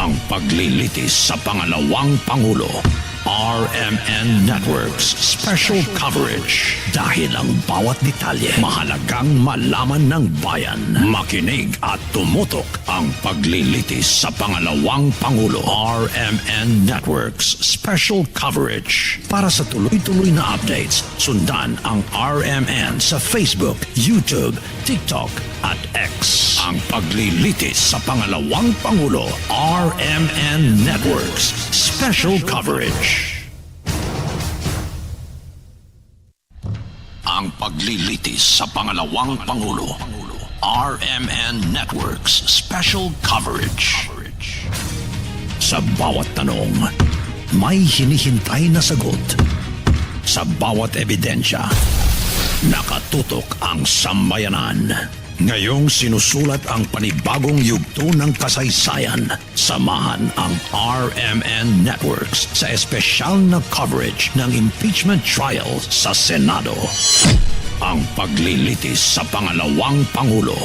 ang paglilitis sa pangalawang Pangulo. RMN Network's special coverage. Dahil ang bawat detalye mahalagang malaman ng bayan. Makinig at tumutok ang paglilitis sa pangalawang Pangulo. RMN Network's special coverage. Para sa tuloy-tuloy na updates, sundan ang RMN sa Facebook, YouTube, TikTok at X. Ang paglilitis sa pangalawang Pangulo. RMN Network's special coverage. Ang paglilitis sa pangalawang Pangulo. RMN Network's special coverage. Sa bawat tanong, may hinihintay na sagot. Sa bawat ebidensya, nakatutok ang sambayanan. Ngayong sinusulat ang panibagong yugto ng kasaysayan. Samahan ang RMN Networks sa espesyal na coverage ng impeachment trial sa Senado. Ang paglilitis sa pangalawang Pangulo.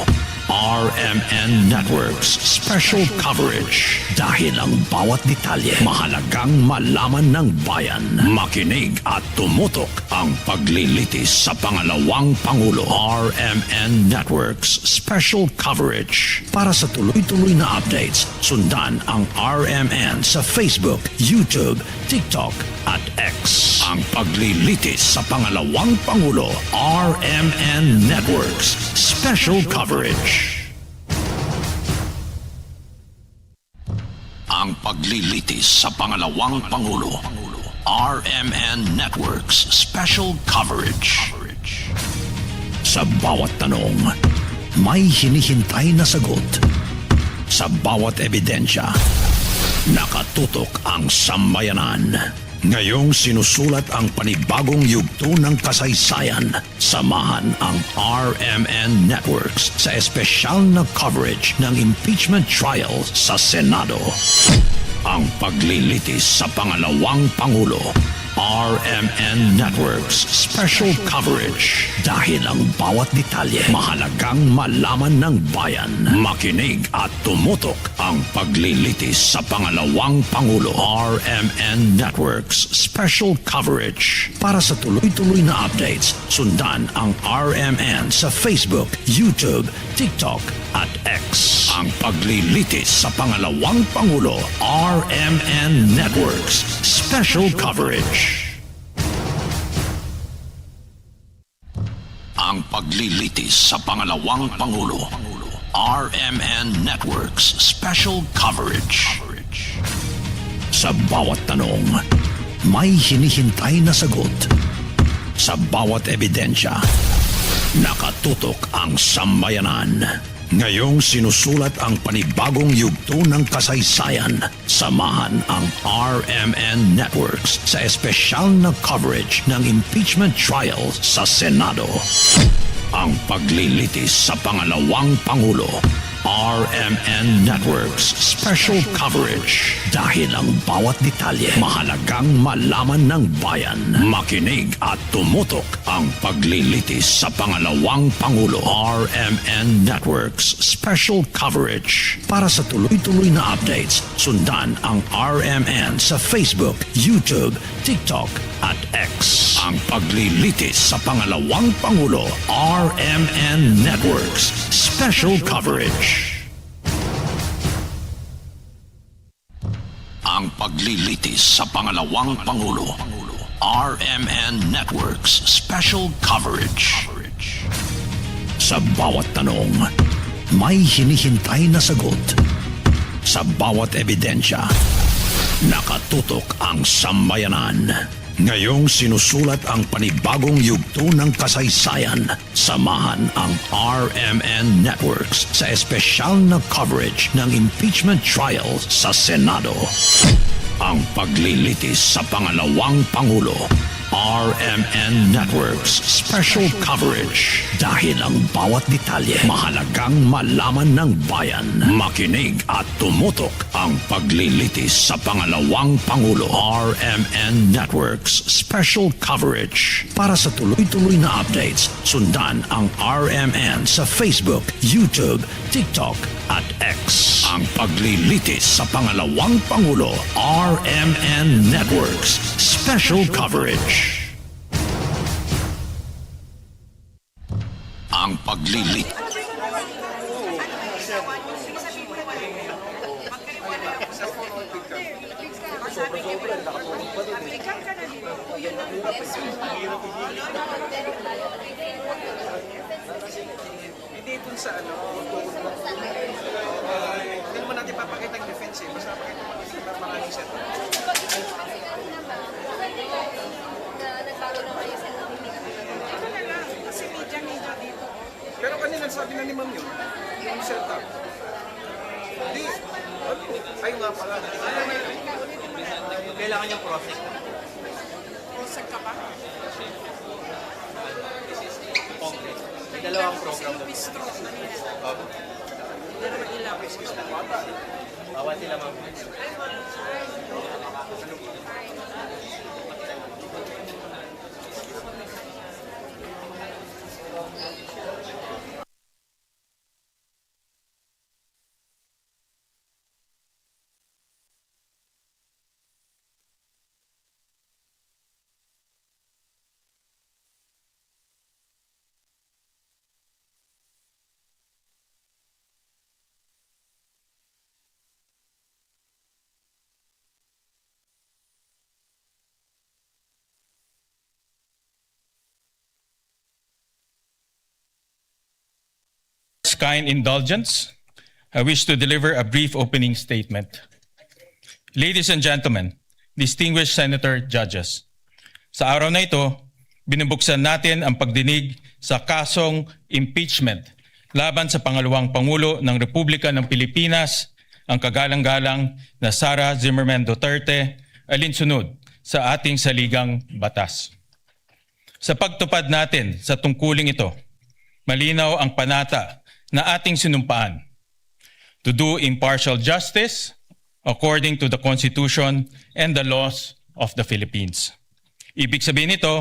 RMN Networks special coverage. Dahil ang bawat detalye mahalagang malaman ng bayan. Makinig at tumutok ang paglilitis sa pangalawang Pangulo. RMN Networks special coverage. Para sa tuloy-tuloy na updates, sundan ang RMN sa Facebook, YouTube, TikTok at X. Ang paglilitis sa pangalawang Pangulo. RMN Networks special coverage. Ang paglilitis sa pangalawang Pangulo. RMN Networks special coverage. Sa bawat tanong, may hinihintay na sagot. Sa bawat ebidensya, nakatutok ang sambayanan. Ngayong sinusulat ang panibagong yugto ng kasaysayan. Samahan ang RMN Networks sa espesyal na coverage ng impeachment trial sa Senado. Ang paglilitis sa pangalawang Pangulo. RMN Networks special coverage. Dahil ang bawat detalye mahalagang malaman ng bayan. Makinig at tumutok ang paglilitis sa pangalawang Pangulo. RMN Networks special coverage. Para sa tuloy-tuloy na updates, sundan ang RMN sa Facebook, YouTube, TikTok at X. Ang paglilitis sa pangalawang Pangulo. RMN Networks special coverage. Ang paglilitis sa pangalawang Pangulo. RMN Networks special coverage. Sa bawat tanong, may hinihintay na sagot. Sa bawat ebidensya, nakatutok ang sambayanan. Ngayong sinusulat ang panibagong yugto ng kasaysayan. Samahan ang RMN Networks sa espesyal na coverage ng impeachment trial sa Senado. Ang paglilitis sa pangalawang Pangulo. RMN Networks special coverage. Dahil ang bawat detalye mahalagang malaman ng bayan. Makinig at tumutok ang paglilitis sa pangalawang Pangulo. RMN Networks special coverage. Para sa tuloy-tuloy na updates, sundan ang RMN sa Facebook, YouTube, TikTok at X. Ang paglilitis sa pangalawang Pangulo. RMN Networks special coverage. Ang paglilitis sa pangalawang Pangulo. RMN Networks special coverage. Sa bawat tanong, may hinihintay na sagot. Sa bawat ebidensya, nakatutok ang sambayanan. Ngayong sinusulat ang panibagong yugto ng kasaysayan. Samahan ang RMN Networks sa espesyal na coverage ng impeachment trial sa Senado. Ang paglilitis sa pangalawang Pangulo. RMN Networks Special Coverage. Dahil ang bawat detalye mahalagang malaman ng bayan. Makinig at tumutok ang paglilitis sa pangalawang Pangulo. RMN Networks Special Coverage. Para sa tuloy-tuloy na updates, sundan ang RMN sa Facebook, YouTube, TikTok at X. Ang paglilitis sa pangalawang Pangulo. RMN Networks Special Coverage. Ang paglilit. Hindi dun sa ano, hindi naman natin papakita yung defense eh. Basta pakita mo yung mga set. Kasi media dito. Pero kanina sabi na ni Ma'am yun, yung setup. Hindi, ay nga pala. Kailangan yung process. Saan ka ba? May dalawang program. Bistro na nila. Bawat sila Ma'am. Kind indulgence, I wish to deliver a brief opening statement. Ladies and gentlemen, distinguished senator judges, sa araw na ito, binubuksan natin ang pagdinig sa kasong impeachment laban sa pangalawang Pangulo ng Republika ng Pilipinas, ang kagalang-galang na Sara Duterte, alinsunod sa ating saligang batas. Sa pagtupad natin sa tungkuling ito, malinaw ang panata na ating sinumpaan to do impartial justice according to the Constitution and the laws of the Philippines. Ibig sabihin nito,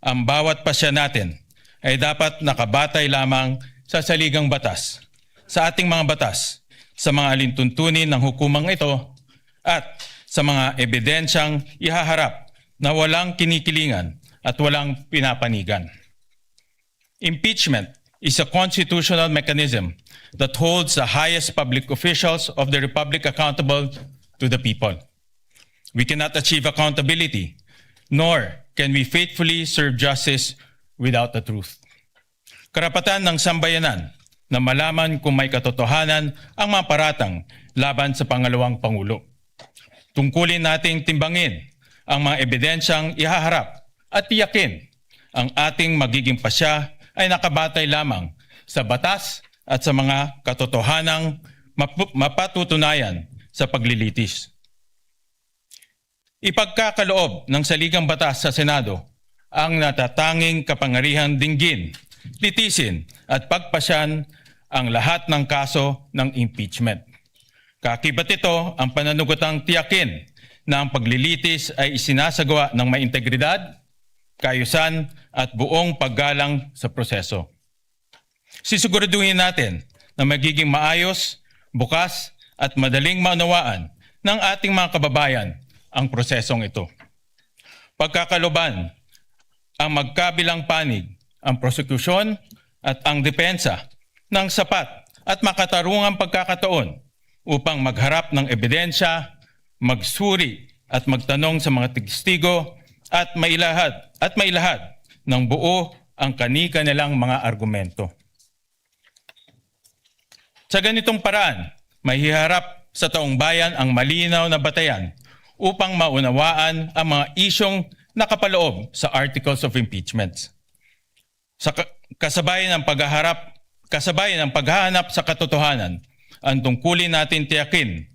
ang bawat pasya natin ay dapat nakabatay lamang sa saligang batas, sa ating mga batas, sa mga alintuntunin ng hukumang ito at sa mga ebidensyang ihaharap na walang kinikilingan at walang pinapanigan. Impeachment is a constitutional mechanism that holds the highest public officials of the Republic accountable to the people. We cannot achieve accountability, nor can we faithfully serve justice without the truth. Karapatan ng sambayanan na malaman kung may katotohanan ang mga paratang laban sa pangalawang Pangulo. Tungkulin nating timbangin ang mga ebidensyang ihaharap at tiyakin ang ating magiging pasya ay nakabatay lamang sa batas at sa mga katotohanang mapatutunayan sa paglilitis. Ipagkakaloob ng saligang batas sa Senado ang natatanging kapangyarihang dinggin, litisin at pagpasyan ang lahat ng kaso ng impeachment. Kakibat ito ang pananugutang tiyakin na ang paglilitis ay isinasagawa ng may integridad, kaayusan at buong paggalang sa proseso. Sisiguraduhin natin na magiging maayos, bukas at madaling maunawaan ng ating mga kababayan ang prosesong ito. Pagkakaloban ang magkabilang panig, ang prosekusyon at ang depensa ng sapat at makatarungang pagkakataon upang magharap ng ebidensya, magsuri at magtanong sa mga testigo at mailahad ng buo ang kani-kanilang mga argumento. Sa ganitong paraan, may hiharap sa taong bayan ang malinaw na batayan upang maunawaan ang mga isyong nakapaloob sa Articles of Impeachment. Sa kasabayan ng paghahanap sa katotohanan, ang tungkulin natin tiyakin,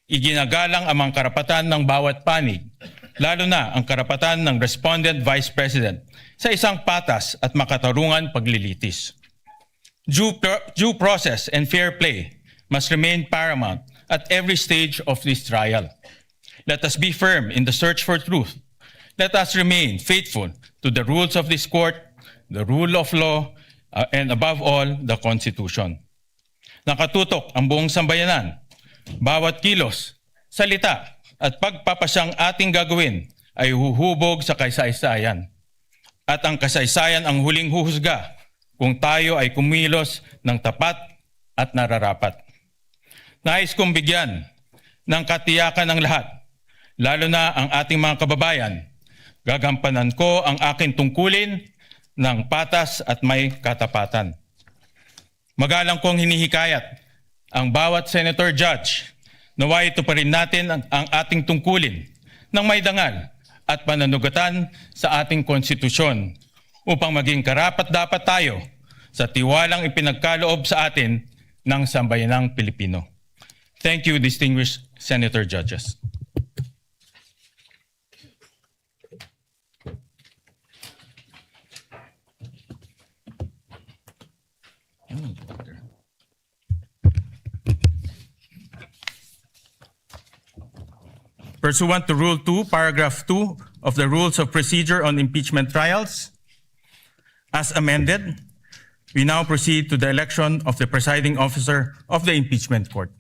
iginagalang ang mga karapatan ng bawat panig lalo na ang karapatan ng respondent vice president sa isang patas at makatarungan paglilitis. Due process and fair play must remain paramount at every stage of this trial. Let us be firm in the search for truth. Let us remain faithful to the rules of this court, the rule of law, and above all, the Constitution. Nakatutok ang buong sambayanan. Bawat kilos, salita, at pagpapasyang ating gagawin ay huhubog sa kasaysayan. At ang kasaysayan ang huling huhusga kung tayo ay kumilos ng tapat at nararapat. Nais kong bigyan ng katiyakan ng lahat, lalo na ang ating mga kababayan. Gagampanan ko ang aking tungkulin ng patas at may katapatan. Magalang kong hinihikayat ang bawat senator judge naway ito pa rin natin ang ating tungkulin ng may dangal at pananugatan sa ating konstitusyon upang maging karapat-dapat tayo sa tiwalang ipinagkaloob sa atin ng sambayanang Pilipino. Thank you, distinguished senator judges. Pursuant to Rule 2, Paragraph 2 of the Rules of Procedure on Impeachment Trials, as amended, we now proceed to the election of the presiding officer of the impeachment court.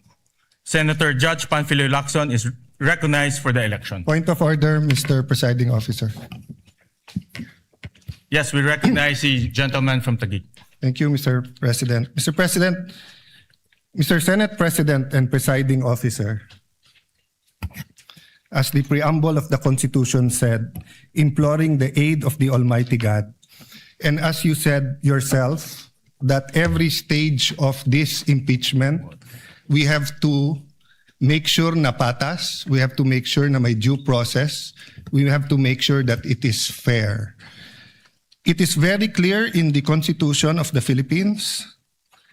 Senator Judge Panfilo Lacson is recognized for the election. Point of order, Mr. Presiding Officer. Yes, we recognize the gentleman from Taguig. Thank you, Mr. President. Mr. President, Mr. Senate President and Presiding Officer, as the preamble of the Constitution said, imploring the aid of the Almighty God, and as you said yourself, that every stage of this impeachment, we have to make sure na patas, we have to make sure na may due process, we have to make sure that it is fair. It is very clear in the Constitution of the Philippines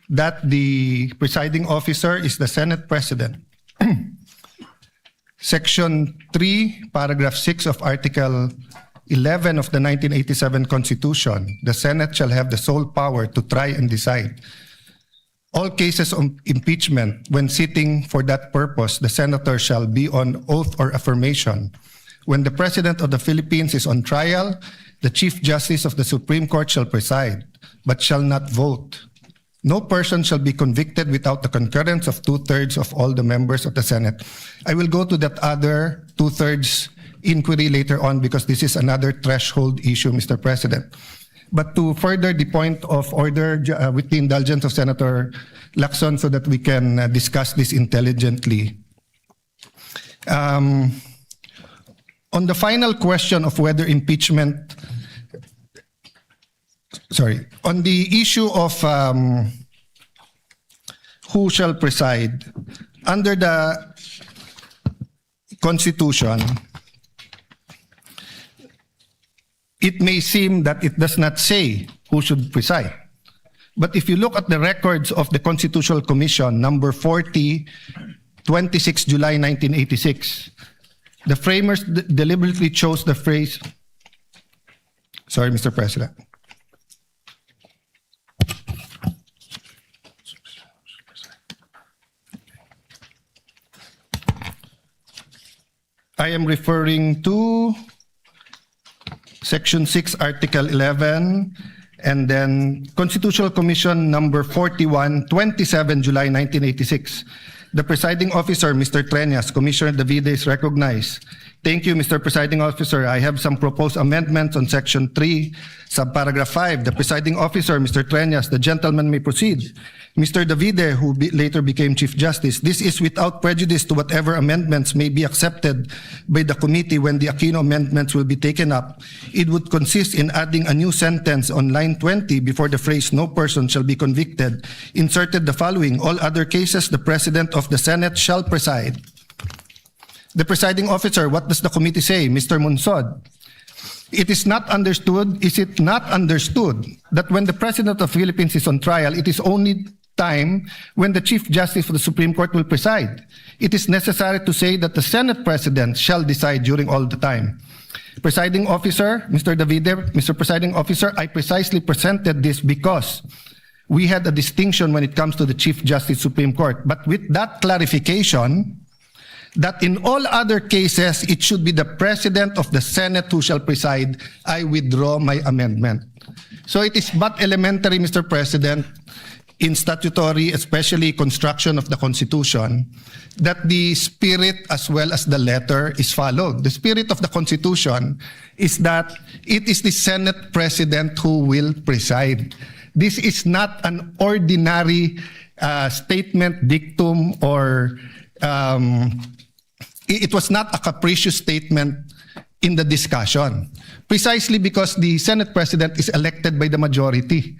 that the presiding officer is the Senate President. Section 3, Paragraph 6 of Article 11 of the 1987 Constitution, the Senate shall have the sole power to try and decide. All cases of impeachment, when sitting for that purpose, the senator shall be on oath or affirmation. When the President of the Philippines is on trial, the Chief Justice of the Supreme Court shall preside, but shall not vote. No person shall be convicted without the concurrence of 2/3 of all the members of the Senate. I will go to that other 2/3 inquiry later on because this is another threshold issue, Mr. President. But to further the point of order with the indulgence of Senator Lacson so that we can discuss this intelligently. On the final question of whether impeachment, on the issue of who shall preside, under the Constitution, it may seem that it does not say who should preside. But if you look at the records of the Constitutional Commission, number 40, 26 July 1986, the framers deliberately chose the phrase, sorry, Mr. President. I am referring to Section 6, Article 11, and then Constitutional Commission number 41, 27 July 1986. The presiding officer, Mr. Treñas, Commissioner Davide is recognized. Thank you, Mr. Presiding Officer. I have some proposed amendments on Section 3, subparagraph 5. The presiding officer, Mr. Treñas, the gentleman may proceed. Mr. Davide, who later became Chief Justice, this is without prejudice to whatever amendments may be accepted by the committee when the Aquino amendments will be taken up. It would consist in adding a new sentence on line 20 before the phrase "no person shall be convicted," inserted the following: all other cases, the President of the Senate shall preside. The presiding officer, what does the committee say? Mr. Munsod, is it not understood that when the President of the Philippines is on trial, it is only time when the Chief Justice of the Supreme Court will preside. It is necessary to say that the Senate President shall decide during all the time. Presiding Officer, Mr. Davide, Mr. Presiding Officer, I precisely presented this because we had a distinction when it comes to the Chief Justice Supreme Court. But with that clarification, that in all other cases, it should be the President of the Senate who shall preside, I withdraw my amendment. So it is but elementary, Mr. President, in statutory, especially construction of the Constitution, that the spirit as well as the letter is followed. The spirit of the Constitution is that it is the Senate President who will preside. This is not an ordinary statement, dictum, or it was not a capricious statement in the discussion. Precisely because the Senate President is elected by the majority.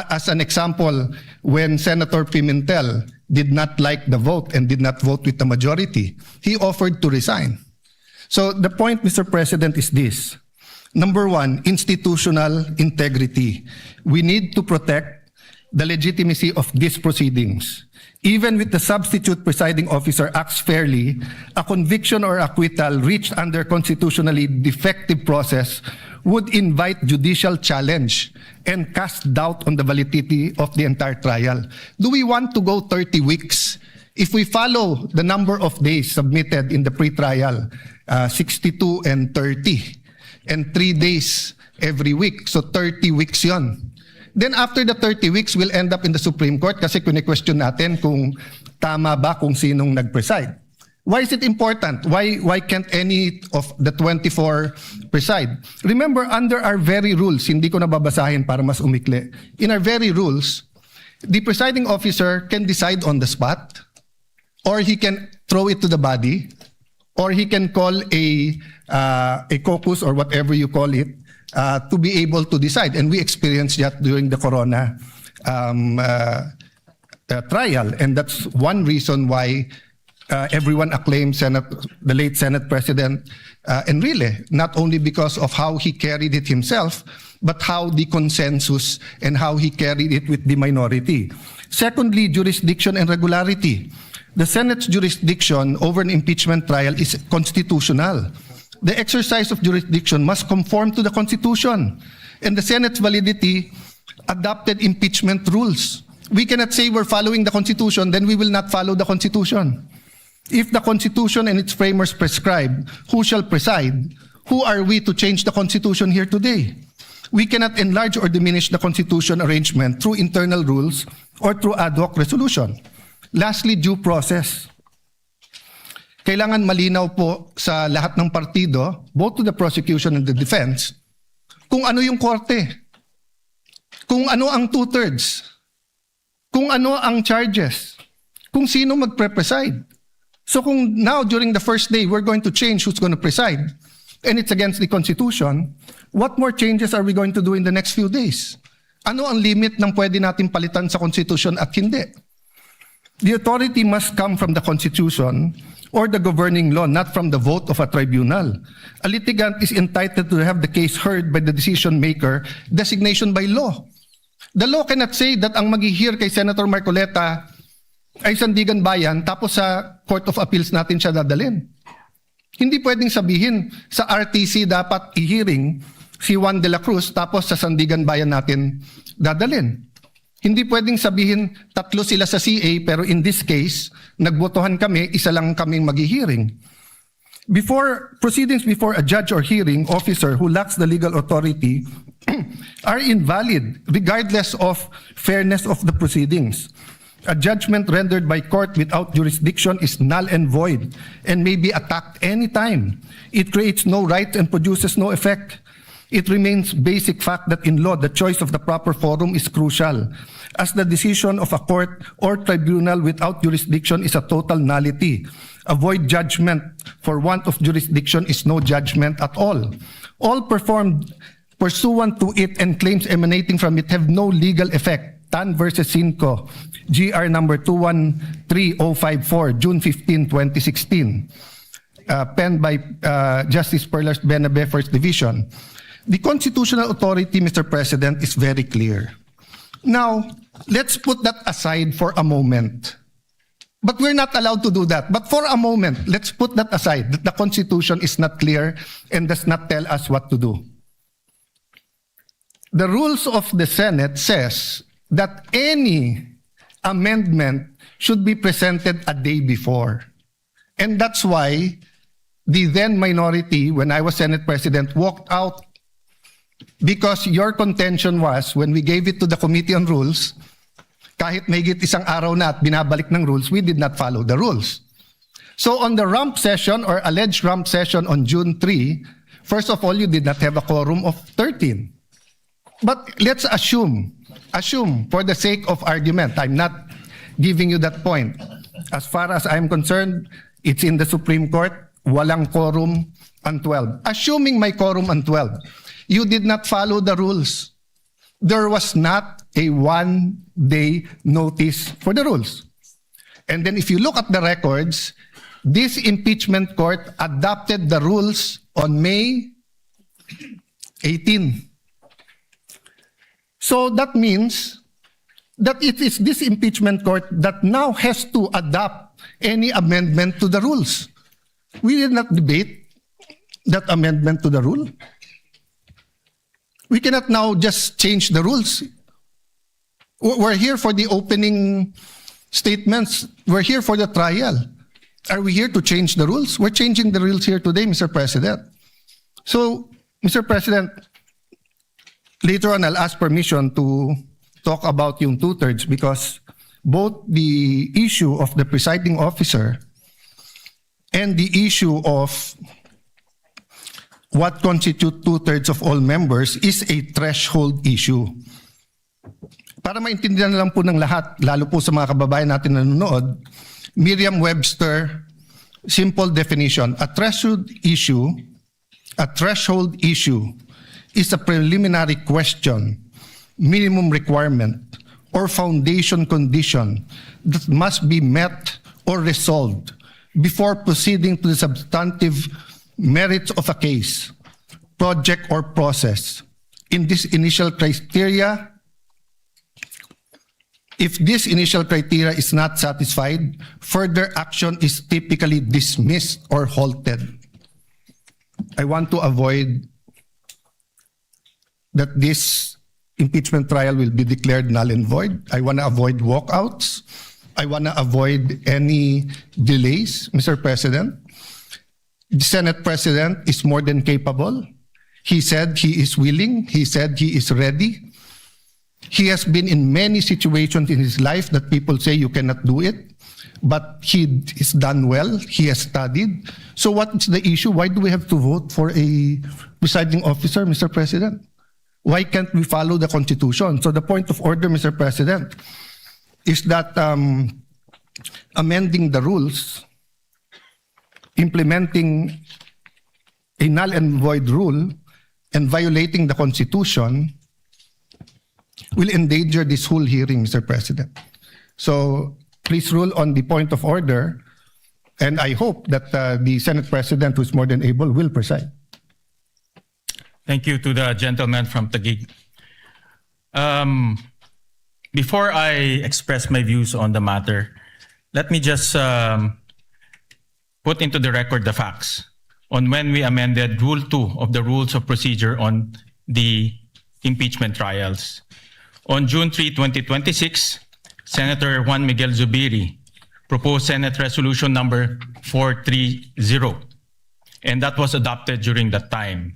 As an example, when Senator Pimentel did not like the vote and did not vote with the majority, he offered to resign. So the point, Mr. President, is this. Number one, institutional integrity. We need to protect the legitimacy of these proceedings. Even with the substitute presiding officer acts fairly, a conviction or acquittal reached under constitutionally defective process would invite judicial challenge and cast doubt on the validity of the entire trial. Do we want to go 30 weeks? If we follow the number of days submitted in the pre-trial, 62 and 30, and 3 days every week, so 30 weeks yon. Then after the 30 weeks, we'll end up in the Supreme Court kasi kune-question natin kung tama ba kung sinong nag-preside. Why is it important? Why can't any of the 24 preside? Remember, under our very rules, hindi ko nababasahin para mas umikli. In our very rules, the presiding officer can decide on the spot, or he can throw it to the body, or he can call a caucus or whatever you call it, to be able to decide. And we experienced that during the Corona trial. And that's one reason why everyone acclaimed the late Senate President Enrile, not only because of how he carried it himself, but how the consensus and how he carried it with the minority. Secondly, jurisdiction and regularity. The Senate's jurisdiction over an impeachment trial is constitutional. The exercise of jurisdiction must conform to the Constitution. And the Senate's validity adopted impeachment rules. We cannot say we're following the Constitution, then we will not follow the Constitution. If the Constitution and its framers prescribe who shall preside, who are we to change the Constitution here today? We cannot enlarge or diminish the Constitution arrangement through internal rules or through ad hoc resolution. Lastly, due process. Kailangan malinaw po sa lahat ng partido, both to the prosecution and the defense, kung ano yung korte, kung ano ang two-thirds, kung ano ang charges, kung sino magpre-preside. So kung now during the first day we're going to change who's going to preside, and it's against the Constitution, what more changes are we going to do in the next few days? Ano ang limit ng pwede natin palitan sa Constitution at hindi? The authority must come from the Constitution or the governing law, not from the vote of a tribunal. A litigant is entitled to have the case heard by the decision maker, designation by law. The law cannot say that ang mag-hear kay Senator Marcoleta ay Sandigan Bayan, tapos sa Court of Appeals natin siya dadalhin. Hindi pwedeng sabihin sa RTC dapat i-hearing si Juan de la Cruz, tapos sa Sandigan Bayan natin dadalhin. Hindi pwedeng sabihin tatlo sila sa CA, pero in this case, nagbotohan kami, isa lang kaming mag-hearing. Proceedings before a judge or hearing officer who lacks the legal authority are invalid regardless of fairness of the proceedings. A judgment rendered by court without jurisdiction is null and void and may be attacked anytime. It creates no right and produces no effect. It remains basic fact that in law, the choice of the proper forum is crucial, as the decision of a court or tribunal without jurisdiction is a total nullity. A void judgment for want of jurisdiction is no judgment at all. All performed pursuant to it and claims emanating from it have no legal effect. Tan versus Cinco, GR number 213054, June 15, 2016. Penned by Justice Perlas Benabe, First Division. The constitutional authority, Mr. President, is very clear. Now, let's put that aside for a moment. But we're not allowed to do that. But for a moment, let's put that aside, that the Constitution is not clear and does not tell us what to do. The rules of the Senate says that any amendment should be presented a day before. And that's why the then minority, when I was Senate President, walked out, because your contention was, when we gave it to the Committee on Rules, kahit mahigit isang araw na at binabalik ng rules, we did not follow the rules. So on the rump session or alleged rump session on June 3, first of all, you did not have a quorum of 13. But let's assume for the sake of argument, I'm not giving you that point. As far as I'm concerned, it's in the Supreme Court, walang quorum on 12. Assuming may quorum on 12, you did not follow the rules. There was not a one-day notice for the rules. And then if you look at the records, this impeachment court adopted the rules on May 18. So that means that it is this impeachment court that now has to adopt any amendment to the rules. We did not debate that amendment to the rule. We cannot now just change the rules. We're here for the opening statements. We're here for the trial. Are we here to change the rules? We're changing the rules here today, Mr. President. So, Mr. President, later on I'll ask permission to talk about yung two-thirds, because both the issue of the presiding officer and the issue of what constitutes two-thirds of all members is a threshold issue. Para maintindihan lang po ng lahat, lalo po sa mga kababayan natin na nanonood, Merriam-Webster, simple definition, a threshold issue is a preliminary question, minimum requirement, or foundation condition that must be met or resolved before proceeding to the substantive merits of a case, project, or process. In this initial criteria, if this initial criteria is not satisfied, further action is typically dismissed or halted. I want to avoid that this impeachment trial will be declared null and void. I want to avoid walkouts. I want to avoid any delays, Mr. President. The Senate President is more than capable. He said he is willing. He said he is ready. He has been in many situations in his life that people say you cannot do it, but he is done well. He has studied. So what is the issue? Why do we have to vote for a presiding officer, Mr. President? Why can't we follow the Constitution? So the point of order, Mr. President, is that amending the rules, implementing a null and void rule, and violating the Constitution will endanger this whole hearing, Mr. President. So please rule on the point of order, and I hope that the Senate President, who is more than able, will preside. Thank you to the gentleman from Taguig. Before I express my views on the matter, let me just put into the record the facts on when we amended Rule 2 of the Rules of Procedure on the impeachment trials. On June 3, 2026, Senator Juan Miguel Zubiri proposed Senate Resolution number 430, and that was adopted during that time.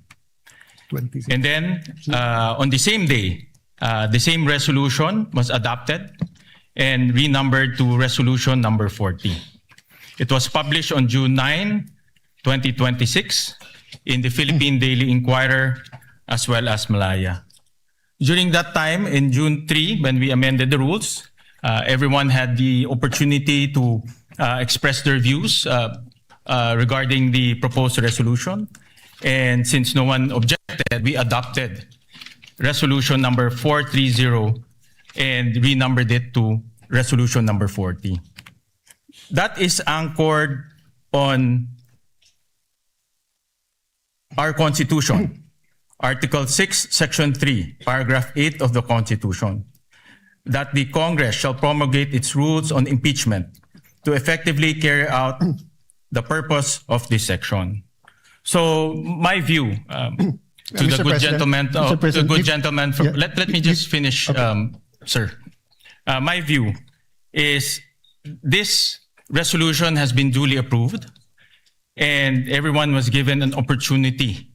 26. And then on the same day, the same resolution was adopted and renumbered to Resolution number 40. It was published on June 9, 2026 in the Philippine Daily Inquirer as well as Malaya. During that time, in June 3, when we amended the rules, everyone had the opportunity to express their views regarding the proposed resolution. And since no one objected, we adopted Resolution number 430 and renumbered it to Resolution number 40. That is anchored on our Constitution. Article 6, Section 3, Paragraph 8 of the Constitution. that the Congress shall promulgate its rules on impeachment to effectively carry out the purpose of this section. So my view to the Mr. good President, gentleman, Mr. the President, good if- gentleman from, yeah, let me just finish, sir. My view is this resolution has been duly approved and everyone was given an opportunity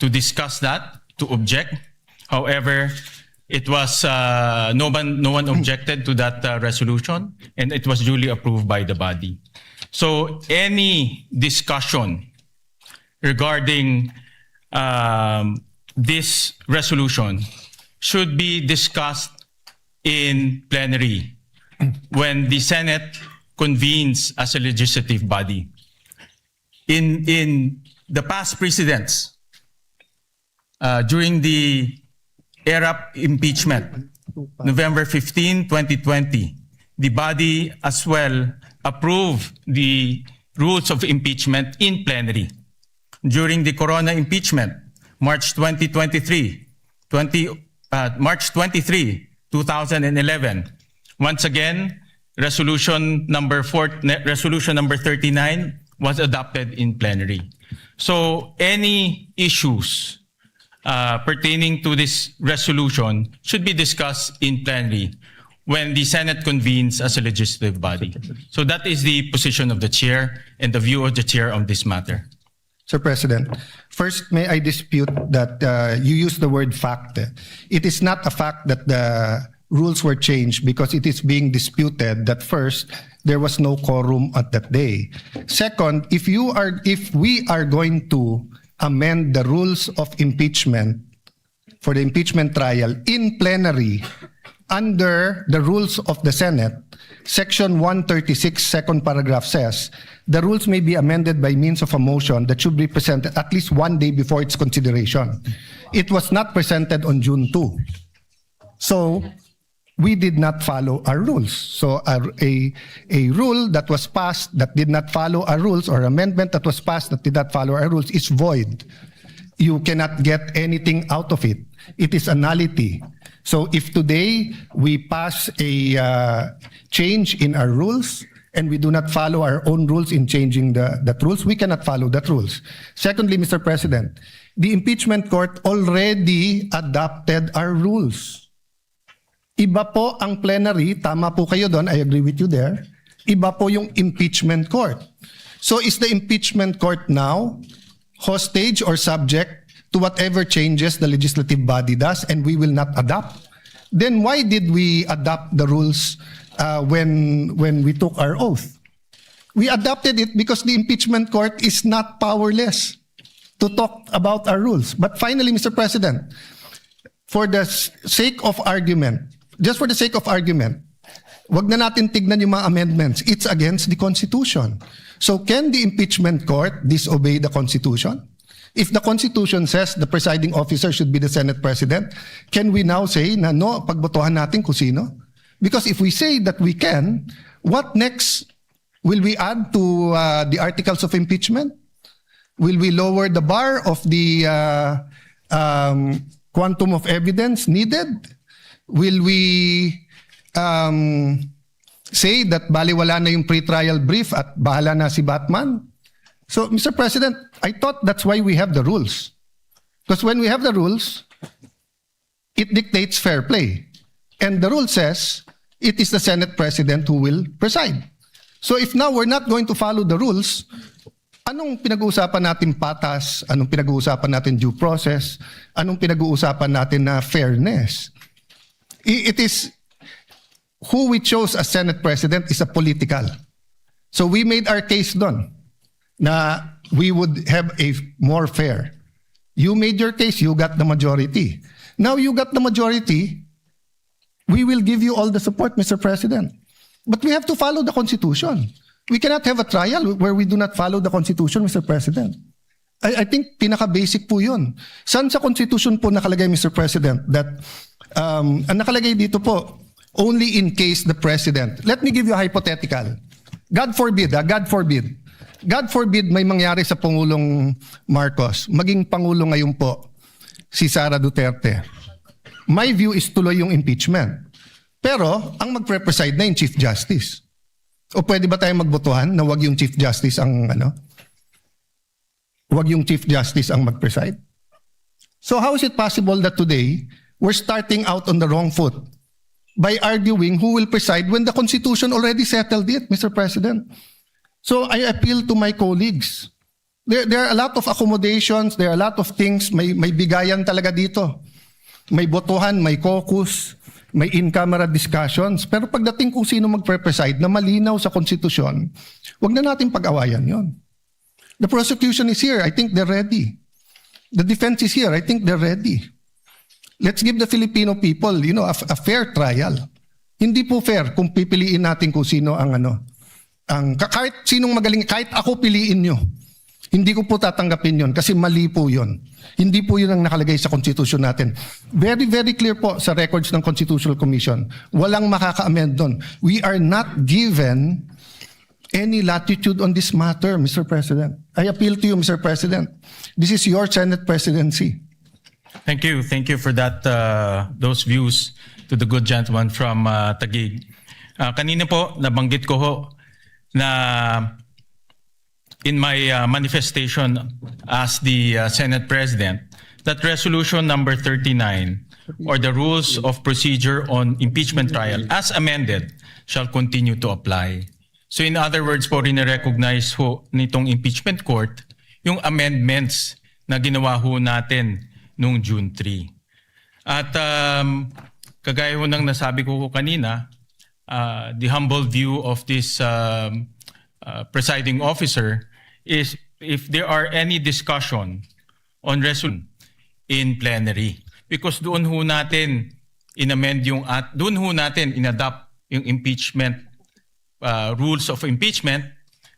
to discuss that, to object. However, it was no one objected to that resolution, and it was duly approved by the body. So any discussion regarding this resolution should be discussed in plenary when the Senate convenes as a legislative body. In the past precedents, during the ERAP impeachment, November 15, 2020, the body as well approved the rules of impeachment in plenary. During the Corona impeachment, March 23, 2011, once again, resolution number 39 was adopted in plenary. So any issues pertaining to this resolution should be discussed in plenary when the Senate convenes as a legislative body. So that is the position of the chair and the view of the chair on this matter. Sir President, first, may I dispute that you used the word fact. It is not a fact that the rules were changed because it is being disputed that first, there was no quorum at that day. Second, if we are going to amend the rules of impeachment for the impeachment trial in plenary under the rules of the Senate, Section 136, second paragraph says, the rules may be amended by means of a motion that should be presented at least one day before its consideration. It was not presented on June 2. So we did not follow our rules. So a rule that was passed that did not follow our rules, or amendment that was passed that did not follow our rules, is void. You cannot get anything out of it. It is a nullity. So if today we pass a change in our rules and we do not follow our own rules in changing that rules, we cannot follow that rules. Secondly, Mr. President, the impeachment court already adopted our rules. Iba po ang plenary, tama po kayo doon, I agree with you there. Iba po yung impeachment court. So is the impeachment court now hostage or subject to whatever changes the legislative body does and we will not adopt? Then why did we adopt the rules when we took our oath? We adopted it because the impeachment court is not powerless to talk about our rules. But finally, Mr. President, for the sake of argument, just for the sake of argument, wag na natin tignan yung mga amendments. It's against the Constitution. So can the impeachment court disobey the Constitution? If the Constitution says the presiding officer should be the Senate President, can we now say na no, pagbotohan natin kung sino? Because if we say that we can, what next? Will we add to the articles of impeachment? Will we lower the bar of the quantum of evidence needed? Will we say that baliwala na yung pre-trial brief at bahala na si Batman? So, Mr. President, I thought that's why we have the rules. Because when we have the rules, it dictates fair play. And the rule says it is the Senate President who will preside. So if now we're not going to follow the rules, anong pinag-uusapan natin patas? Anong pinag-uusapan natin due process? Anong pinag-uusapan natin na fairness? It is who we chose as Senate President is a political. So we made our case doon na we would have a more fair. You made your case, you got the majority. Now you got the majority, we will give you all the support, Mr. President. But we have to follow the Constitution. We cannot have a trial where we do not follow the Constitution, Mr. President. I think pinaka-basic po yun. Saan sa Constitution po nakalagay, Mr. President, that ang nakalagay dito po, only in case the President. Let me give you a hypothetical. God forbid, God forbid. God forbid may mangyari sa Pangulong Marcos, maging Pangulo ngayon po, si Sara Duterte. My view is tuloy yung impeachment. Pero, ang magpre-preside na yung Chief Justice. O pwede ba tayong magbotohan na wag yung Chief Justice ang wag yung Chief Justice ang mag-preside? So how is it possible that today we're starting out on the wrong foot by arguing who will preside when the Constitution already settled it, Mr. President? So I appeal to my colleagues. There are a lot of accommodations, there are a lot of things, may bigayan talaga dito. May botohan, may caucus, may in-camera discussions. Pero pagdating kung sino magpre-preside na malinaw sa konstitusyon, wag na natin pag-awayan yon. The prosecution is here. I think they're ready. The defense is here. I think they're ready. Let's give the Filipino people, a fair trial. Hindi po fair kung pipiliin natin kung sino kahit sinong magaling, kahit ako piliin nyo. Hindi ko po tatanggapin yon kasi mali po yon. Hindi po yun ang nakalagay sa Constitution natin. Very, very clear po sa records ng Constitutional Commission. Walang makaka-amend doon. We are not given any latitude on this matter, Mr. President. I appeal to you, Mr. President. This is your Senate presidency. Thank you. Thank you for that, those views to the good gentleman from Taguig. Kanina po, nabanggit ko ho na in my manifestation as the Senate President, that resolution number 39 or the rules of procedure on impeachment trial as amended shall continue to apply. So in other words po, rin-recognize ho nitong impeachment court yung amendments na ginawa ho natin noong June 3. At kagaya ho ng nasabi ko kanina, the humble view of this presiding officer is if there are any discussion on resolution in plenary. Because doon ho natin inamend doon ho natin inadapt yung impeachment rules of impeachment,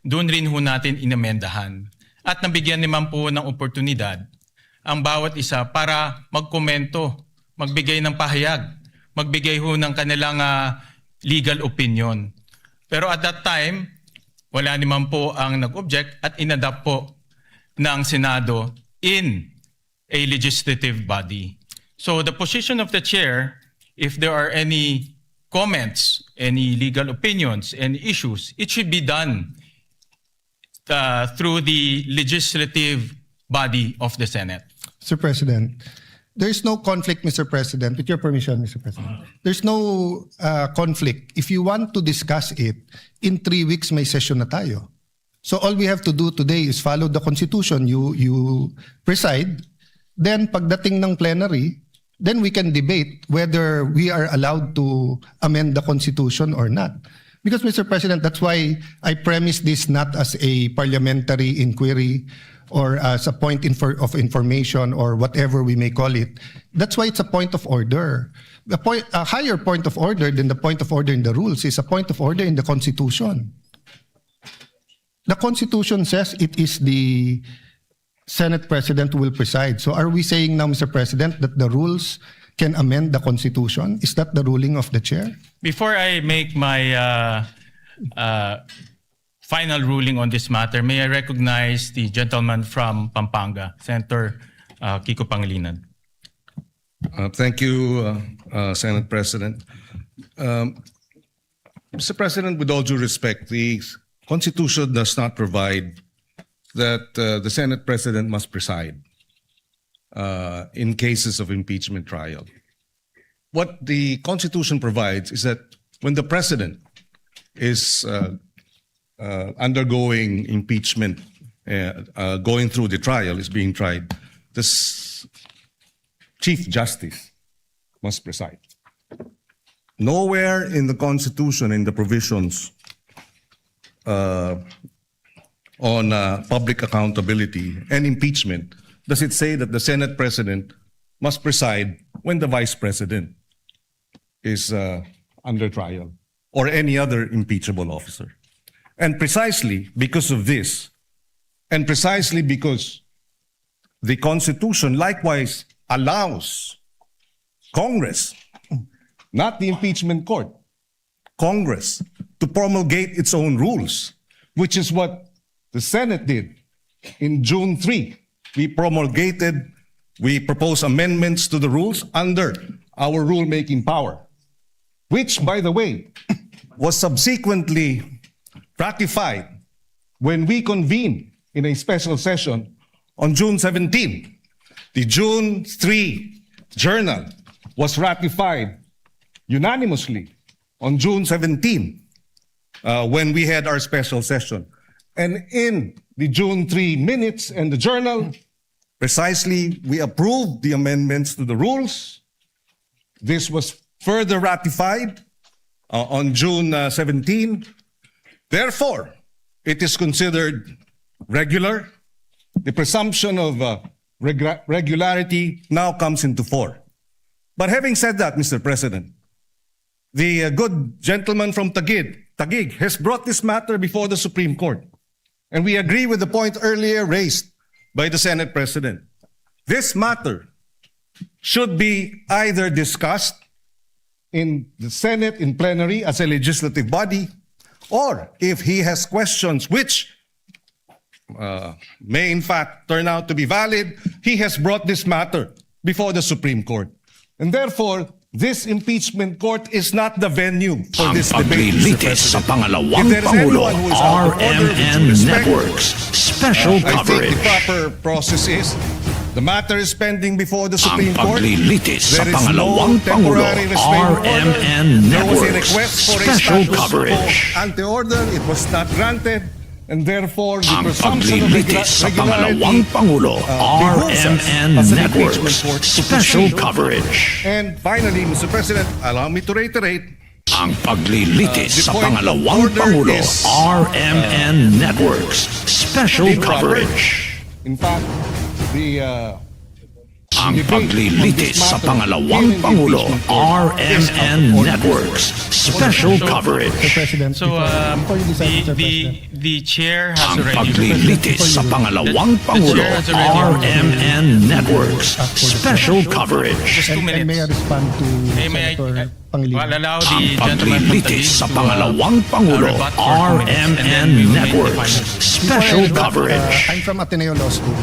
doon rin ho natin inamendahan. At nabigyan naman po ng oportunidad ang bawat isa para magkomento, magbigay ng pahayag, magbigay ho ng kanilang legal opinion. Pero at that time, wala naman po ang nag-object at inadapt po ng Senado in a legislative body. So the position of the chair, if there are any comments, any legal opinions, any issues, it should be done through the legislative body of the Senate. Mr. President, there is no conflict, Mr. President. With your permission, Mr. President. There's no conflict. If you want to discuss it, in 3 weeks may session na tayo. So all we have to do today is follow the Constitution. You preside. Then pagdating ng plenary, then we can debate whether we are allowed to amend the Constitution or not. Because, Mr. President, that's why I premise this not as a parliamentary inquiry or as a point of information or whatever we may call it. That's why it's a point of order. A higher point of order than the point of order in the rules is a point of order in the Constitution. The Constitution says it is the Senate President who will preside. So are we saying now, Mr. President, that the rules can amend the Constitution? Is that the ruling of the chair? Before I make my final ruling on this matter, may I recognize the gentleman from Pampanga, Senator Kiko Pangilinan. Thank you, Senate President. Mr. President, with all due respect, the Constitution does not provide that the Senate President must preside in cases of impeachment trial. What the Constitution provides is that when the President is undergoing impeachment, going through the trial, is being tried, the Chief Justice must preside. Nowhere in the Constitution, in the provisions on public accountability and impeachment, does it say that the Senate President must preside when the Vice President is under trial or any other impeachable officer. And precisely because of this, and precisely because the Constitution likewise allows Congress, not the impeachment court, Congress, to promulgate its own rules, which is what the Senate did in June 3. We proposed amendments to the rules under our rulemaking power. which, by the way, was subsequently ratified when we convened in a special session on June 17. The June 3 journal was ratified unanimously on June 17 when we had our special session. And in the June 3 minutes and the journal, precisely, we approved the amendments to the rules. This was further ratified on June 17. Therefore, it is considered regular. The presumption of regularity now comes into force. But having said that, Mr. President, the good gentleman from Taguig has brought this matter before the Supreme Court. And we agree with the point earlier raised by the Senate President. This matter should be either discussed in the Senate in plenary as a legislative body, or if he has questions which may in fact turn out to be valid, he has brought this matter before the Supreme Court. And therefore, this impeachment court is not the venue for Ang this debate, Mr. paglilitis sa President. pangalawang If there is Pangulo, anyone who is out of order with RMN respect, Networks, special I think coverage. the proper process is the matter is pending before the Ang Supreme Court. paglilitis sa There is pangalawang no Pangulo, temporary restraining order. RMN There was a Networks, request for a special status quo coverage. ante order. It was not granted. And therefore, the Ang presumption of paglilitis sa pangalawang regularity Pangulo, behooves us RMN as an Networks, impeachment court to special proceed. coverage. And finally, Mr. President, allow me to reiterate, Ang paglilitis the sa point of pangalawang order Pangulo, is, RMN Networks, special improper. coverage. In fact, the Ang debate on paglilitis this sa matter pangalawang in the Pangulo, impeachment court is out of RMN order. Networks, special coverage. Mr. President, So before you decide, Mr. President. the chair has Ang already paglilitis sa pangalawang Pangulo, chair has already- RMN Networks, special coverage. just 2 And may I minutes. respond to May I Senator Pangilinan? I'll allow Ang the gentleman from paglilitis Taguig sa to, pangalawang Pangulo, rebut for 2 minutes, and then we RMN will make the Networks, final. special coverage. I'm from Ateneo Law School.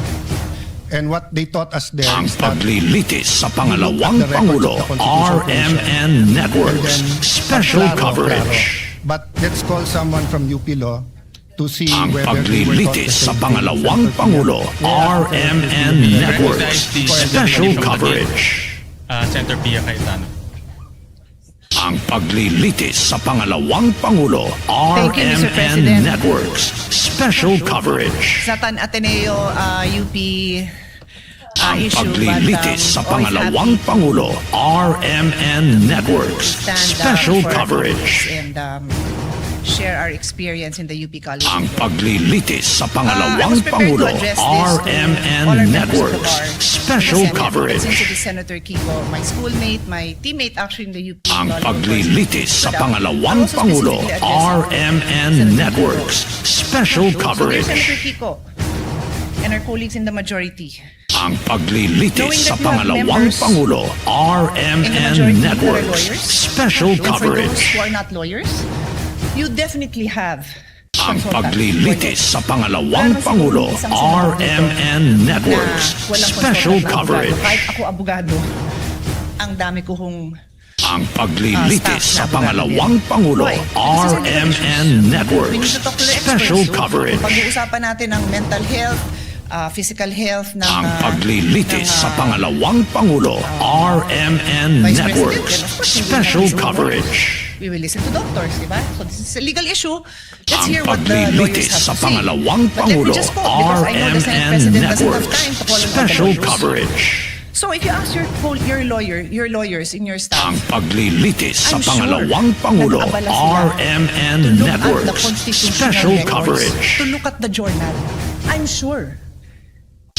And what they taught us there Ang is that paglilitis sa pangalawang Pangulo, RMN Networks, special coverage. But let's call someone from UP Law to see Ang whether they were taught the paglilitis sa same thing. pangalawang Pangulo, RMN Networks, special coverage. Senator Pia Cayetano. Ang paglilitis sa pangalawang Pangulo, Thank you, Mr. RMN President. Networks, special coverage. Sa Tan Ateneo UP Ang issue, paglilitis sa pangalawang Pangulo, RMN Networks, special coverage. and share our experience in the UP College. Ang of Law. paglilitis sa I pangalawang was prepared Pangulo, to address this to all our RMN members of the Networks, bar in the special Senate. coverage. But since it is Senator Kiko, my schoolmate, my teammate actually in the UP Ang Law paglilitis sa University, pangalawang I'll also Pangulo, specifically address RMN Senator Networks, special So, dear coverage. Senator Kiko and our colleagues in the majority, Ang paglilitis Knowing sa that you have pangalawang members Pangulo, in the majority RMN who are Networks, lawyers, special and for those coverage. who are not lawyers, you definitely have Ang consultants paglilitis lawyers. sa pangalawang Pangulo, RMN Networks, na walang special consultant na abogado. coverage. Kahit ako abogado, ang dami ko hong Ang paglilitis staff sa na pangalawang abogado Pangulo, din. Why? Because these are legal issues. RMN we need Networks, to talk to the special experts. So, coverage. pag-uusapan natin ang mental health, physical health ng Ang paglilitis ng, sa pangalawang Pangulo, RMN Vice Networks, President, and of course, we will special have coverage. we will listen to doctors, di ba? So this is a legal issue. Let's Ang hear what the lawyers paglilitis have sa to say. pangalawang But let Pangulo, me just quote, because I know the Senate RMN President doesn't have Networks, time to call on all the special lawyers. coverage. So if you ask your lawyers in your staff, Ang paglilitis sa I'm sure pangalawang Pangulo, nag-abala sila RMN to look at the Networks, constitutional special records, coverage. to look at the journal, I'm sure.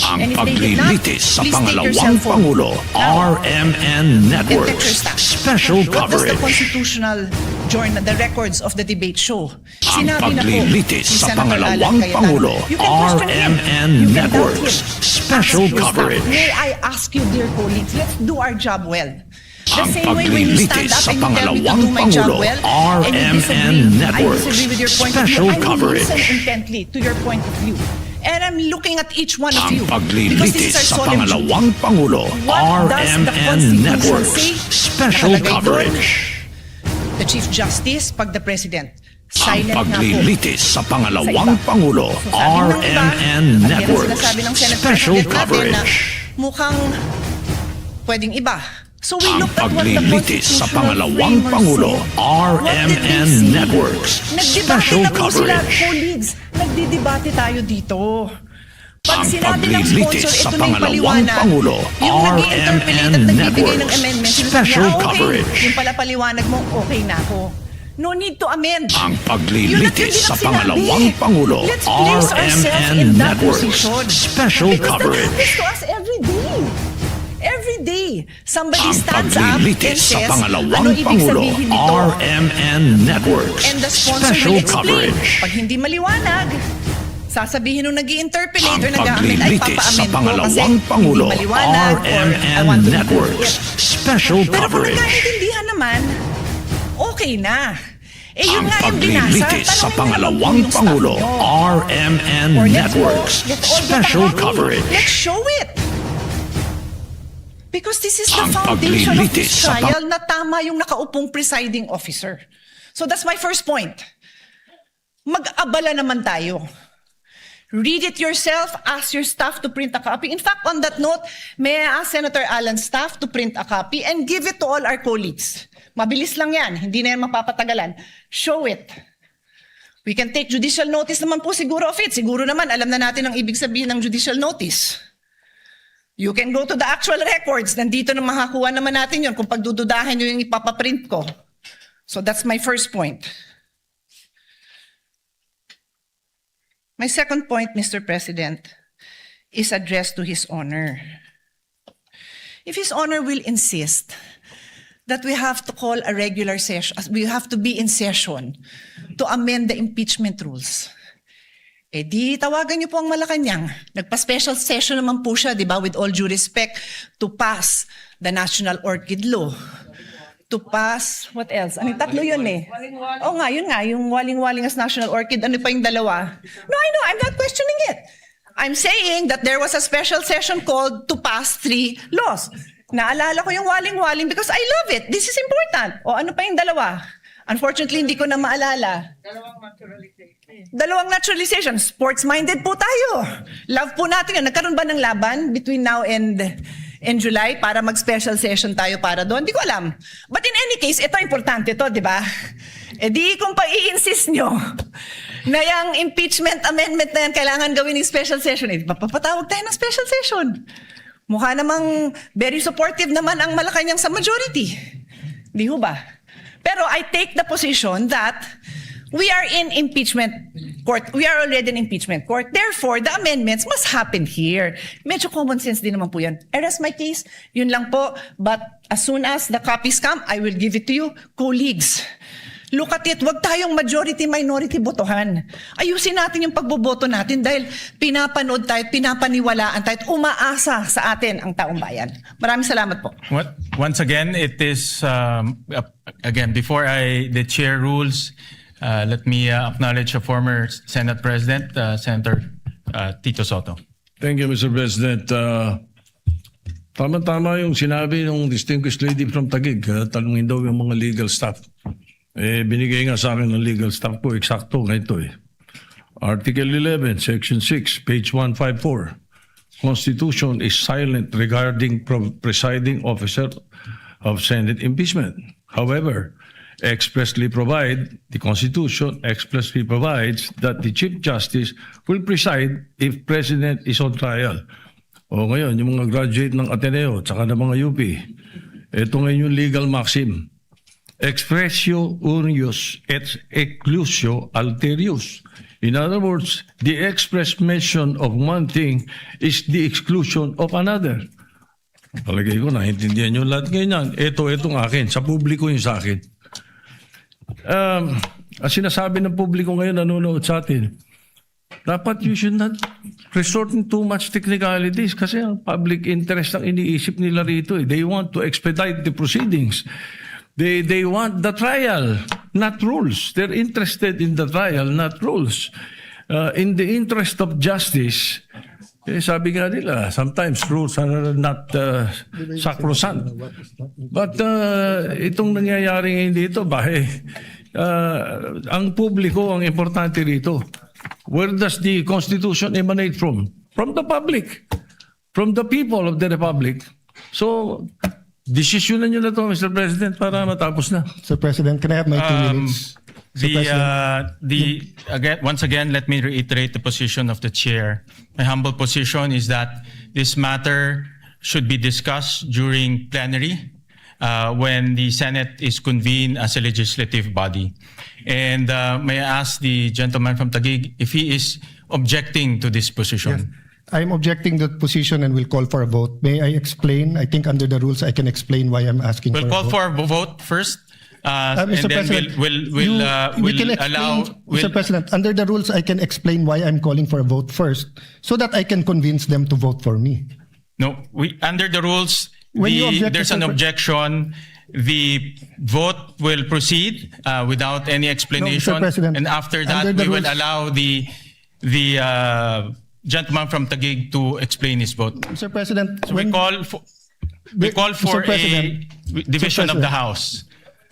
Ang And if they did not, paglilitis sa please take your pangalawang cell phone Pangulo, now RMN and text Networks, your staff. special What does the coverage. constitutional journal, the records of the debate show? Ang Sinabi na po paglilitis ni sa Senator pangalawang Alan Cayetano, Pangulo, you can question him. RMN You can doubt Networks, him. special Ask your staff. coverage. May I ask you, dear colleagues, let's do our job well. The Ang same way when you stand paglilitis up sa and you tell me to pangalawang do my job Pangulo, well, and you RMN disagree, I Networks, disagree with your point special of view, I will coverage. listen intently to your point of view. And I'm looking at each one of Ang you. Because paglilitis this is our sa solemn duty. pangalawang Pangulo, What does the RMN Constitution Networks, say? special Nakalagay doon. coverage. the Chief Justice, pag the President. Ang Silent na po. paglilitis sa pangalawang Sa iba. Pangulo, Sabi ng iba, RMN at yan ang Networks, sinasabi ng Senate special President natin na coverage. mukhang pwedeng iba. So we Ang looked at what the paglilitis sa constitutional pangalawang framers Pangulo, said. What did they RMN say? Networks, Nagdebate special na po sila, coverage. colleagues. Nagdidebate tayo dito. Pag Ang sinabi ng paglilitis sponsor, sa ito na yung pangalawang paliwanag. Pangulo, Yung nag-i-interpolate at RMN nagbibigay ng Networks, amendment, sinasabi special niya, okay. coverage. Yung pala paliwanag mo, okay na ako. No need to amend. Ang Yun at yun paglilitis din sa ang sinabi. pangalawang Pangulo, Let's place ourselves RMN in that Networks, position. special Because that coverage. happens to us every day. Every day, somebody Ang stands up and paglilitis sa says, pangalawang ano ibig Pangulo, sabihin nito? RMN Networks, And the sponsor special will explain. coverage. Pag hindi maliwanag, sasabihin nung nag-i-interpolate Ang or nag-a-amend ay paglilitis sa papa-amend ko kasi pangalawang Pangulo, hindi maliwanag or I RMN want to Networks, special Pero kung coverage. nagkaintindihan naman, okay na. Eh yun Ang nga yung binasa, paglilitis sa tanongin pangalawang niyo naman po yung Pangulo, staff niyo. RMN Or let's Networks, go, let's all go special back. coverage. Let's show it. Because this is the Ang foundation of this paglilitis sa trial na tama yung nakaupong presiding officer. So that's my first point. Mag-abala naman tayo. Read it yourself, ask your staff to print a copy. In fact, on that note, may I ask Senator Allen's staff to print a copy and give it to all our colleagues. Mabilis lang yan, hindi na yan mapapatagalan. Show it. We can take judicial notice naman po siguro of it. Siguro naman, alam na natin ang ibig sabihin ng judicial notice. You can go to the actual records. Nandito na makakuha naman natin yun kung pagdududahan nyo yung ipapaprint ko. So that's my first point. My second point, Mr. President, is addressed to His Honor. If His Honor will insist that we have to call a regular session, we have to be in session to amend the impeachment rules, eh di tawagan niyo po ang Malacanang. Nagpa-special session naman po siya, di ba, with all due respect, to pass the National Orchid Law. To pass, what else? Ano, tatlo yun eh. Oo nga, yun nga, yung waling-waling as National Orchid, ano pa yung dalawa? No, I know, I'm not questioning it. I'm saying that there was a special session called to pass 3 laws. Naalala ko yung waling-waling because I love it. This is important. O ano pa yung dalawa? Unfortunately, hindi ko na maalala. Dalawang naturalization. Sports-minded po tayo. Love po natin yun. Nagkaroon ba ng laban between now and July para mag-special session tayo para doon? Hindi ko alam. But in any case, ito importante to, di ba? E di kung pa-i-insist nyo na yung impeachment amendment na yan kailangan gawin ng special session, eh papatawag tayo ng special session. Mukha namang very supportive naman ang Malacanang sa majority. Di ho ba? Pero I take the position that we are in impeachment court. We are already in impeachment court. Therefore, the amendments must happen here. Medyo common sense din naman po yan. I rest my case. Yun lang po. But as soon as the copies come, I will give it to you. Colleagues, look at it. Huwag tayong majority-minority botohan. Ayusin natin yung pagboboto natin dahil pinapanood tayo, pinapaniwalaan tayo, at umaasa sa atin ang taong bayan. Maraming salamat po. Once again, it is, again, before the chair rules, let me acknowledge a former Senate President, Senator Tito Soto. Thank you, Mr. President. Tama-tama yung sinabi ng distinguished lady from Taguig. Tanungin daw yung mga legal staff. Binigay nga sa akin ng legal staff ko, eksakto ganito eh. Article 11, Section 6, page 154. Constitution is silent regarding presiding officer of Senate impeachment. However, the Constitution expressly provides that the Chief Justice will preside if President is on trial. O ngayon, yung mga graduate ng Ateneo tsaka ng mga UP, ito ngayon yung legal maxim. Expressio unius et exclusio alterius. In other words, the express mention of one thing is the exclusion of another. Palagay ko, naintindihan nyo lahat ganyan. Itong akin, sa publiko yung sa akin. Ang sinasabi ng publiko ngayon, nanonood sa atin, dapat you should not resort in too much technicalities kasi ang public interest ang iniisip nila rito. They want to expedite the proceedings. They want the trial, not rules. They're interested in the trial, not rules. In the interest of justice, sabi nga nila, sometimes rules are not sacrosanct. But itong nangyayari ngayon dito, ang publiko ang importante dito. Where does the Constitution emanate from? From the public. From the people of the Republic. So, desisyonan nyo na to, Mr. President, para matapos na. Sir President, can I have my 2 minutes? Once again, let me reiterate the position of the chair. My humble position is that this matter should be discussed during plenary when the Senate is convened as a legislative body. And may I ask the gentleman from Taguig if he is objecting to this position? Yes. I'm objecting the position and will call for a vote. May I explain? I think under the rules, I can explain why I'm asking We'll for a call vote. for a vote first. Mr. And then President, we'll allow. Mr. President, under the rules, I can explain why I'm calling for a vote first, so that I can convince them to vote for me. No, under the rules, When you object, there's Mr. an Pre- objection. The vote will proceed without any explanation, President, and after that, under the we will rules- allow the gentleman from Taguig to explain his vote. Mr. President, So we call for Mr. President, a division of the President. House.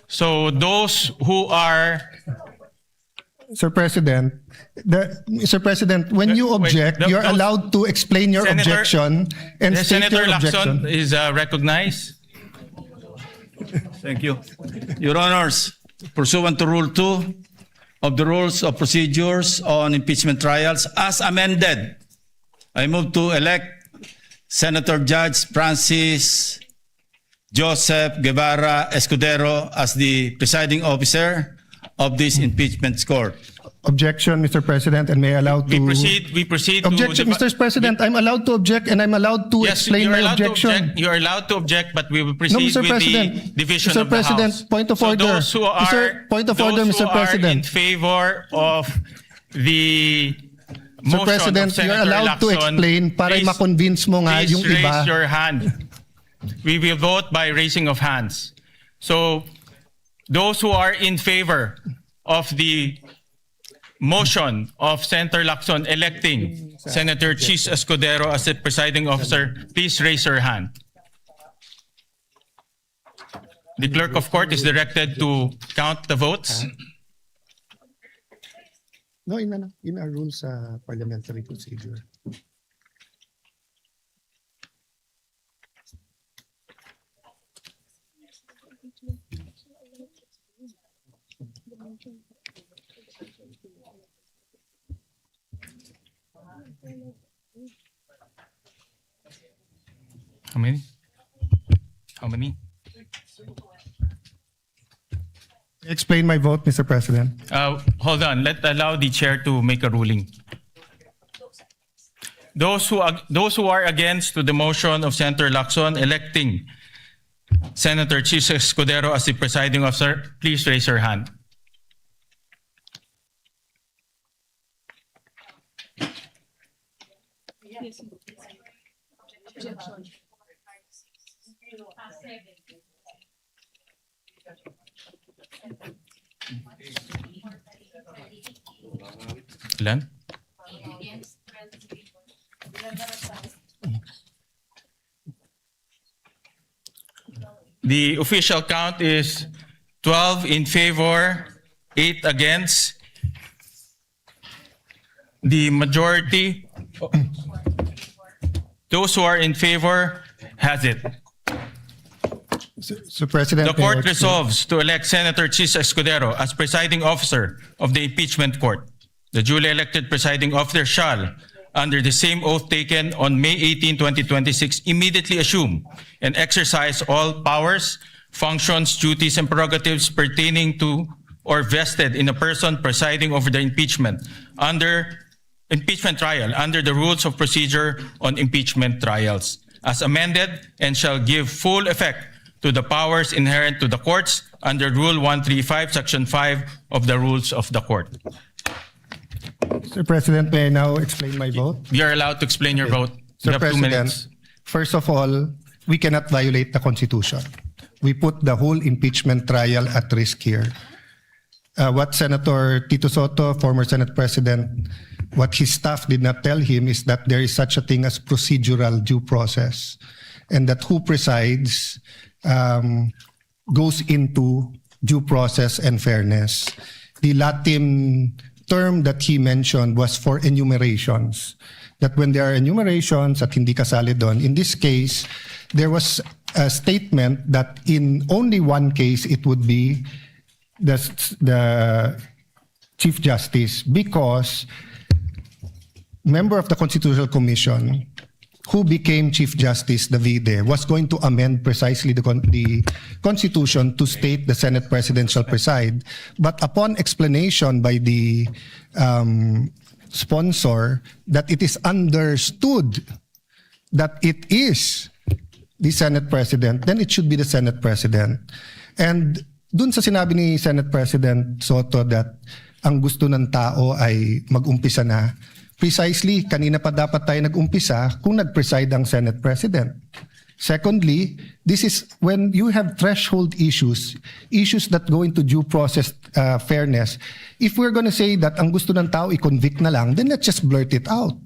So those who are Sir President, Mr. President, when you Wait, object, you're those- allowed to explain your Senator- objection and state Senator your Lacson objection. is recognized. Thank you. Your Honors, pursuant to Rule 2 of the Rules of Procedures on Impeachment Trials, as amended, I move to elect Senator Judge Francis Joseph Guevara Escudero as the presiding officer of this impeachment court. Objection, Mr. President, and may I allow to... We proceed Objection, to... Mr. President, I'm allowed to object and I'm allowed to Yes, explain you're my allowed to objection. object. You're allowed to object, but we will proceed No, Mr. with President. the division Mr. of the President, House. point of So order. those who are, Mr. Point of order, those Mr. who President. are in favor of the Mr. motion President, of Senator you're allowed to Lacson, explain para please- ma-convince mo nga please yung iba. raise your hand. We will vote by raising of hands. So those who are in favor of the motion of Senator Lacson electing Senator Chis Escudero as the presiding officer, please raise your hand. The clerk of court is directed to count the votes. No, in our rules parliamentary procedure. How many? How many? Explain my vote, Mr. President. Hold on. Allow the chair to make a ruling. Those who are against to the motion of Senator Lacson electing Senator Chis Escudero as the presiding officer, please raise your hand. Ilan? The official count is 12 in favor, 8 against. The majority, those who are in favor, has it. Sir President, The court resolves to elect Senator Chis Escudero as presiding officer of the impeachment court. The duly elected presiding officer shall, under the same oath taken on May 18, 2026, immediately assume and exercise all powers, functions, duties, and prerogatives pertaining to or vested in a person presiding over the impeachment trial under the rules of procedure on impeachment trials, as amended, and shall give full effect to the powers inherent to the courts under Rule 135, Section 5 of the Rules of the Court. Sir President, may I now explain my vote? You're allowed to explain your vote. Sir You have 2 President, minutes. first of all, we cannot violate the Constitution. We put the whole impeachment trial at risk here. What Senator Tito Soto, former Senate President, what his staff did not tell him is that there is such a thing as procedural due process, and that who presides goes into due process and fairness. The Latin term that he mentioned was for enumerations. That when there are enumerations at hindi kasali doon, in this case, there was a statement that in only one case it would be the Chief Justice, because member of the Constitutional Commission who became Chief Justice, Davide, was going to amend precisely the Constitution to state the Senate President shall preside. But upon explanation by the sponsor that it is understood that it is the Senate President, then it should be the Senate President. And dun sa sinabi ni Senate President Soto that ang gusto ng tao ay mag-umpisa na, precisely, kanina pa dapat tayo nag-umpisa kung nag-preside ang Senate President. Secondly, this is when you have threshold issues that go into due process fairness. If we're going to say that ang gusto ng tao i-convict na lang, then let's just blurt it out.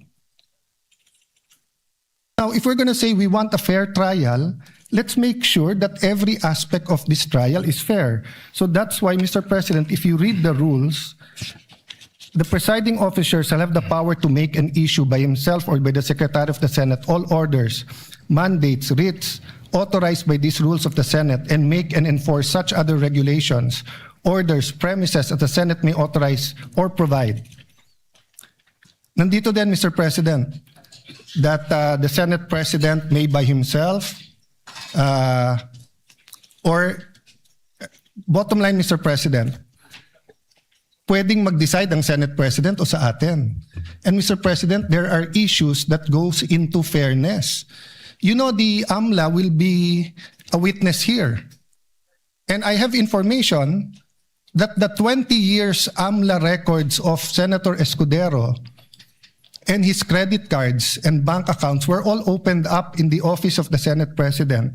Now, if we're going to say we want a fair trial, let's make sure that every aspect of this trial is fair. So that's why, Mr. President, if you read the rules, the presiding officer shall have the power to make an issue by himself or by the Secretary of the Senate all orders, mandates, writs authorized by these rules of the Senate, and make and enforce such other regulations, orders, premises that the Senate may authorize or provide. Nandito din, Mr. President, that the Senate President may by himself or bottom line, Mr. President, pwedeng mag-decide ang Senate President o sa atin. And Mr. President, there are issues that goes into fairness. You know, the AMLA will be a witness here. And I have information that the 20 years AMLA records of Senator Escudero and his credit cards and bank accounts were all opened up in the office of the Senate President,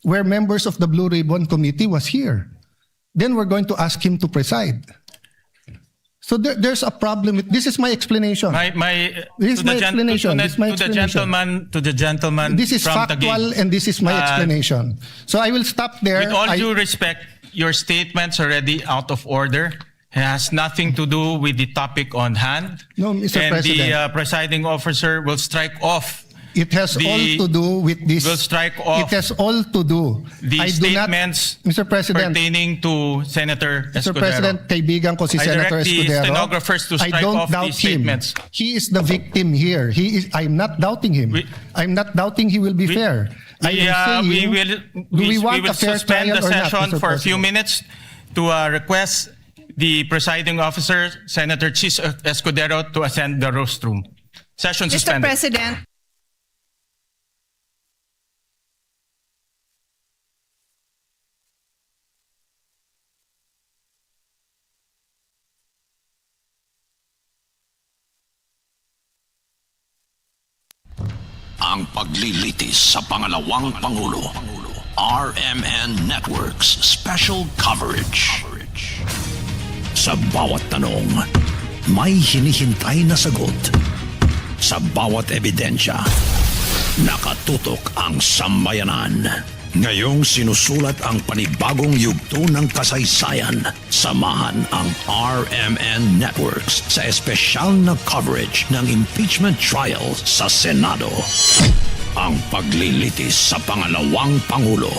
where members of the Blue Ribbon Committee was here. Then we're going to ask him to preside. So there's a problem with this. Is my explanation. This is my explanation. To the gentleman. This is from factual, Taguig. and this is my explanation. So I will stop there. With all due respect, your statement's already out of order. It has nothing to do with the topic on hand. No, Mr. And President. the presiding officer will strike off. It has all to do with this. Will strike off It has all to do. the I do not, statements Mr. President. pertaining to Senator Mr. Escudero. President, kaibigan ko si I Senator direct the Escudero. stenographers to I strike don't off doubt these him. statements. He is the victim here. I'm not doubting him. I'm not doubting he will be fair. I am saying, we want will a fair suspend trial the or not, session Mr. for a few President? minutes to request the presiding officer, Senator Chis Escudero, to ascend the rostrum. Session Mr. suspended. President, Ang paglilitis sa pangalawang Pangulo. RMN Network's special coverage. Sa bawat tanong, may hinihintay na sagot. Sa bawat ebidensya, nakatutok ang sambayanan. Ngayong sinusulat ang panibagong yugto ng kasaysayan, samahan ang RMN Networks sa espesyal na coverage ng impeachment trial sa Senado. Ang paglilitis sa pangalawang Pangulo.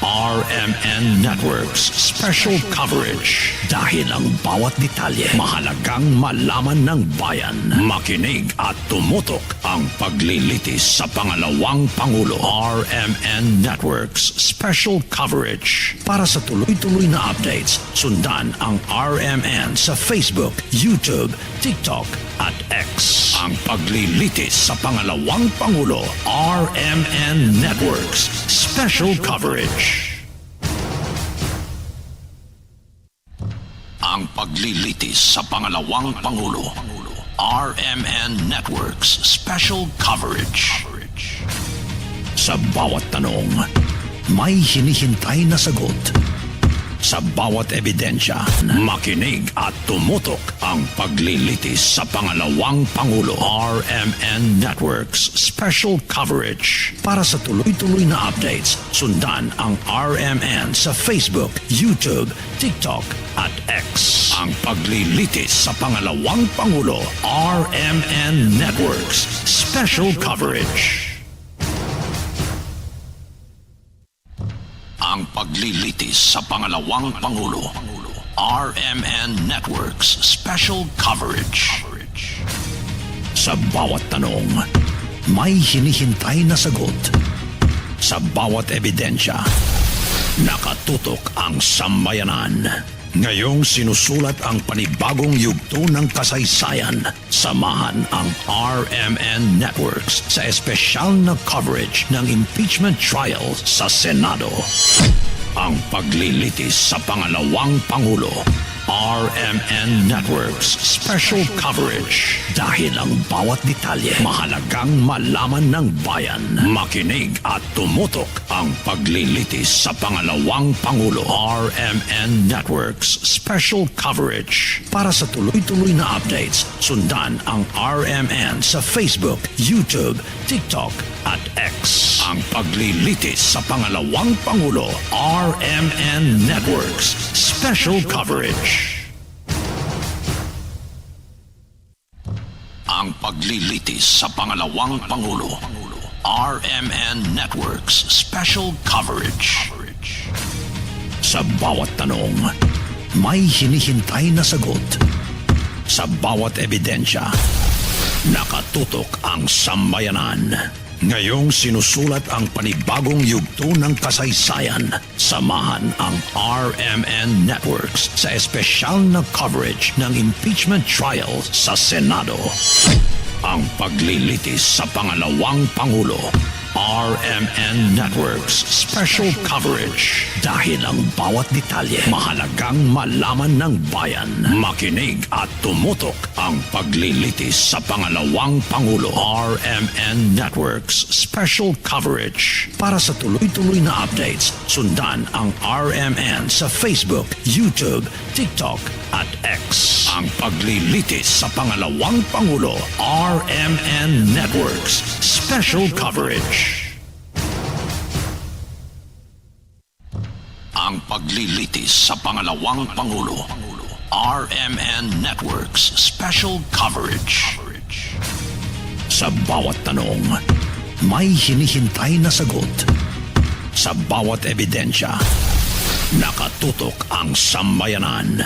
RMN Networks special coverage. Dahil ang bawat detalye mahalagang malaman ng bayan. Makinig at tumutok ang paglilitis sa pangalawang Pangulo. RMN Networks special coverage. Para sa tuloy-tuloy na updates, sundan ang RMN sa Facebook, YouTube, TikTok at X. Ang paglilitis sa pangalawang Pangulo. RMN Networks special coverage. Ang paglilitis sa pangalawang Pangulo. RMN Networks special coverage. Sa bawat tanong, may hinihintay na sagot. Sa bawat ebidensya, makinig at tumutok ang paglilitis sa pangalawang Pangulo. RMN Networks Special Coverage. Para sa tuloy-tuloy na updates, sundan ang RMN sa Facebook, YouTube, TikTok at X. Ang paglilitis sa pangalawang Pangulo. RMN Networks Special Coverage. Ang paglilitis sa pangalawang Pangulo. RMN Networks Special Coverage. Sa bawat tanong, may hinihintay na sagot. Sa bawat ebidensya, nakatutok ang sambayanan. Ngayong sinusulat ang panibagong yugto ng kasaysayan. Samahan ang RMN Networks sa espesyal na coverage ng impeachment trial sa Senado. Ang paglilitis sa pangalawang Pangulo. RMN Networks Special Coverage. Dahil ang bawat detalye mahalagang malaman ng bayan. Makinig at tumutok ang paglilitis sa pangalawang Pangulo. RMN Networks Special Coverage. Para sa tuloy-tuloy na updates, sundan ang RMN sa Facebook, YouTube, TikTok at X. Ang paglilitis sa pangalawang Pangulo. RMN Networks Special Coverage. Ang paglilitis sa pangalawang Pangulo. RMN Networks Special Coverage. Sa bawat tanong, may hinihintay na sagot. Sa bawat ebidensya, nakatutok ang sambayanan. Ngayong sinusulat ang panibagong yugto ng kasaysayan. Samahan ang RMN Networks sa espesyal na coverage ng impeachment trial sa Senado. Ang paglilitis sa pangalawang Pangulo. RMN Networks Special Coverage. Dahil ang bawat detalye mahalagang malaman ng bayan. Makinig at tumutok ang paglilitis sa pangalawang Pangulo. RMN Networks Special Coverage. Para sa tuloy-tuloy na updates, sundan ang RMN sa Facebook, YouTube, TikTok at X. Ang paglilitis sa pangalawang Pangulo. RMN Networks Special Coverage. Ang paglilitis sa pangalawang Pangulo. RMN Networks Special Coverage. Sa bawat tanong, may hinihintay na sagot. Sa bawat ebidensya, nakatutok ang sambayanan.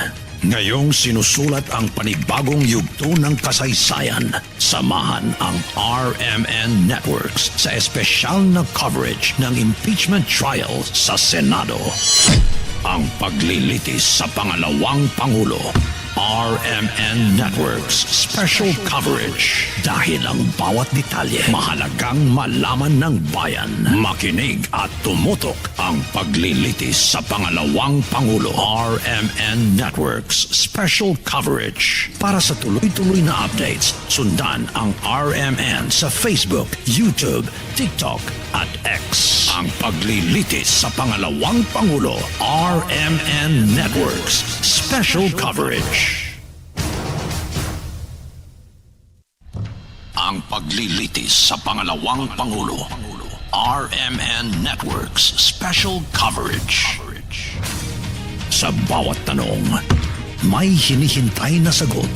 Ngayong sinusulat ang panibagong yugto ng kasaysayan. Samahan ang RMN Networks sa espesyal na coverage ng impeachment trial sa Senado. Ang paglilitis sa pangalawang Pangulo. RMN Networks Special Coverage. Dahil ang bawat detalye mahalagang malaman ng bayan. Makinig at tumutok ang paglilitis sa pangalawang Pangulo. RMN Networks Special Coverage. Para sa tuloy-tuloy na updates, sundan ang RMN sa Facebook, YouTube, TikTok at X. Ang paglilitis sa pangalawang Pangulo. RMN Networks Special Coverage. Ang paglilitis sa pangalawang Pangulo. RMN Networks Special Coverage. Sa bawat tanong, may hinihintay na sagot.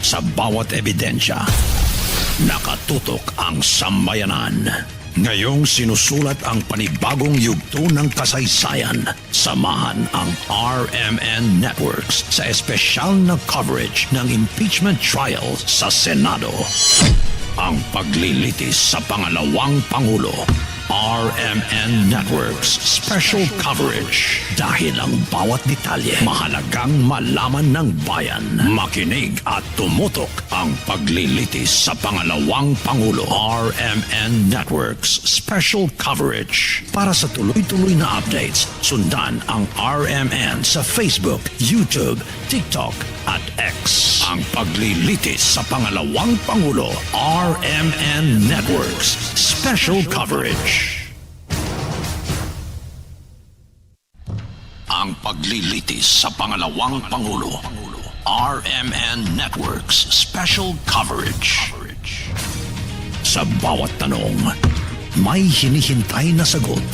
Sa bawat ebidensya, nakatutok ang sambayanan. Ngayong sinusulat ang panibagong yugto ng kasaysayan. Samahan ang RMN Networks sa espesyal na coverage ng impeachment trial sa Senado. Ang paglilitis sa pangalawang Pangulo. RMN Networks Special Coverage. Dahil ang bawat detalye mahalagang malaman ng bayan. Makinig at tumutok ang paglilitis sa pangalawang Pangulo. RMN Networks Special Coverage. Para sa tuloy-tuloy na updates, sundan ang RMN sa Facebook, YouTube, TikTok at X. Ang paglilitis sa pangalawang Pangulo. RMN Networks Special Coverage. Ang paglilitis sa pangalawang Pangulo. RMN Networks Special Coverage. Sa bawat tanong, may hinihintay na sagot.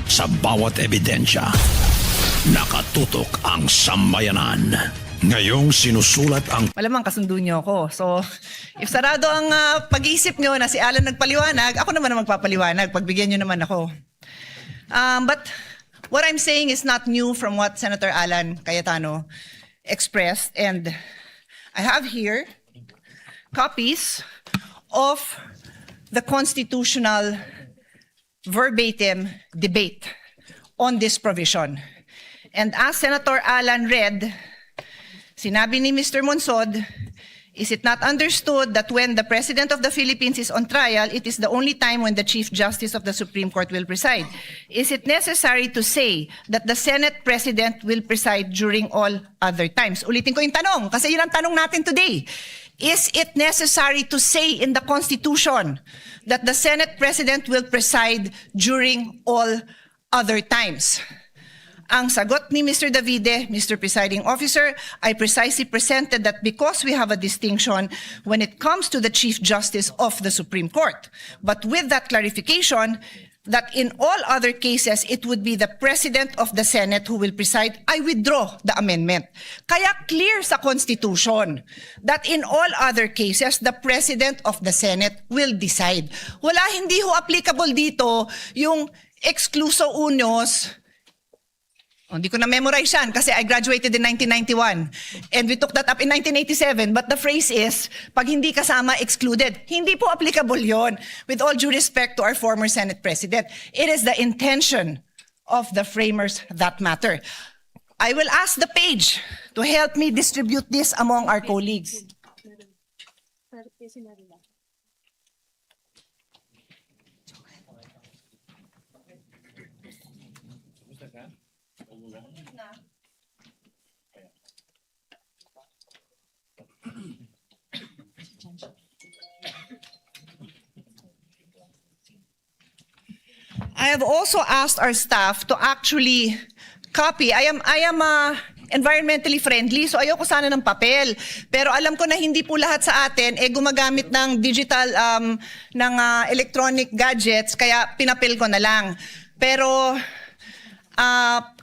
Sa bawat ebidensya, nakatutok ang sambayanan. Ngayong sinusulat ang Malamang kasundo niyo ako. So, if sarado ang pag-iisip niyo na si Alan nagpaliwanag, ako naman ang magpapaliwanag. Pagbigyan niyo naman ako. But what I'm saying is not new from what Senator Alan Cayetano expressed. And I have here copies of the constitutional verbatim debate on this provision. And as Senator Alan read, sinabi ni Mr. Monsod, is it not understood that when the President of the Philippines is on trial, it is the only time when the Chief Justice of the Supreme Court will preside? Is it necessary to say that the Senate President will preside during all other times? Ulitin ko yung tanong, kasi yun ang tanong natin today. Is it necessary to say in the Constitution that the Senate President will preside during all other times? Ang sagot ni Mr. Davide, Mr. Presiding Officer, I precisely presented that because we have a distinction when it comes to the Chief Justice of the Supreme Court. But with that clarification, that in all other cases, it would be the President of the Senate who will preside, I withdraw the amendment. Kaya clear sa Constitution that in all other cases, the President of the Senate will decide. Wala, hindi ho applicable dito yung excluso unos. Hindi ko na-memorize yan kasi I graduated in 1991 and we took that up in 1987, but the phrase is, pag hindi kasama, excluded. Hindi po applicable yon. With all due respect to our former Senate President, it is the intention of the framers that matter. I will ask the page to help me distribute this among our colleagues. I have also asked our staff to actually copy. I am environmentally friendly, so ayoko sana ng papel. Pero alam ko na hindi po lahat sa atin gumagamit ng digital, electronic gadgets, kaya pinapel ko na lang. Pero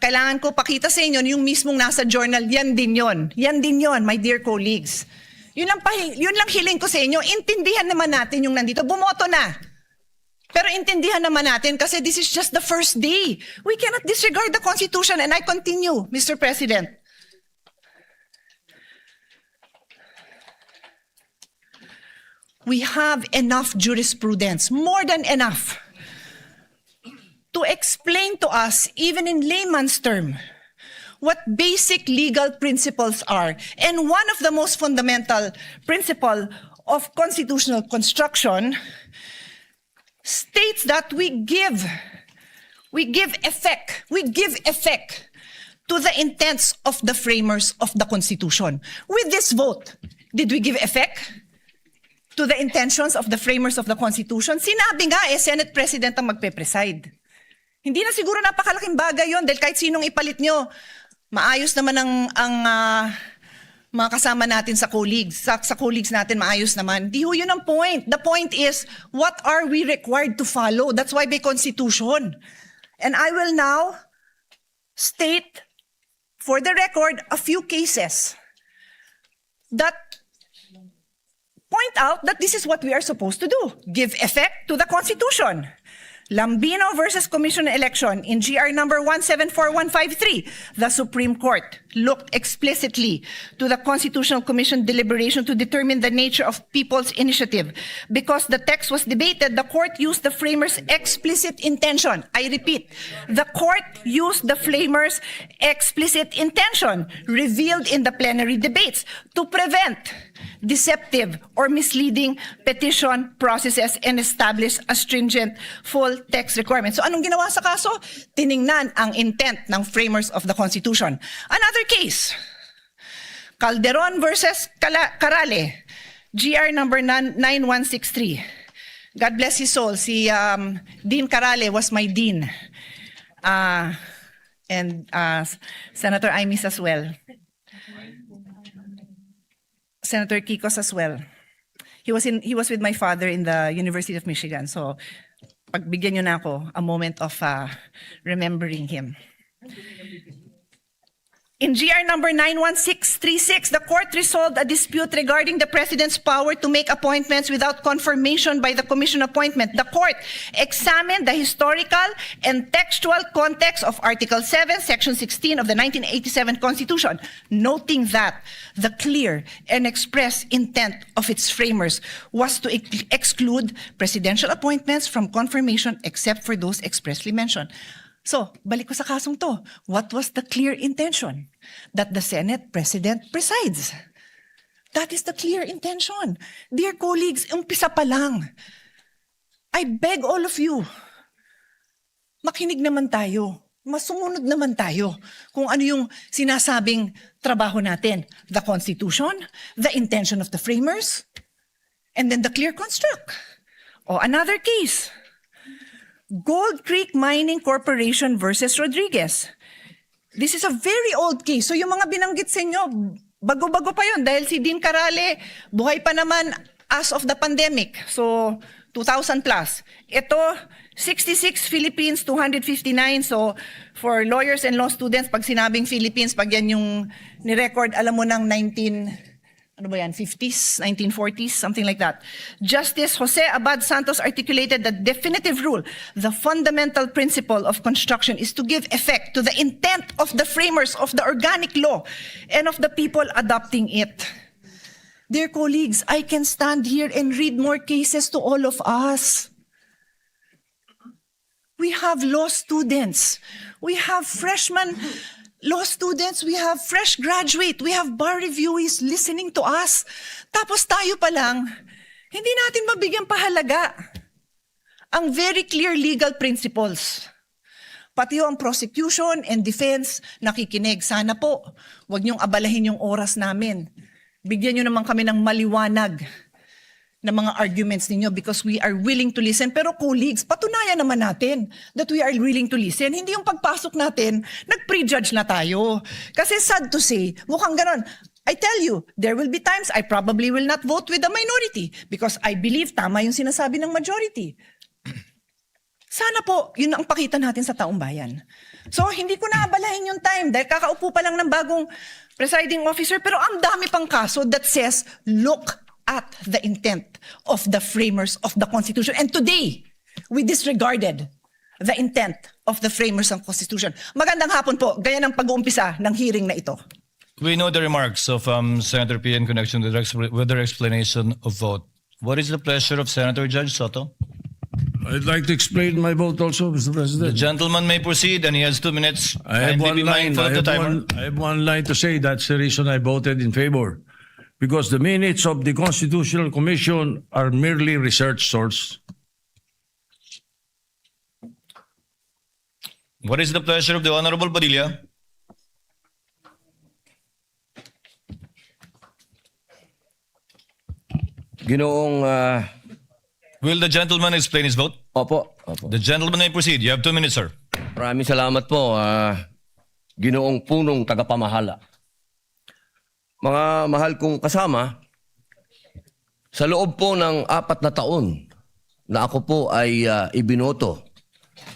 kailangan ko pakita sa inyo yung mismong nasa journal, yan din yon. Yan din yon, my dear colleagues. Yun lang hiling ko sa inyo, intindihan naman natin yung nandito. Bumoto na. Pero intindihan naman natin kasi this is just the first day. We cannot disregard the Constitution. And I continue, Mr. President. We have enough jurisprudence, more than enough, to explain to us, even in layman's term, what basic legal principles are. And one of the most fundamental principle of constitutional construction states that we give effect to the intents of the framers of the Constitution. With this vote, did we give effect to the intentions of the framers of the Constitution? Sinabi nga Senate President ang magpe-preside. Hindi na siguro napakalaking bagay yon dahil kahit sinong ipalit nyo, maayos naman ang mga kasama natin sa colleagues. Sa colleagues natin, maayos naman. Di ho yun ang point. The point is, what are we required to follow? That's why may Constitution. And I will now state, for the record, a few cases that point out that this is what we are supposed to do. Give effect to the Constitution. Lambino versus Commission on Election in GR number 174153, the Supreme Court looked explicitly to the Constitutional Commission deliberation to determine the nature of people's initiative. Because the text was debated, the court used the framers' explicit intention. I repeat, the court used the framers' explicit intention revealed in the plenary debates to prevent deceptive or misleading petition processes and establish a stringent full text requirement. So anong ginawa sa kaso? Tiningnan ang intent ng framers of the Constitution. Another case, Calderon versus Carale, GR number 9163. God bless his soul. Si Dean Carale was my dean. and Senator Imis as well. Senator Kikos as well. He was with my father in the University of Michigan. So pagbigyan niyo na ako a moment of remembering him. In GR number 91636, the court resolved a dispute regarding the president's power to make appointments without confirmation by the commission appointment. The court examined the historical and textual context of Article 7, Section 16 of the 1987 Constitution, noting that the clear and express intent of its framers was to exclude presidential appointments from confirmation except for those expressly mentioned. So, balik ko sa kasong to. What was the clear intention? That the Senate President presides. That is the clear intention. Dear colleagues, umpisa pa lang. I beg all of you, makinig naman tayo. Masumunod naman tayo kung ano yung sinasabing trabaho natin. The Constitution, the intention of the framers, and then the clear construct. O, another case. Gold Creek Mining Corporation versus Rodriguez. This is a very old case. So yung mga binanggit sa inyo, bago-bago pa yun dahil si Dean Carale, buhay pa naman as of the pandemic. So 2,000 plus. Ito, 66 Philippines, 259. So for lawyers and law students, pag sinabing Philippines, pag yan yung ni-record, alam mo ng 50s, 1940s, something like that. Justice Jose Abad Santos articulated the definitive rule. The fundamental principle of construction is to give effect to the intent of the framers of the organic law and of the people adopting it. Dear colleagues, I can stand here and read more cases to all of us. We have law students. We have freshmen law students, we have fresh graduate, we have bar reviewees listening to us. Tapos tayo pa lang, hindi natin mabigyan pahalaga ang very clear legal principles. Pati ang prosecution and defense nakikinig. Sana po, wag niyong abalahin yung oras namin. Bigyan niyo naman kami ng maliwanag na mga arguments ninyo because we are willing to listen. Pero colleagues, patunayan naman natin that we are willing to listen. Hindi yung pagpasok natin, nag-prejudge na tayo. Kasi sad to say, mukhang ganon. I tell you, there will be times I probably will not vote with the minority because I believe tama yung sinasabi ng majority. Sana po, yun ang pakita natin sa taong bayan. So, hindi ko na abalahin yung time dahil kakaupo pa lang ng bagong presiding officer pero ang dami pang kaso that says, look at the intent of the framers of the Constitution. And today, we disregarded the intent of the framers of the Constitution. Magandang hapon po, gaya ng pag-uumpisa ng hearing na ito. We know the remarks of Senator P in connection with their explanation of vote. What is the pleasure of Senator Judge Soto? I'd like to explain my vote also, Mr. President. The gentleman may proceed and he has 2 minutes. I have Kindly be one line. mindful of the timer. I have one line to say. That's the reason I voted in favor. Because the minutes of the Constitutional Commission are merely research source. What is the pleasure of the Honorable Padilla? Ginoong, Will the gentleman explain his vote? opo. The gentleman may proceed. You have 2 minutes, sir. Maraming salamat po, Ginoong punong tagapamahala. Mga mahal kong kasama, sa loob po ng 4 na taon na ako po ay ibinoto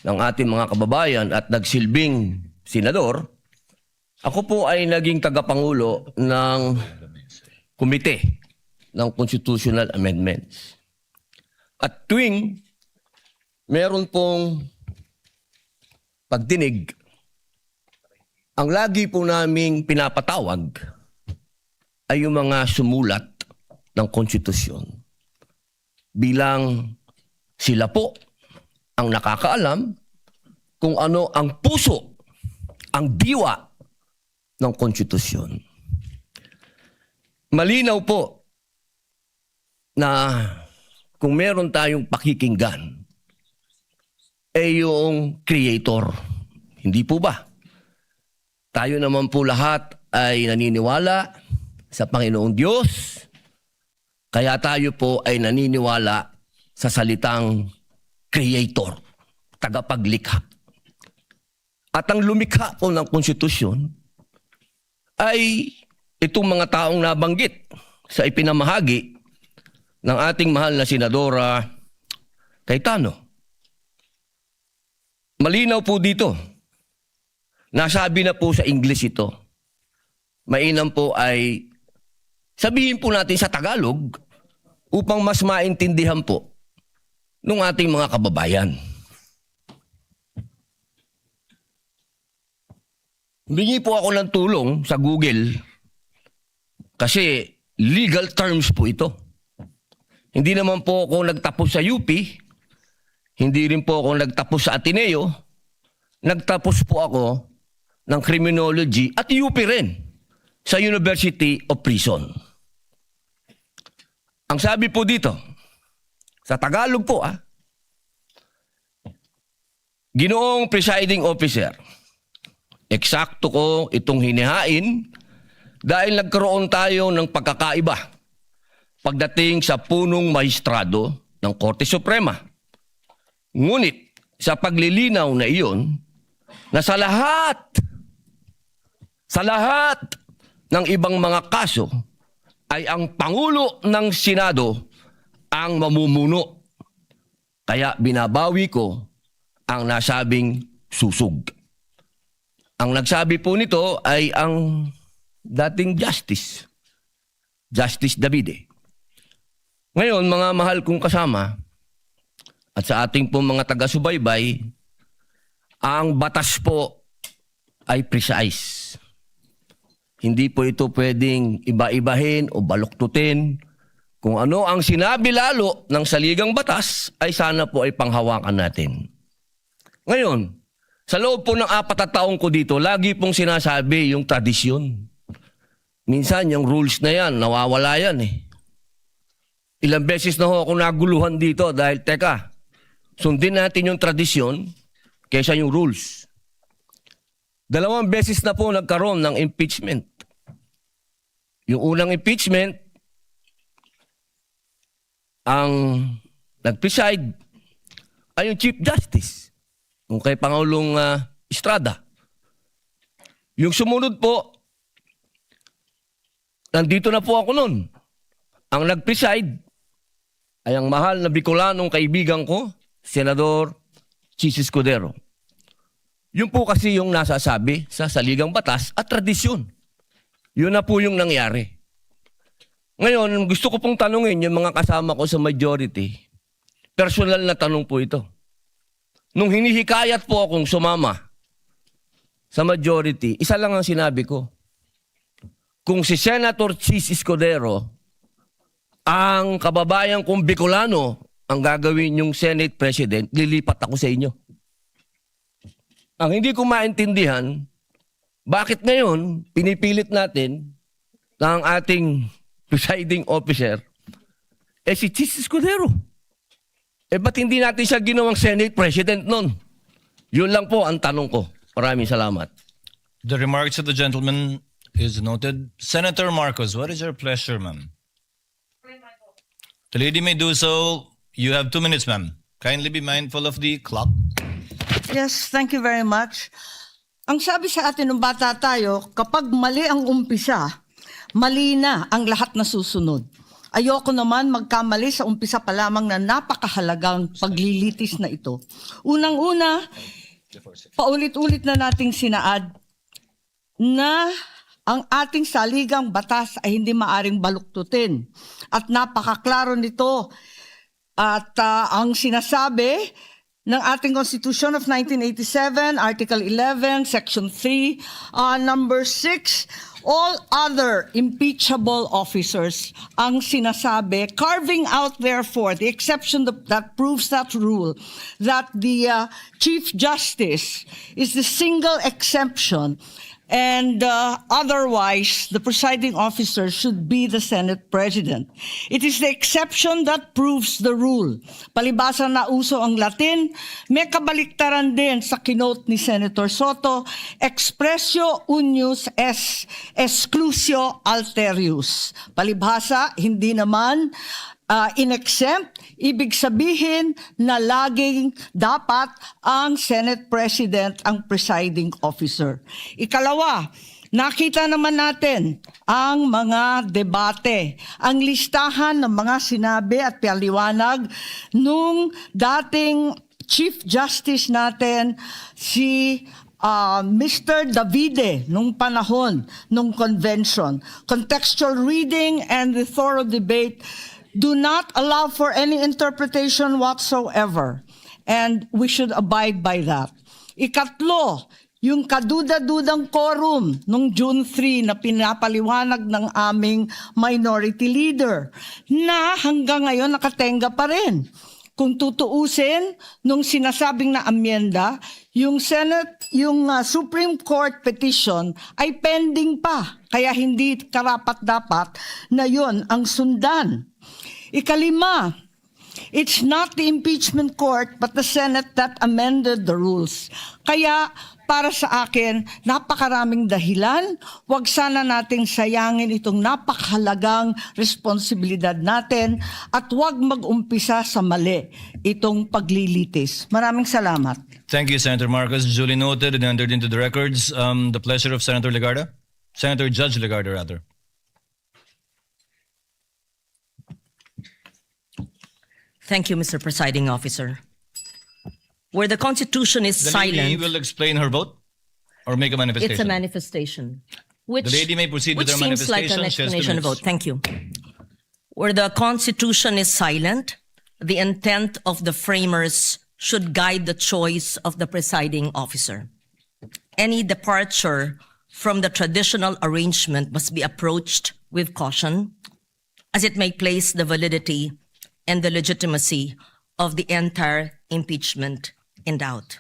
ng ating mga kababayan at nagsilbing senador, ako po ay naging tagapangulo ng komite ng Constitutional Amendments. At tuwing meron pong pagdinig, ang lagi po naming pinapatawag ay yung mga sumulat ng konstitusyon bilang sila po ang nakakaalam kung ano ang puso, ang diwa ng konstitusyon. Malinaw po na kung meron tayong pakikinggan ay yung creator. Hindi po ba? Tayo naman po lahat ay naniniwala sa Panginoong Diyos, kaya tayo po ay naniniwala sa salitang creator, tagapaglikha. At ang lumikha po ng konstitusyon ay itong mga taong nabanggit sa ipinamahagi ng ating mahal na Senadora Cayetano. Malinaw po dito. Nasabi na po sa English ito. Mainam po ay sabihin po natin sa Tagalog upang mas maintindihan po ng ating mga kababayan. Humingi po ako ng tulong sa Google kasi legal terms po ito. Hindi naman po ako nagtapos sa UP, hindi rin po ako nagtapos sa Ateneo, nagtapos po ako ng criminology at UP rin sa University of Prison. Ang sabi po dito, sa Tagalog po Ginoong Presiding Officer, eksakto ko itong hinihain dahil nagkaroon tayo ng pagkakaiba pagdating sa punong maestrado ng Korte Suprema. Ngunit sa paglilinaw na iyon, na sa lahat ng ibang mga kaso ay ang Pangulo ng Senado ang mamumuno. Kaya binabawi ko ang nasabing susug. Ang nagsabi po nito ay ang dating Justice Davide. Ngayon, mga mahal kong kasama, at sa ating po mga taga-subaybay, ang batas po ay precise. Hindi po ito pwedeng iba-ibahin o baluktutin. Kung ano ang sinabi lalo ng saligang batas, ay sana po ay panghawakan natin. Ngayon, sa loob po ng 4 na taong ko dito, lagi pong sinasabi yung tradisyon. Minsan, yung rules na yan, nawawala yan Ilang beses na ho ako naguluhan dito dahil, teka, sundin natin yung tradisyon kaysa yung rules. 2 beses na po nagkaroon ng impeachment. Yung unang impeachment, ang nag-preside ay yung Chief Justice, yung kay Pangulong Estrada. Yung sumunod po, nandito na po ako nun. Ang nag-preside ay ang mahal na Bicolanong kaibigan ko, Senador Chis Escudero. Yun po kasi yung nasasabi sa saligang batas at tradisyon. Yun na po yung nangyari. Ngayon, gusto ko pong tanungin yung mga kasama ko sa majority. Personal na tanong po ito. Nung hinihikayat po akong sumama sa majority, isa lang ang sinabi ko. Kung si Senator Chis Escudero ang kababayan kong Bicolano ang gagawin yung Senate President, lilipat ako sa inyo. Ang hindi ko maintindihan, bakit ngayon pinipilit natin na ang ating presiding officer si Chis Escudero. Ba't hindi natin siya ginawang Senate President nun? Yun lang po ang tanong ko. Maraming salamat. The remarks of the gentleman is noted. Senator Marcos, what is your pleasure, ma'am? The lady may do so. You have 2 minutes, ma'am. Kindly be mindful of the clock. Yes, thank you very much. Ang sabi sa atin ng bata tayo, kapag mali ang umpisa, mali na ang lahat na susunod. Ayoko naman magkamali sa umpisa pa lamang na napakahalagang paglilitis na ito. Unang-una, paulit-ulit na nating sinaad na ang ating saligang batas ay hindi maaring baluktutin. At napakaklaro nito. At ang sinasabi ng ating Constitution of 1987, Article 11, Section 3, Number 6, all other impeachable officers, ang sinasabi, carving out therefore the exception that proves that rule, that the Chief Justice is the single exception, and otherwise, the presiding officer should be the Senate President. It is the exception that proves the rule. Palibasa na uso ang Latin, may kabaliktaran din sa kinote ni Senator Soto, expressio unius est exclusio alterius. Palibhasa, hindi naman in-exempt, ibig sabihin na laging dapat ang Senate President ang presiding officer. Ikalawa, nakita naman natin ang mga debate, ang listahan ng mga sinabi at paliwanag nung dating Chief Justice natin, si Mr. Davide, nung panahon, nung convention. Contextual reading and the thorough debate do not allow for any interpretation whatsoever. And we should abide by that. Ikatlo, yung kaduda-dudang quorum nung June 3 na pinapaliwanag ng aming minority leader na hanggang ngayon nakatenga pa rin. Kung tutuusin, nung sinasabing na amyenda, yung Supreme Court petition ay pending pa. Kaya hindi karapat-dapat na yon ang sundan. Ikalima, it's not the impeachment court but the Senate that amended the rules. Kaya para sa akin, napakaraming dahilan. Huwag sana nating sayangin itong napakahalagang responsibilidad natin at huwag mag-umpisa sa mali itong paglilitis. Maraming salamat. Thank you, Senator Marcos. Duly noted and entered into the records. The pleasure of Senator Legarda. Senator Judge Legarda, rather. Thank you, Mr. Presiding Officer. Where the Constitution is The lady silent, will explain her vote or make a manifestation. it's a manifestation. Which, The lady may proceed with which her seems like an manifestation. She has 2 explanation of minutes. vote. Thank you. Where the Constitution is silent, the intent of the framers should guide the choice of the presiding officer. Any departure from the traditional arrangement must be approached with caution, as it may place the validity and the legitimacy of the entire impeachment in doubt.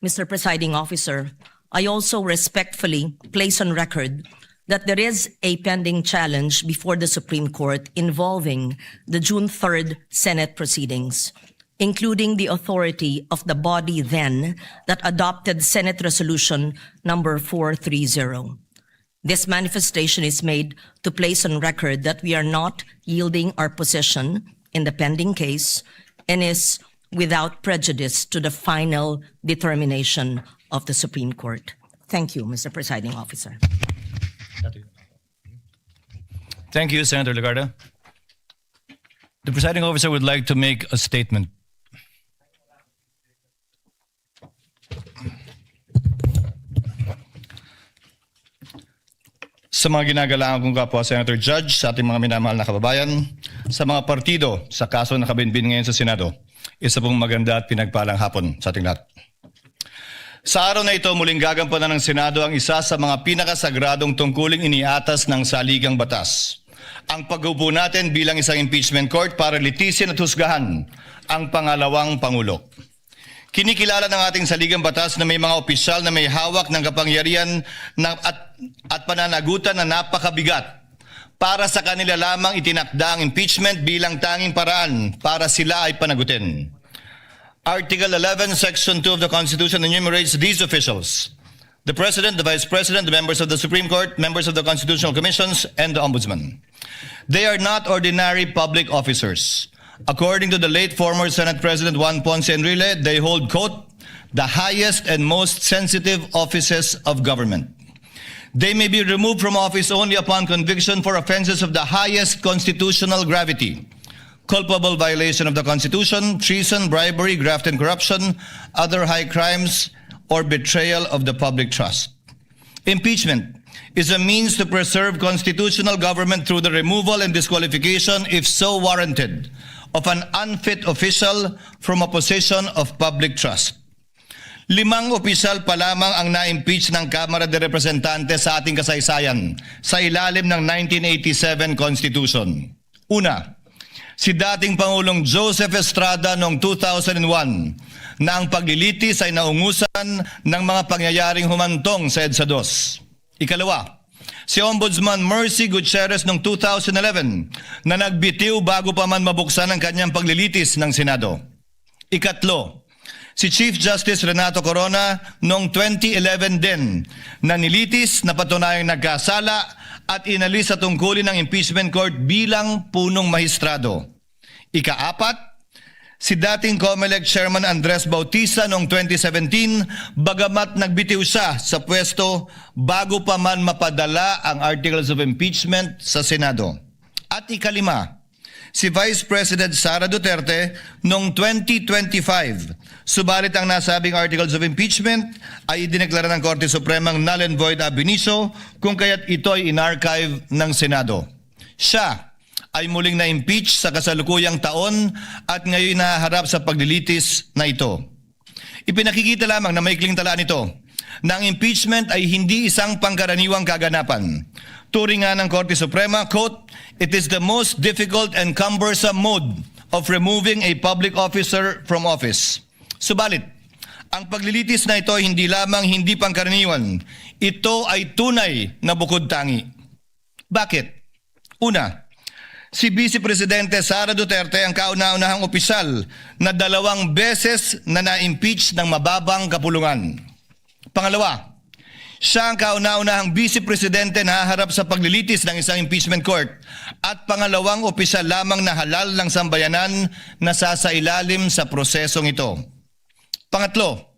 Mr. Presiding Officer, I also respectfully place on record that there is a pending challenge before the Supreme Court involving the June 3rd Senate proceedings, including the authority of the body then that adopted Senate Resolution number 430. This manifestation is made to place on record that we are not yielding our position in the pending case and is without prejudice to the final determination of the Supreme Court. Thank you, Mr. Presiding Officer. Thank you, Senator Legarda. The presiding officer would like to make a statement. Sa mga ginagalangan kong kapwa Senator Judge, sa ating mga minamahal na kababayan, sa mga partido sa kaso na nakabinbin ngayon sa Senado, isa pong maganda at pinagpalang hapon sa ating lahat. Sa araw na ito, muling gagampanan ng Senado ang isa sa mga pinakasagradong tungkuling iniatas ng saligang batas. Ang pag-upo natin bilang isang impeachment court para litisin at husgahan ang pangalawang Pangulo. Kinikilala ng ating saligang batas na may mga opisyal na may hawak ng kapangyarihan at pananagutan na napakabigat. Para sa kanila lamang itinakda ang impeachment bilang tanging paraan para sila ay panagutin. Article 11, Section 2 of the Constitution enumerates these officials: the President, the Vice President, the members of the Supreme Court, members of the Constitutional Commissions, and the Ombudsman. They are not ordinary public officers. According to the late former Senate President Juan Ponce Enrile, they hold, quote, the highest and most sensitive offices of government. They may be removed from office only upon conviction for offenses of the highest constitutional gravity: culpable violation of the Constitution, treason, bribery, graft and corruption, other high crimes, or betrayal of the public trust. Impeachment is a means to preserve constitutional government through the removal and disqualification, if so warranted, of an unfit official from a position of public trust. 5 opisyal pa lamang ang na-impeach ng Kamara de Representantes sa ating kasaysayan sa ilalim ng 1987 Constitution. Una, si dating Pangulong Joseph Estrada noong 2001 na ang paglilitis ay naungusan ng mga pangyayaring humantong sa EDSA 2. Ikalawa, si Ombudsman Mercy Gutierrez noong 2011 na nagbitiw bago pa man mabuksan ang kanyang paglilitis ng Senado. Ikatlo, si Chief Justice Renato Corona noong 2011 din na nilitis na patunayang nagkasala at inalis sa tungkulin ng impeachment court bilang punong mahistrado. Ika-4, si dating COMELEC Chairman Andres Bautista noong 2017, bagamat nagbitiw siya sa pwesto bago pa man mapadala ang articles of impeachment sa Senado. At ika-5, si Vice President Sara Duterte noong 2025. Subalit ang nasabing articles of impeachment ay idineklara ng Korte Supremang null and void ab initio kung kaya't ito ay inarchive ng Senado. Siya ay muling na-impeach sa kasalukuyang taon at ngayon nahaharap sa paglilitis na ito. Ipinakikita lamang na maikling talaan nito na ang impeachment ay hindi isang pangkaraniwang kaganapan. Turing nga ng Korte Suprema, quote, "It is the most difficult and cumbersome mode of removing a public officer from office." Subalit, ang paglilitis na ito hindi lamang hindi pangkaraniwan, ito ay tunay na bukod tangi. Bakit? Una, si Vice Presidente Sara Duterte ang kauna-unahang opisyal na 2 beses na na-impeach ng mababang kapulungan. Pangalawa, siya ang kauna-unahang Vice Presidente na haharap sa paglilitis ng isang impeachment court at pangalawang opisyal lamang na halal ng sambayanan na sasailalim sa prosesong ito. Pangatlo,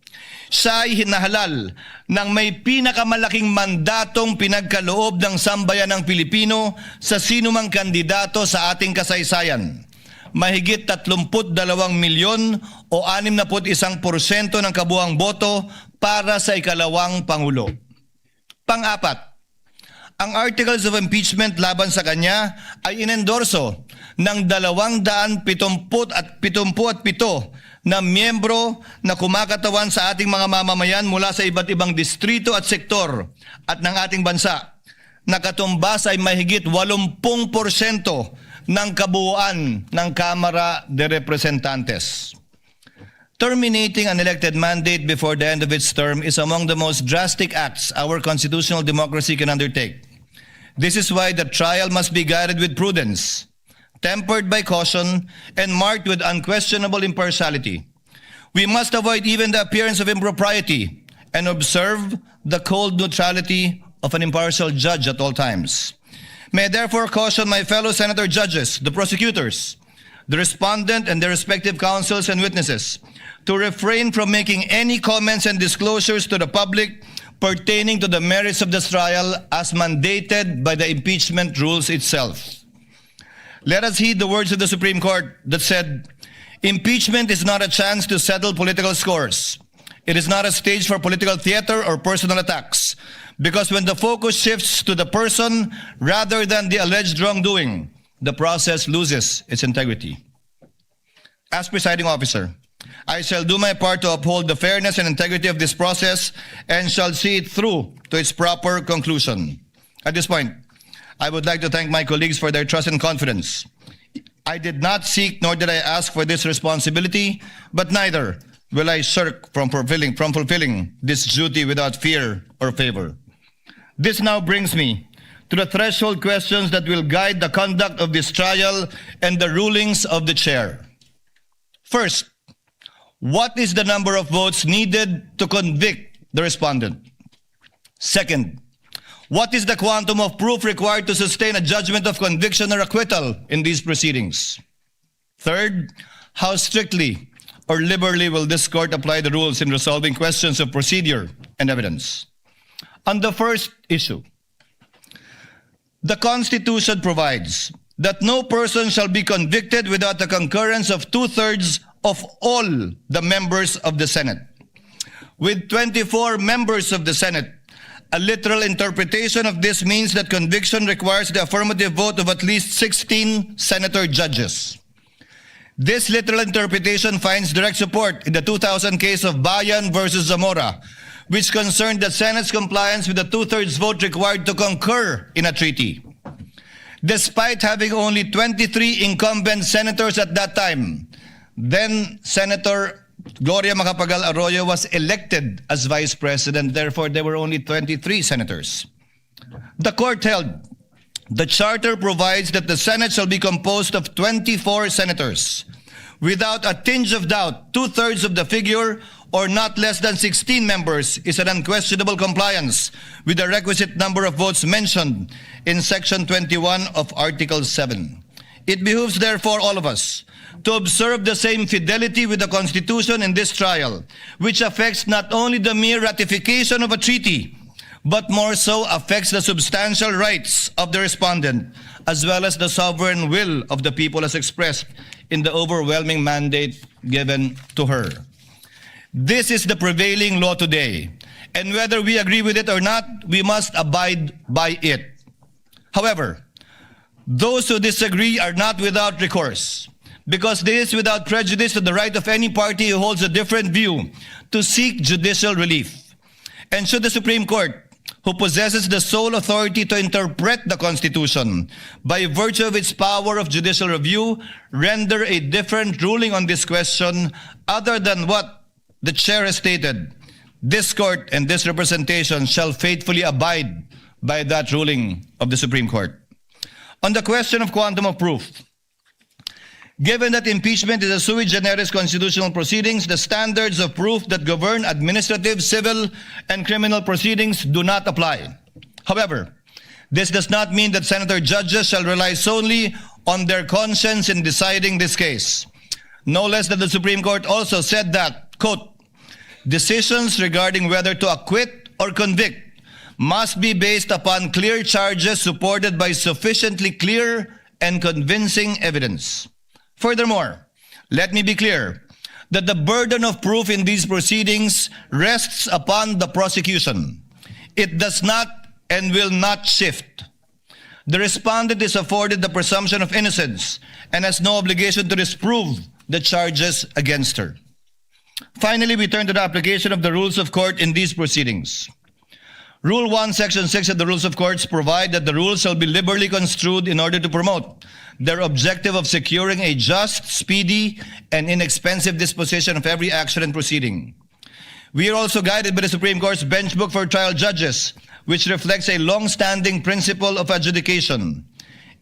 siya ay hinahalal ng may pinakamalaking mandatong pinagkaloob ng sambayanang Pilipino sa sinumang kandidato sa ating kasaysayan. Mahigit 32 milyon o 61% ng kabuuang boto para sa ikalawang Pangulo. Pang-4, ang articles of impeachment laban sa kanya ay inendorso ng 277 na miyembro na kumakatawan sa ating mga mamamayan mula sa iba't ibang distrito at sektor at ng ating bansa. Nakatumbas ay mahigit 80% ng kabuuan ng Kamara de Representantes. Terminating an elected mandate before the end of its term is among the most drastic acts our constitutional democracy can undertake. This is why the trial must be guided with prudence, tempered by caution, and marked with unquestionable impartiality. We must avoid even the appearance of impropriety and observe the cold neutrality of an impartial judge at all times. May I therefore caution my fellow senator judges, the prosecutors, the respondent, and their respective counsels and witnesses to refrain from making any comments and disclosures to the public pertaining to the merits of this trial as mandated by the impeachment rules itself. Let us heed the words of the Supreme Court that said, "Impeachment is not a chance to settle political scores. It is not a stage for political theater or personal attacks, because when the focus shifts to the person rather than the alleged wrongdoing, the process loses its integrity." As presiding officer, I shall do my part to uphold the fairness and integrity of this process and shall see it through to its proper conclusion. At this point, I would like to thank my colleagues for their trust and confidence. I did not seek nor did I ask for this responsibility, but neither will I shirk from fulfilling this duty without fear or favor. This now brings me to the threshold questions that will guide the conduct of this trial and the rulings of the chair. First, what is the number of votes needed to convict the respondent? Second, what is the quantum of proof required to sustain a judgment of conviction or acquittal in these proceedings? Third, how strictly or liberally will this court apply the rules in resolving questions of procedure and evidence? On the first issue, the Constitution provides that no person shall be convicted without the concurrence of 2/3 of all the members of the Senate. With 24 members of the Senate, a literal interpretation of this means that conviction requires the affirmative vote of at least 16 senator judges. This literal interpretation finds direct support in the 2000 case of Bayan versus Zamora, which concerned the Senate's compliance with the 2/3 vote required to concur in a treaty. Despite having only 23 incumbent senators at that time, then Senator Gloria Macapagal Arroyo was elected as vice president. Therefore, there were only 23 senators. The court held the charter provides that the Senate shall be composed of 24 senators. Without a tinge of doubt, 2/3 of the figure, or not less than 16 members, is an unquestionable compliance with the requisite number of votes mentioned in Section 21 of Article 7. It behooves therefore all of us to observe the same fidelity with the Constitution in this trial, which affects not only the mere ratification of a treaty, but more so affects the substantial rights of the respondent, as well as the sovereign will of the people as expressed in the overwhelming mandate given to her. This is the prevailing law today, and whether we agree with it or not, we must abide by it. However, those who disagree are not without recourse, because this is without prejudice to the right of any party who holds a different view to seek judicial relief. And should the Supreme Court, who possesses the sole authority to interpret the Constitution by virtue of its power of judicial review, render a different ruling on this question other than what the chair has stated, this court and this representation shall faithfully abide by that ruling of the Supreme Court. On the question of quantum of proof, given that impeachment is a sui generis constitutional proceedings, the standards of proof that govern administrative, civil, and criminal proceedings do not apply. However, this does not mean that senator judges shall rely solely on their conscience in deciding this case. No less than the Supreme Court also said that, quote, decisions regarding whether to acquit or convict must be based upon clear charges supported by sufficiently clear and convincing evidence. Furthermore, let me be clear that the burden of proof in these proceedings rests upon the prosecution. It does not and will not shift. The respondent is afforded the presumption of innocence and has no obligation to disprove the charges against her. Finally, we turn to the application of the rules of court in these proceedings. Rule 1, Section 6 of the Rules of Courts provide that the rules shall be liberally construed in order to promote their objective of securing a just, speedy, and inexpensive disposition of every action and proceeding. We are also guided by the Supreme Court's Bench Book for Trial Judges, which reflects a long-standing principle of adjudication.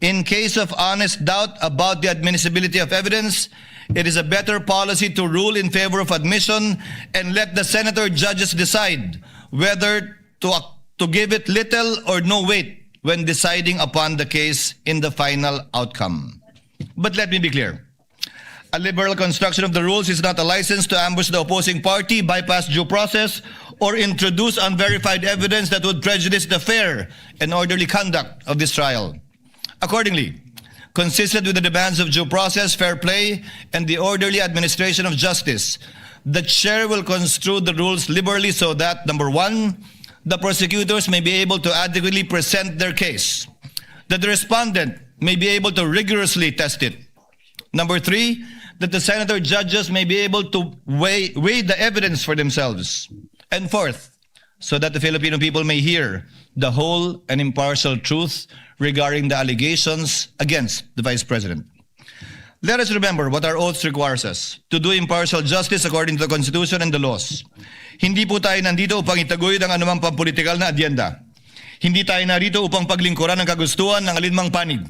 In case of honest doubt about the admissibility of evidence, it is a better policy to rule in favor of admission and let the senator judges decide whether to give it little or no weight when deciding upon the case in the final outcome. But let me be clear. A liberal construction of the rules is not a license to ambush the opposing party, bypass due process, or introduce unverified evidence that would prejudice the fair and orderly conduct of this trial. Accordingly, consistent with the demands of due process, fair play, and the orderly administration of justice, the chair will construe the rules liberally so that, number one, the prosecutors may be able to adequately present their case, that the respondent may be able to rigorously test it. Number three, that the senator judges may be able to weigh the evidence for themselves. And fourth, so that the Filipino people may hear the whole and impartial truth regarding the allegations against the Vice President. Let us remember what our oaths requires us, to do impartial justice according to the Constitution and the laws. Hindi po tayo nandito upang itaguyod ang anumang pampolitikal na adyenda. Hindi tayo narito upang paglingkuran ang kagustuhan ng alinmang panig.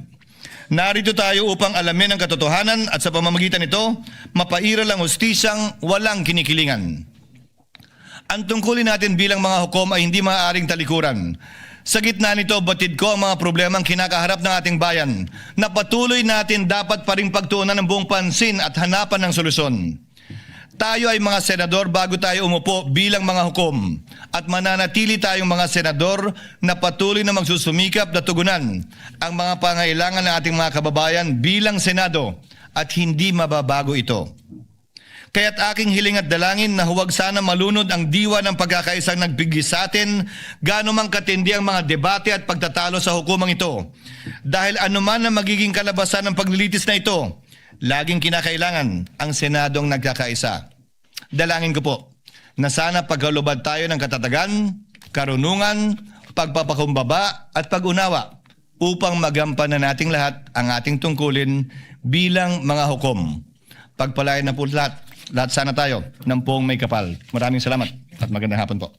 Narito tayo upang alamin ang katotohanan at sa pamamagitan nito, mapairal ang hustisyang walang kinikilingan. Ang tungkulin natin bilang mga hukom ay hindi maaaring talikuran. Sa gitna nito, batid ko ang mga problemang kinakaharap ng ating bayan na patuloy natin dapat pa rin pagtuunan ng buong pansin at hanapan ng solusyon. Tayo ay mga senador bago tayo umupo bilang mga hukom at mananatili tayong mga senador na patuloy na magsusumikap na tugunan ang mga pangailangan ng ating mga kababayan bilang Senado at hindi mababago ito. Kaya't aking hiling at dalangin na huwag sana malunod ang diwa ng pagkakaisang nagbigay sa atin gaano mang katindi ang mga debate at pagtatalo sa hukumang ito. Dahil anuman ang magiging kalabasan ng paglilitis na ito, laging kinakailangan ang Senadong nagkakaisa. Dalangin ko po na sana pagkalubad tayo ng katatagan, karunungan, pagpapakumbaba at pag-unawa upang magampanan nating lahat ang ating tungkulin bilang mga hukom. Pagpalain na po lahat sana tayo ng poong may kapal. Maraming salamat at magandang hapon po.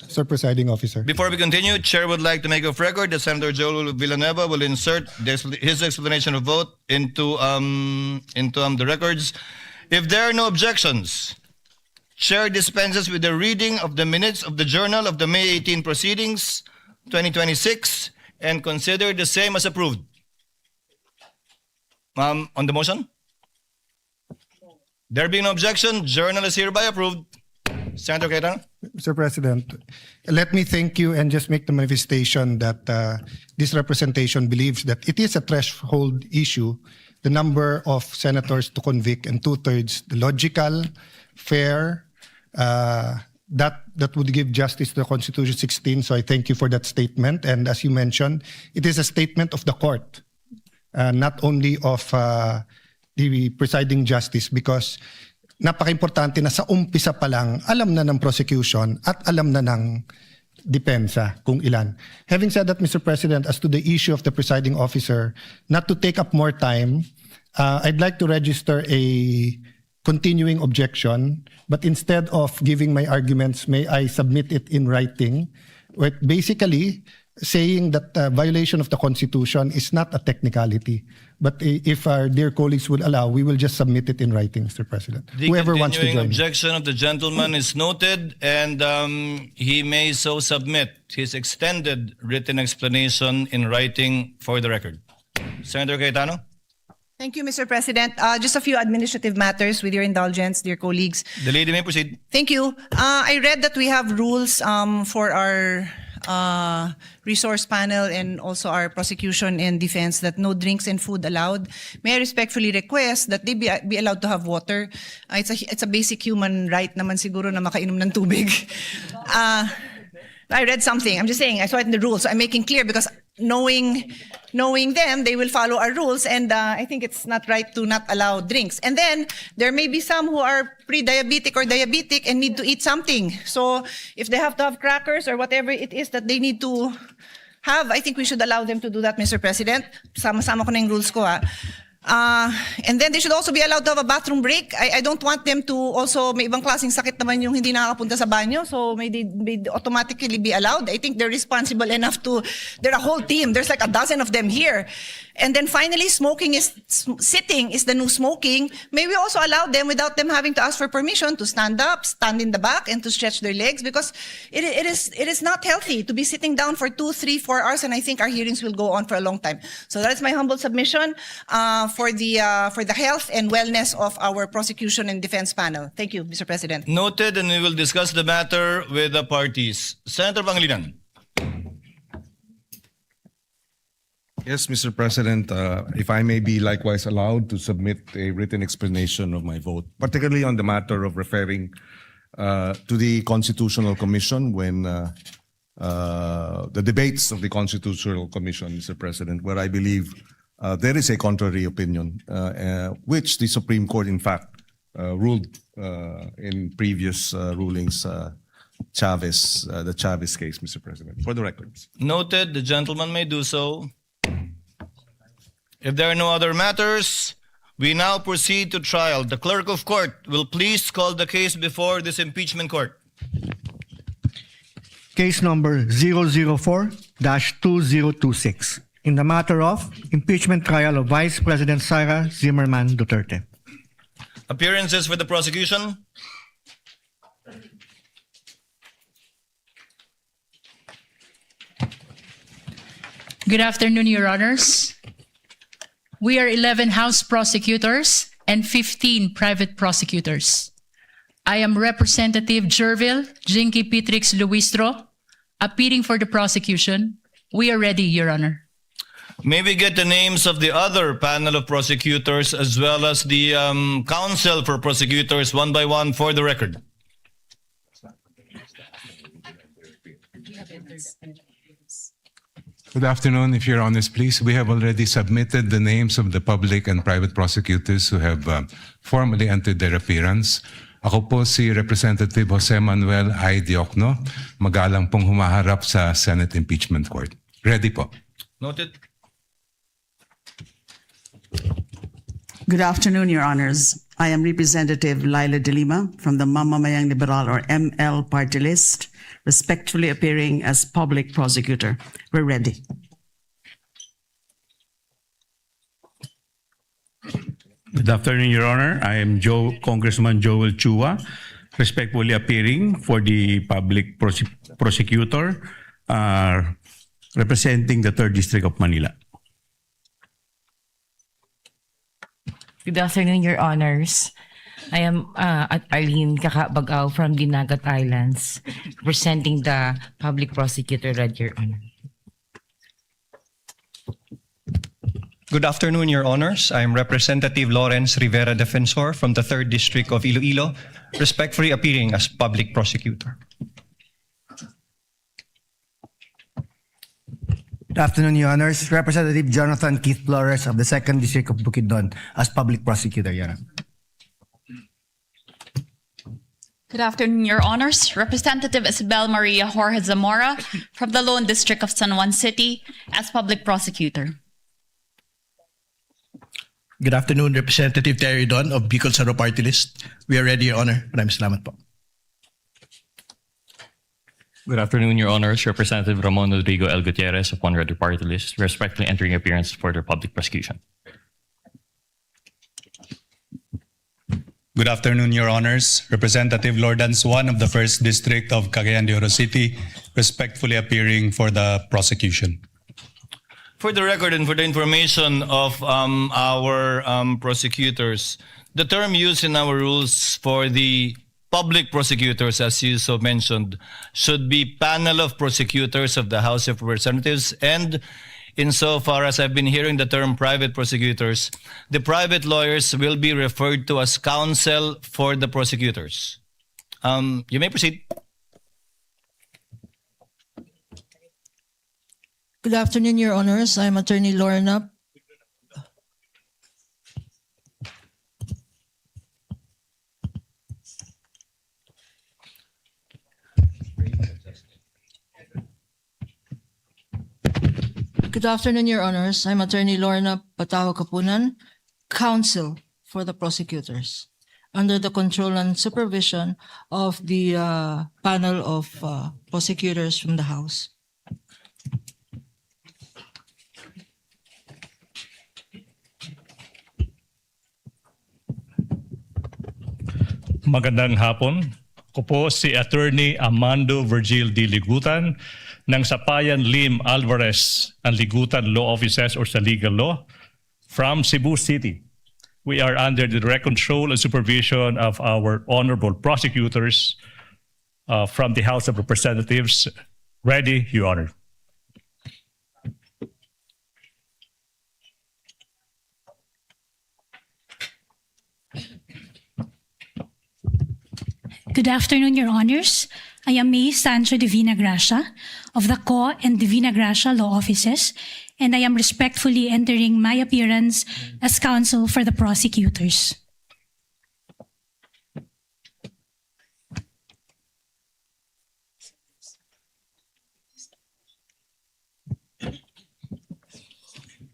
Sir Presiding Officer. Before we continue, Chair would like to make of record that Senator Joel Villanueva will insert his explanation of vote into the records. If there are no objections, Chair dispenses with the reading of the minutes of the Journal of the May 18 proceedings, 2026, and consider the same as approved. Ma'am, on the motion? There being no objection, Journal is hereby approved. Senator Cayetano? Mr. President, let me thank you and just make the manifestation that this representation believes that it is a threshold issue, the number of senators to convict, and two-thirds, the logical, fair, that would give justice to the Constitution 16. So I thank you for that statement. And as you mentioned, it is a statement of the court, not only of the presiding justice, because napaka-importante na sa umpisa pa lang, alam na ng prosecution at alam na ng depensa kung ilan. Having said that, Mr. President, as to the issue of the presiding officer, not to take up more time, I'd like to register a continuing objection, but instead of giving my arguments, may I submit it in writing, with basically saying that violation of the Constitution is not a technicality. But if our dear colleagues would allow, we will just submit it in writing, Mr. President. The Whoever wants to continuing join. objection of the gentleman is noted, and he may so submit his extended written explanation in writing for the record. Senator Cayetano? Thank you, Mr. President. Just a few administrative matters with your indulgence, dear colleagues. The lady may proceed. Thank you. I read that we have rules for our resource panel and also our prosecution and defense that no drinks and food allowed. May I respectfully request that they be allowed to have water. It's a basic human right naman siguro na makainom ng tubig. I read something. I'm just saying, I saw it in the rules. So I'm making clear because knowing them, they will follow our rules, and I think it's not right to not allow drinks. And then there may be some who are pre-diabetic or diabetic and need to eat something. So if they have to have crackers or whatever it is that they need to have, I think we should allow them to do that, Mr. President. Sama-sama ko na yung rules ko, ha. And then they should also be allowed to have a bathroom break. I don't want them to also, may ibang klaseng sakit naman yung hindi nakakapunta sa banyo, so may they automatically be allowed. I think they're responsible enough to, they're a whole team. There's like a dozen of them here. And then finally, sitting is the new smoking. May we also allow them without them having to ask for permission to stand up, stand in the back, and to stretch their legs, because it is not healthy to be sitting down for 2, 3, 4 hours, and I think our hearings will go on for a long time. So that is my humble submission for the health and wellness of our prosecution and defense panel. Thank you, Mr. President. Noted, and we will discuss the matter with the parties. Senator Pangilinan. Yes, Mr. President, if I may be likewise allowed to submit a written explanation of my vote, particularly on the matter of referring to the Constitutional Commission when the debates of the Constitutional Commission, Mr. President, where I believe there is a contrary opinion, which the Supreme Court, in fact, ruled in previous rulings, the Chavez case, Mr. President, for the records. Noted, the gentleman may do so. If there are no other matters, we now proceed to trial. The clerk of court will please call the case before this impeachment court. Case number 004-2026 in the matter of impeachment trial of Vice President Sara Zimmerman Duterte. Appearances for the prosecution. Good afternoon, Your Honors. We are 11 House prosecutors and 15 private prosecutors. I am Representative Jervil Jinky Pitrix Luistro, appealing for the prosecution. We are ready, Your Honor. May we get the names of the other panel of prosecutors as well as the counsel for prosecutors one by one for the record. Good afternoon, if Your Honors, please. We have already submitted the names of the public and private prosecutors who have formally entered their appearance. Ako po si Representative Jose Manuel I. Diokno, magalang pong humaharap sa Senate Impeachment Court. Ready po. Noted. Good afternoon, Your Honors. I am Representative Laila De Lima from the Mamamayang Liberal or ML party list, respectfully appearing as public prosecutor. We're ready. Good afternoon, Your Honor. I am Congressman Joel Chua respectfully appearing for the public prosecutor representing the 3rd District of Manila. Good afternoon, Your Honors. I am Arlene Kakabagaw from Dinagat Islands, representing the public prosecutor, Your Honor. Good afternoon, Your Honors. I am Representative Lawrence Rivera Defensor from the 3rd District of Iloilo, respectfully appearing as public prosecutor. Good afternoon, Your Honors. Representative Jonathan Keith Flores of the 2nd District of Bukidnon as public prosecutor, Your Honor. Good afternoon, Your Honors. Representative Isabel Maria Jorge Zamora from the Lone District of San Juan City as public prosecutor. Good afternoon, Representative Terry Don of Bicol Saro Party List. We are ready, Your Honor. Maraming salamat po. Good afternoon, Your Honors. Representative Ramon Rodrigo L. Gutierrez of One Ready Party List, respectfully entering appearance for their public prosecution. Good afternoon, Your Honors. Representative Lordan Swan of the 1st District of Cagayan de Oro City, respectfully appearing for the prosecution. For the record and for the information of our prosecutors, the term used in our rules for the public prosecutors, as you so mentioned, should be panel of prosecutors of the House of Representatives. And insofar as I've been hearing the term private prosecutors, the private lawyers will be referred to as counsel for the prosecutors. You may proceed. Good afternoon, Your Honors. I'm Attorney Lorna. Good afternoon, Your Honors. I'm Attorney Lorna Pataho Kapunan, counsel for the prosecutors, under the control and supervision of the panel of prosecutors from the House. Magandang hapon. Ako po si Attorney Amando Virgil D. Ligutan ng Sapayan Lim Alvarez and Ligutan Law Offices or sa Legal Law from Cebu City. We are under the direct control and supervision of our honorable prosecutors from the House of Representatives. Ready, Your Honor. Good afternoon, Your Honors. I am May Sancho Divina Gracia of the Co and Divina Gracia Law Offices, and I am respectfully entering my appearance as counsel for the prosecutors.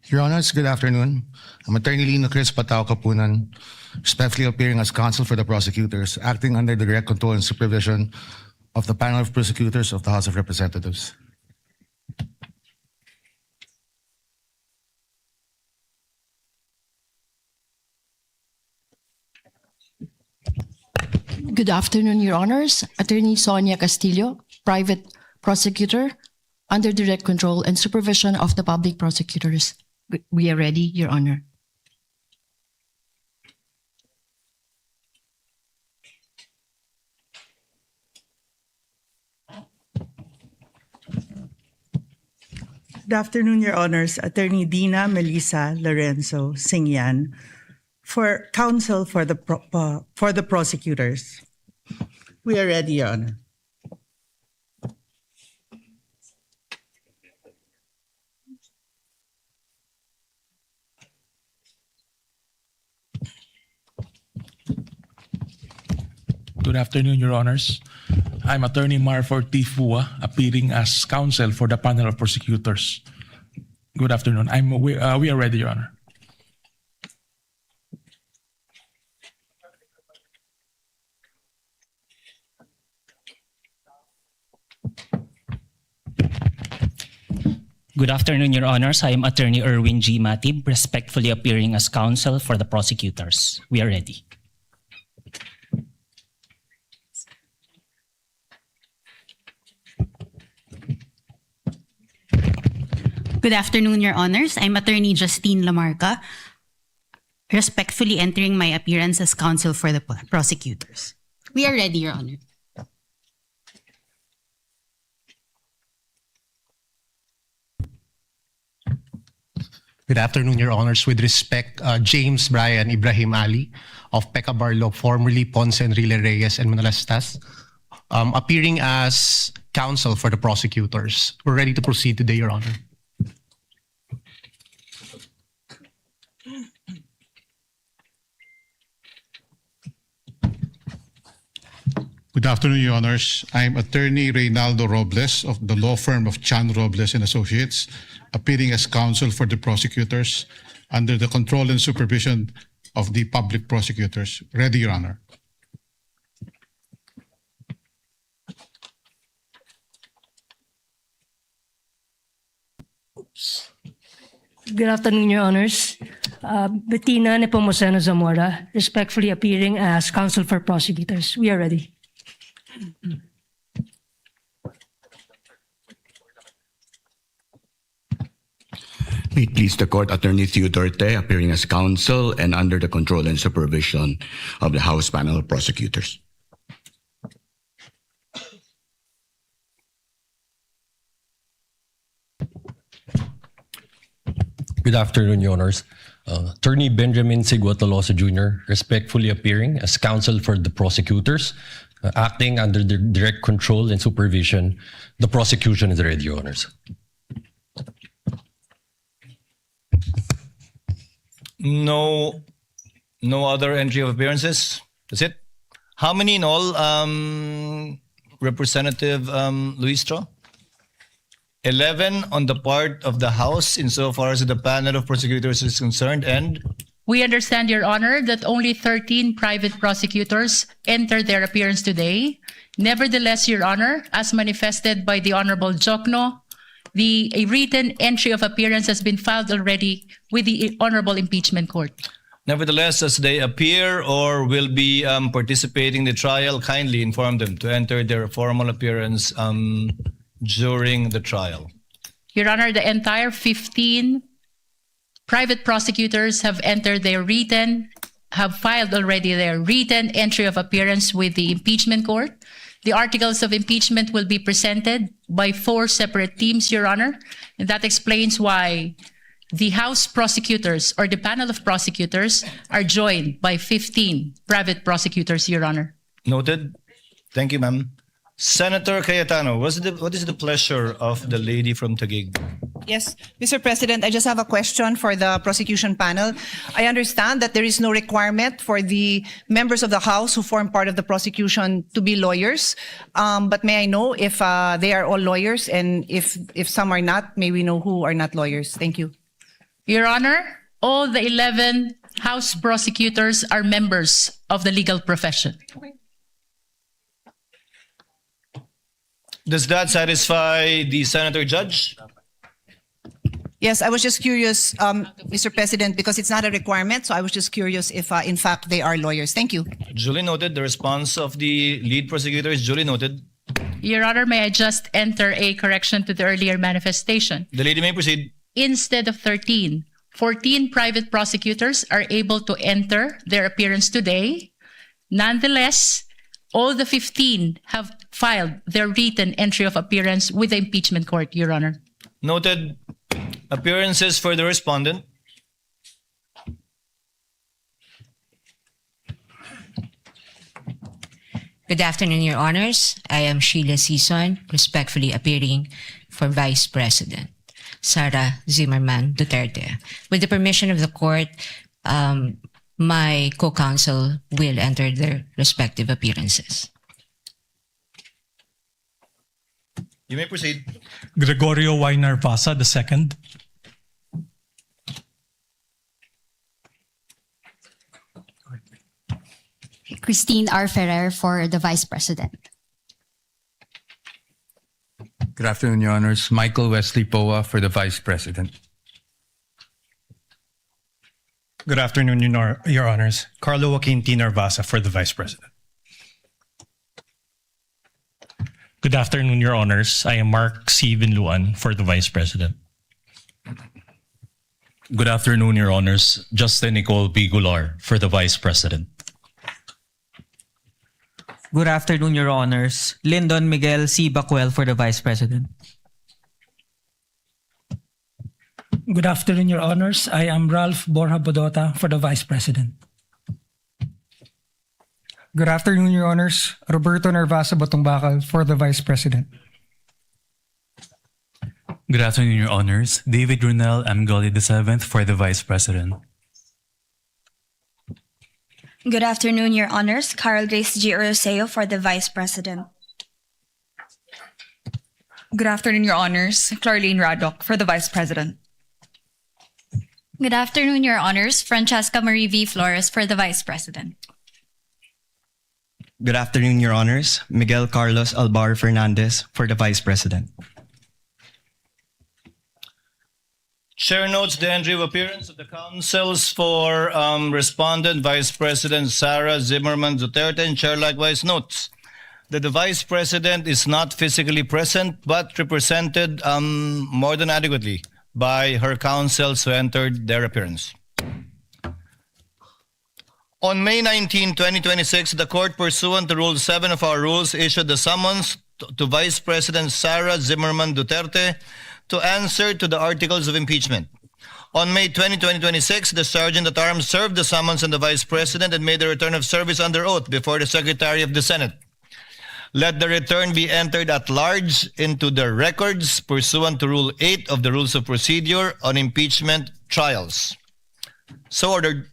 Your Honors, good afternoon. I'm Attorney Lino Chris Patao Kapunan, respectfully appearing as counsel for the prosecutors, acting under the direct control and supervision of the panel of prosecutors of the House of Representatives. Good afternoon, Your Honors. Attorney Sonia Castillo, private prosecutor, under direct control and supervision of the public prosecutors. We are ready, Your Honor. Good afternoon, Your Honors. Attorney Dina Melissa Lorenzo Singyan, for counsel for the prosecutors. We are ready, Your Honor. Good afternoon, Your Honors. I'm Attorney Marford T. Fua, appearing as counsel for the panel of prosecutors. Good afternoon. We are ready, Your Honor. Good afternoon, Your Honors. I am Attorney Erwin G. Matib, respectfully appearing as counsel for the prosecutors. We are ready. Good afternoon, Your Honors. I'm Attorney Justine Lamarca, respectfully entering my appearance as counsel for the prosecutors. We are ready, Your Honor. Good afternoon, Your Honors. With respect, James Brian Ibrahim Ali of Pecca Barlow, formerly Ponce Enrile Reyes and Manalastas, appearing as counsel for the prosecutors. We're ready to proceed today, Your Honor. Good afternoon, Your Honors. I'm Attorney Reynaldo Robles of the law firm of Chan Robles and Associates, appearing as counsel for the prosecutors under the control and supervision of the public prosecutors. Ready, Your Honor. Good afternoon, Your Honors. Bettina Nepomuceno Zamora, respectfully appearing as counsel for prosecutors. We are ready. May it please the court, Attorney Theodore Te, appearing as counsel and under the control and supervision of the House panel of prosecutors. Good afternoon, Your Honors. Attorney Benjamin Siguatolosa Jr., respectfully appearing as counsel for the prosecutors, acting under the direct control and supervision. The prosecution is ready, Your Honors. No other entry of appearances? That's it? How many in all, Representative Luistro? 11 on the part of the House insofar as the panel of prosecutors is concerned, and We understand, Your Honor, that only 13 private prosecutors entered their appearance today. Nevertheless, Your Honor, as manifested by the Honorable Jokno, a written entry of appearance has been filed already with the Honorable Impeachment Court. nevertheless, as they appear or will be participating in the trial, kindly inform them to enter their formal appearance during the trial. Your Honor, the entire 15 private prosecutors have filed already their written entry of appearance with the impeachment court. The articles of impeachment will be presented by 4 separate teams, Your Honor, and that explains why the House prosecutors or the panel of prosecutors are joined by 15 private prosecutors, Your Honor. Noted. Thank you, ma'am. Senator Cayetano, what is the pleasure of the lady from Taguig? Yes, Mr. President, I just have a question for the prosecution panel. I understand that there is no requirement for the members of the House who form part of the prosecution to be lawyers. But may I know if they are all lawyers, and if some are not, may we know who are not lawyers? Thank you. Your Honor, all the 11 House prosecutors are members of the legal profession. Does that satisfy the senator judge? Yes, I was just curious, Mr. President, because it's not a requirement, so I was just curious if in fact they are lawyers. Thank you. Duly noted. The response of the lead prosecutor is duly noted. Your Honor, may I just enter a correction to the earlier manifestation? The lady may proceed. Instead of 13, 14 private prosecutors are able to enter their appearance today. Nonetheless, all the 15 have filed their written entry of appearance with the impeachment court, Your Honor. Noted. Appearances for the respondent. Good afternoon, Your Honors. I am Sheila Sison, respectfully appearing for Vice President Sara Duterte. With the permission of the court, my co-counsel will enter their respective appearances. You may proceed. Gregorio Y. Narvasa II. Christine R. Ferrer for the Vice President. Good afternoon, Your Honors. Michael Wesley Poa for the Vice President. Good afternoon, Your Honors. Carlo Joaquin T. Narvasa for the Vice President. Good afternoon, Your Honors. I am Mark C. Vinluan for the Vice President. Good afternoon, Your Honors. Justin Nicole B. Goulart for the Vice President. Good afternoon, Your Honors. Lyndon Miguel C. Bacuel for the Vice President. Good afternoon, Your Honors. I am Ralph Borja Bodota for the Vice President. Good afternoon, Your Honors. Roberto Nervasa Batongbakal for the Vice President. Good afternoon, Your Honors. David Runel Amgoli VII for the Vice President. Good afternoon, Your Honors. Carl Grace G. Oroseo for the Vice President. Good afternoon, Your Honors. Clarlene Radok for the Vice President. Good afternoon, Your Honors. Francesca Marie V. Flores for the Vice President. Good afternoon, Your Honors. Miguel Carlos Albar Fernandez for the Vice President. Chair notes the entry of appearance of the counsels for respondent Vice President Sara Zimmerman Duterte, and Chair likewise notes that the Vice President is not physically present but represented more than adequately by her counsels who entered their appearance. On May 19, 2026, the court, pursuant to Rule 7 of our rules, issued the summons to Vice President Sara Zimmerman Duterte to answer to the articles of impeachment. On May 20, 2026, the Sergeant at Arms served the summons on the Vice President and made a return of service under oath before the Secretary of the Senate. Let the return be entered at large into the records pursuant to Rule 8 of the Rules of Procedure on Impeachment Trials. So ordered.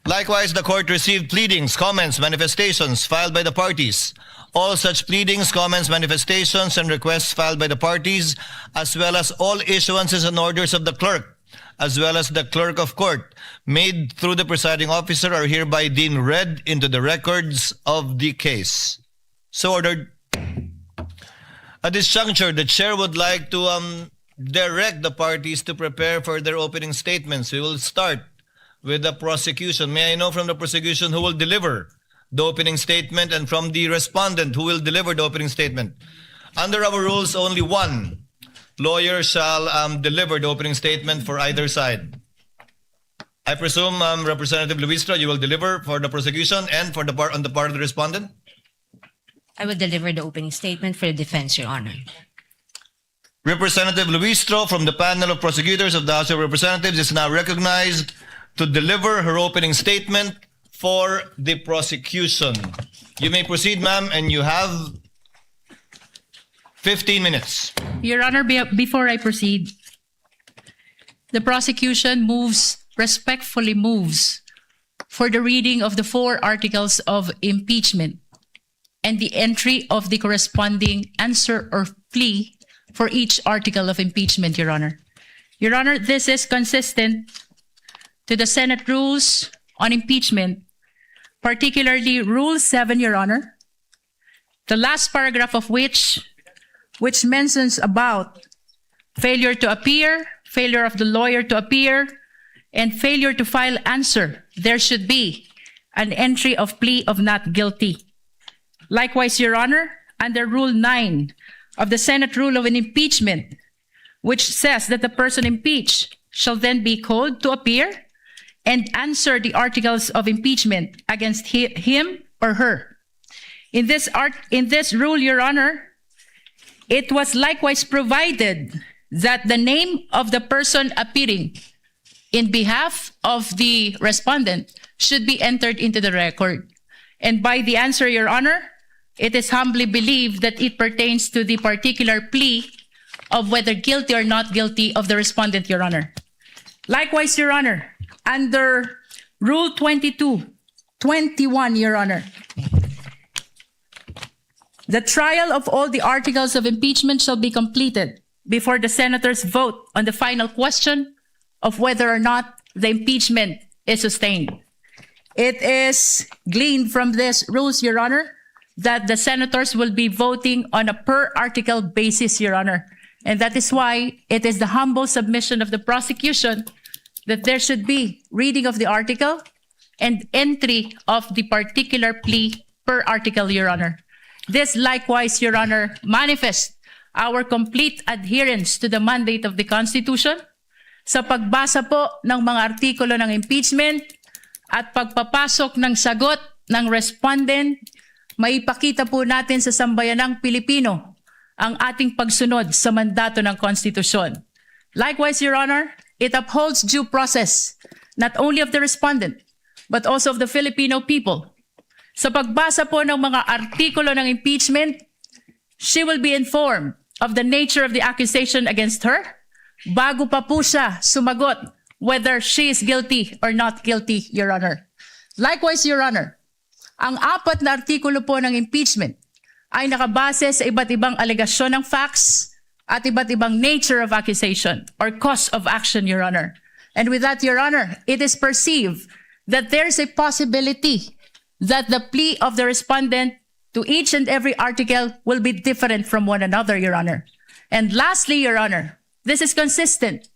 Likewise, the court received pleadings, comments, manifestations filed by the parties. All such pleadings, comments, manifestations, and requests filed by the parties, as well as all issuances and orders of the clerk, as well as the clerk of court, made through the presiding officer, are hereby deemed read into the records of the case. So ordered. At this juncture, the chair would like to direct the parties to prepare for their opening statements. We will start with the prosecution. May I know from the prosecution who will deliver the opening statement, and from the respondent who will deliver the opening statement? Under our rules, only one lawyer shall deliver the opening statement for either side. I presume Representative Luistra, you will deliver for the prosecution and for the on the part of the respondent? I will deliver the opening statement for the defense, Your Honor. Representative Luistro from the panel of prosecutors of the House of Representatives is now recognized to deliver her opening statement for the prosecution. You may proceed, ma'am, and you have 15 minutes. Your Honor, before I proceed, the prosecution respectfully moves for the reading of the 4 articles of impeachment and the entry of the corresponding answer or plea for each article of impeachment, Your Honor. Your Honor, this is consistent to the Senate rules on impeachment, particularly Rule 7, Your Honor, the last paragraph of which mentions about failure to appear, failure of the lawyer to appear, and failure to file answer. There should be an entry of plea of not guilty. Likewise, Your Honor, under Rule 9 of the Senate Rule of an Impeachment, which says that the person impeached shall then be called to appear and answer the articles of impeachment against him or her. In this rule, Your Honor, it was likewise provided that the name of the person appearing in behalf of the respondent should be entered into the record. And by the answer, Your Honor, it is humbly believed that it pertains to the particular plea of whether guilty or not guilty of the respondent, Your Honor. Likewise, Your Honor, under Rule 21, Your Honor, the trial of all the articles of impeachment shall be completed before the senators vote on the final question of whether or not the impeachment is sustained. It is gleaned from this rules, Your Honor, that the senators will be voting on a per article basis, Your Honor. And that is why it is the humble submission of the prosecution that there should be reading of the article and entry of the particular plea per article, Your Honor. This likewise, Your Honor, manifests our complete adherence to the mandate of the Constitution sa pagbasa po ng mga artikulo ng impeachment at pagpapasok ng sagot ng respondent, maipakita po natin sa sambayanang Pilipino ang ating pagsunod sa mandato ng konstitusyon. Likewise, Your Honor, it upholds due process not only of the respondent but also of the Filipino people. Sa pagbasa po ng mga artikulo ng impeachment, she will be informed of the nature of the accusation against her bago pa po siya sumagot whether she is guilty or not guilty, Your Honor. Likewise, Your Honor, ang 4 na artikulo po ng impeachment ay nakabase sa iba't ibang alegasyon ng facts at iba't ibang nature of accusation or cause of action, Your Honor. And with that, Your Honor, it is perceived that there is a possibility that the plea of the respondent to each and every article will be different from one another, Your Honor. And lastly, Your Honor, this is consistent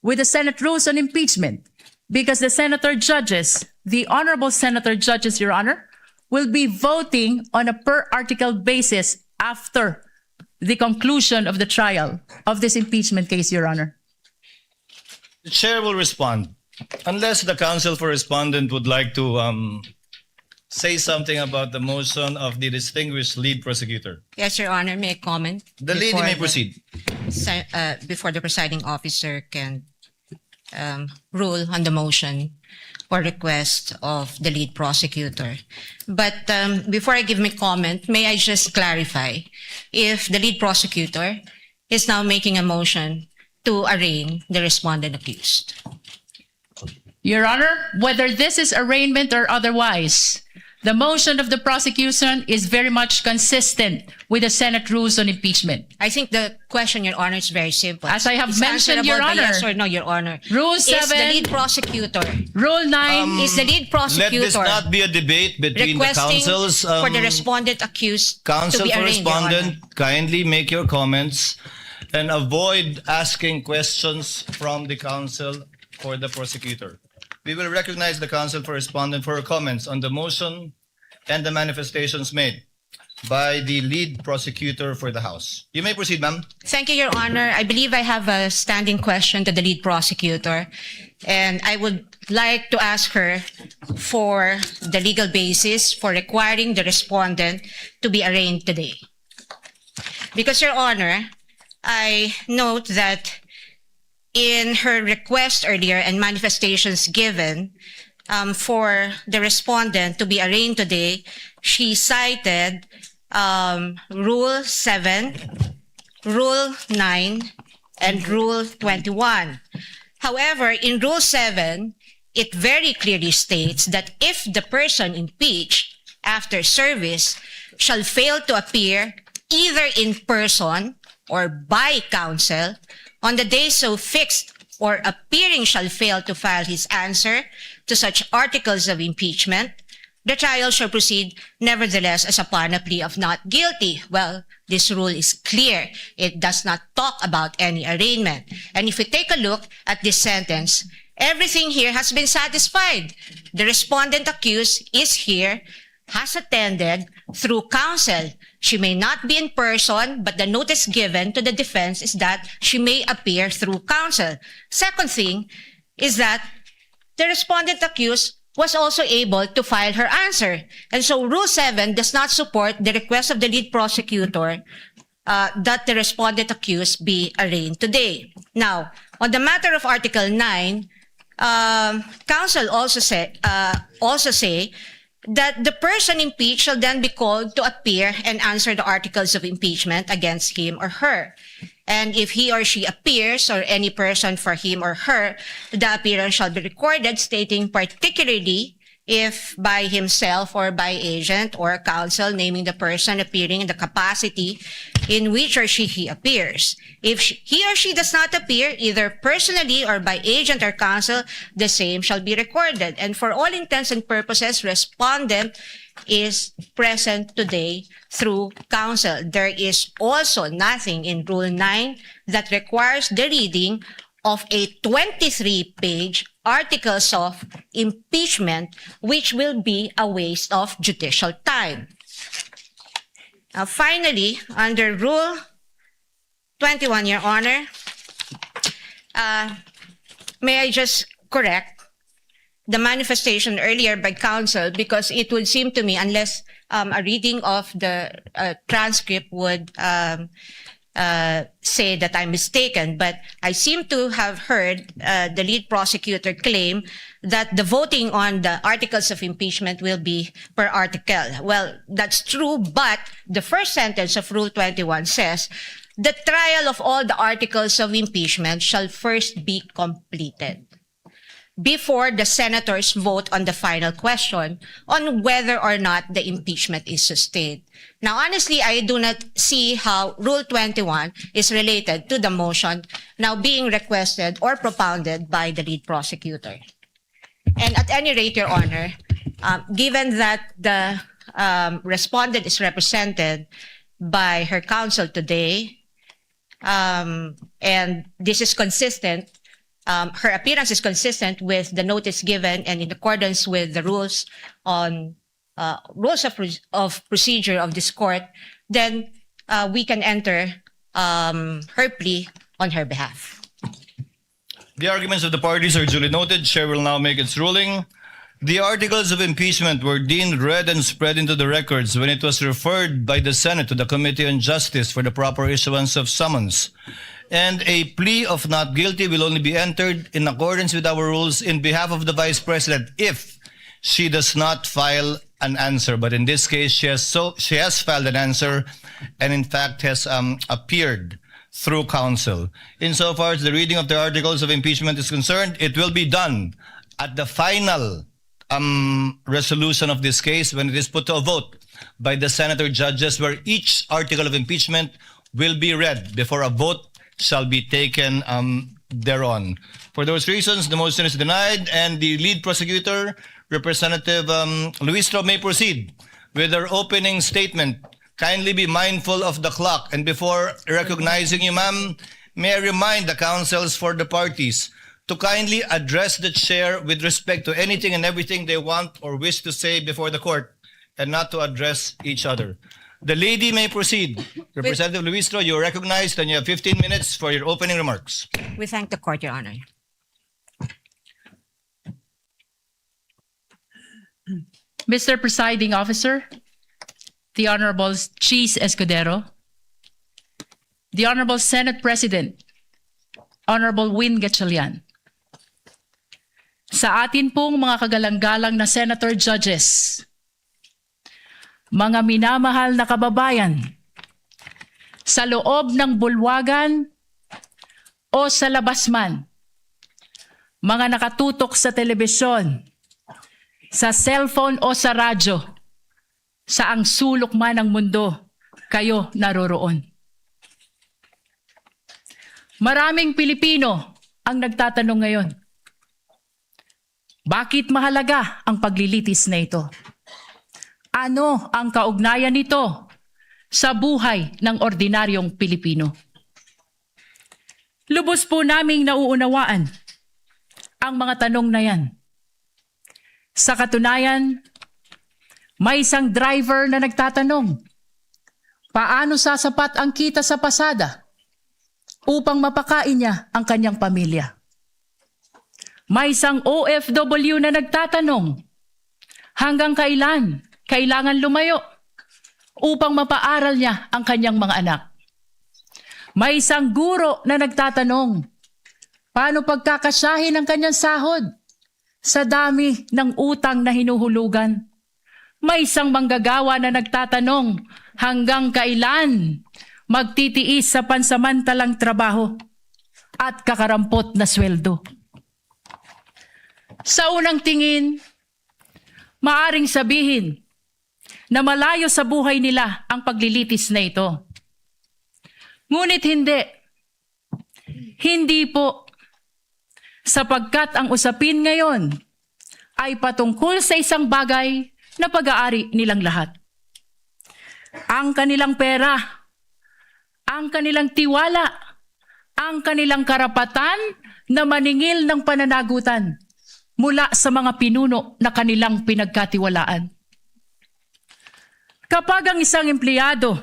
with the Senate rules on impeachment because the senator judges, the honorable senator judges, Your Honor, will be voting on a per article basis after the conclusion of the trial of this impeachment case, Your Honor. The chair will respond. Unless the counsel for respondent would like to say something about the motion of the distinguished lead prosecutor. Yes, Your Honor, may I comment? The lady may proceed. Before the presiding officer can rule on the motion or request of the lead prosecutor. But before I give my comment, may I just clarify if the lead prosecutor is now making a motion to arraign the respondent accused. Your Honor, whether this is arraignment or otherwise, the motion of the prosecution is very much consistent with the Senate rules on impeachment. I think the question, Your Honor, is very simple. As I have It's mentioned, Your answerable by Honor, yes or no, Your Honor. Rule 7, Is the lead prosecutor, Rule 9, is the lead prosecutor Let this not be a debate between the requesting councils. for the respondent accused Counsel to be for arraigned, Your Honor? respondent, kindly make your comments and avoid asking questions from the counsel for the prosecutor. We will recognize the counsel for respondent for her comments on the motion and the manifestations made by the lead prosecutor for the House. You may proceed, ma'am. Thank you, Your Honor. I believe I have a standing question to the lead prosecutor, and I would like to ask her for the legal basis for requiring the respondent to be arraigned today. Because, Your Honor, I note that in her request earlier and manifestations given for the respondent to be arraigned today, she cited Rule 7, Rule 9, and Rule 21. However, in Rule 7, it very clearly states that if the person impeached after service shall fail to appear either in person or by counsel on the day so fixed, or appearing shall fail to file his answer to such articles of impeachment, the trial shall proceed nevertheless as upon a plea of not guilty. Well, this rule is clear. It does not talk about any arraignment. And if we take a look at this sentence, everything here has been satisfied. The respondent accused is here, has attended through counsel. She may not be in person, but the notice given to the defense is that she may appear through counsel. Second thing is that the respondent accused was also able to file her answer. And so Rule 7 does not support the request of the lead prosecutor that the respondent accused be arraigned today. Now, on the matter of Article 9, counsel also say that the person impeached shall then be called to appear and answer the articles of impeachment against him or her. And if he or she appears, or any person for him or her, the appearance shall be recorded, stating particularly if by himself or by agent or counsel, naming the person appearing in the capacity in which or he appears. If he or she does not appear, either personally or by agent or counsel, the same shall be recorded. And for all intents and purposes, respondent is present today through counsel. There is also nothing in Rule 9 that requires the reading of a 23-page articles of impeachment, which will be a waste of judicial time. Finally, under Rule 21, Your Honor, may I just correct the manifestation earlier by counsel, because it would seem to me, unless a reading of the transcript would say that I'm mistaken, but I seem to have heard the lead prosecutor claim that the voting on the articles of impeachment will be per article. Well, that's true, but the first sentence of Rule 21 says, the trial of all the articles of impeachment shall first be completed before the senators vote on the final question on whether or not the impeachment is sustained. Now, honestly, I do not see how Rule 21 is related to the motion now being requested or propounded by the lead prosecutor. And at any rate, Your Honor, given that the respondent is represented by her counsel today, and this is consistent, her appearance is consistent with the notice given and in accordance with the rules on rules of procedure of this court, then we can enter her plea on her behalf. The arguments of the parties are duly noted. Chair will now make its ruling. The articles of impeachment were deemed read and spread into the records when it was referred by the Senate to the Committee on Justice for the proper issuance of summons. And a plea of not guilty will only be entered in accordance with our rules in behalf of the Vice President if she does not file an answer. But in this case, she has filed an answer and in fact has appeared through counsel. Insofar as the reading of the articles of impeachment is concerned, it will be done at the final resolution of this case when it is put to a vote by the senator judges, where each article of impeachment will be read before a vote shall be taken thereon. For those reasons, the motion is denied, and the lead prosecutor, Representative Luistro, may proceed with her opening statement. Kindly be mindful of the clock. And before recognizing you, ma'am, may I remind the counsels for the parties to kindly address the chair with respect to anything and everything they want or wish to say before the court, and not to address each other. The lady may proceed. Representative Luistro, you are recognized, and you have 15 minutes for your opening remarks. We thank the court, Your Honor. Mr. Presiding Officer, the Honorable Cheese Escudero, the Honorable Senate President, Honorable Win Gatchalian, sa atin pong mga kagalang-galang na Senator Judges, mga minamahal na kababayan, sa loob ng bulwagan o sa labas man, mga nakatutok sa telebisyon, sa cellphone o sa radyo, saang sulok man ng mundo kayo naroroon. Maraming Pilipino ang nagtatanong ngayon, bakit mahalaga ang paglilitis na ito? Ano ang kaugnayan nito sa buhay ng ordinaryong Pilipino? Lubos po naming nauunawaan ang mga tanong na yan. Sa katunayan, may isang driver na nagtatanong, paano sasapat ang kita sa pasada upang mapakain niya ang kanyang pamilya? May isang OFW na nagtatanong, hanggang kailan kailangan lumayo upang mapaaral niya ang kanyang mga anak? May isang guro na nagtatanong, paano pagkakasyahin ang kanyang sahod sa dami ng utang na hinuhulugan? May isang manggagawa na nagtatanong, hanggang kailan magtitiis sa pansamantalang trabaho at kakarampot na sweldo? Sa unang tingin, maaring sabihin na malayo sa buhay nila ang paglilitis na ito. Ngunit hindi. Hindi po. Sapagkat ang usapin ngayon ay patungkol sa isang bagay na pag-aari nilang lahat. Ang kanilang pera, ang kanilang tiwala, ang kanilang karapatan na maningil ng pananagutan mula sa mga pinuno na kanilang pinagkatiwalaan. Kapag ang isang empleyado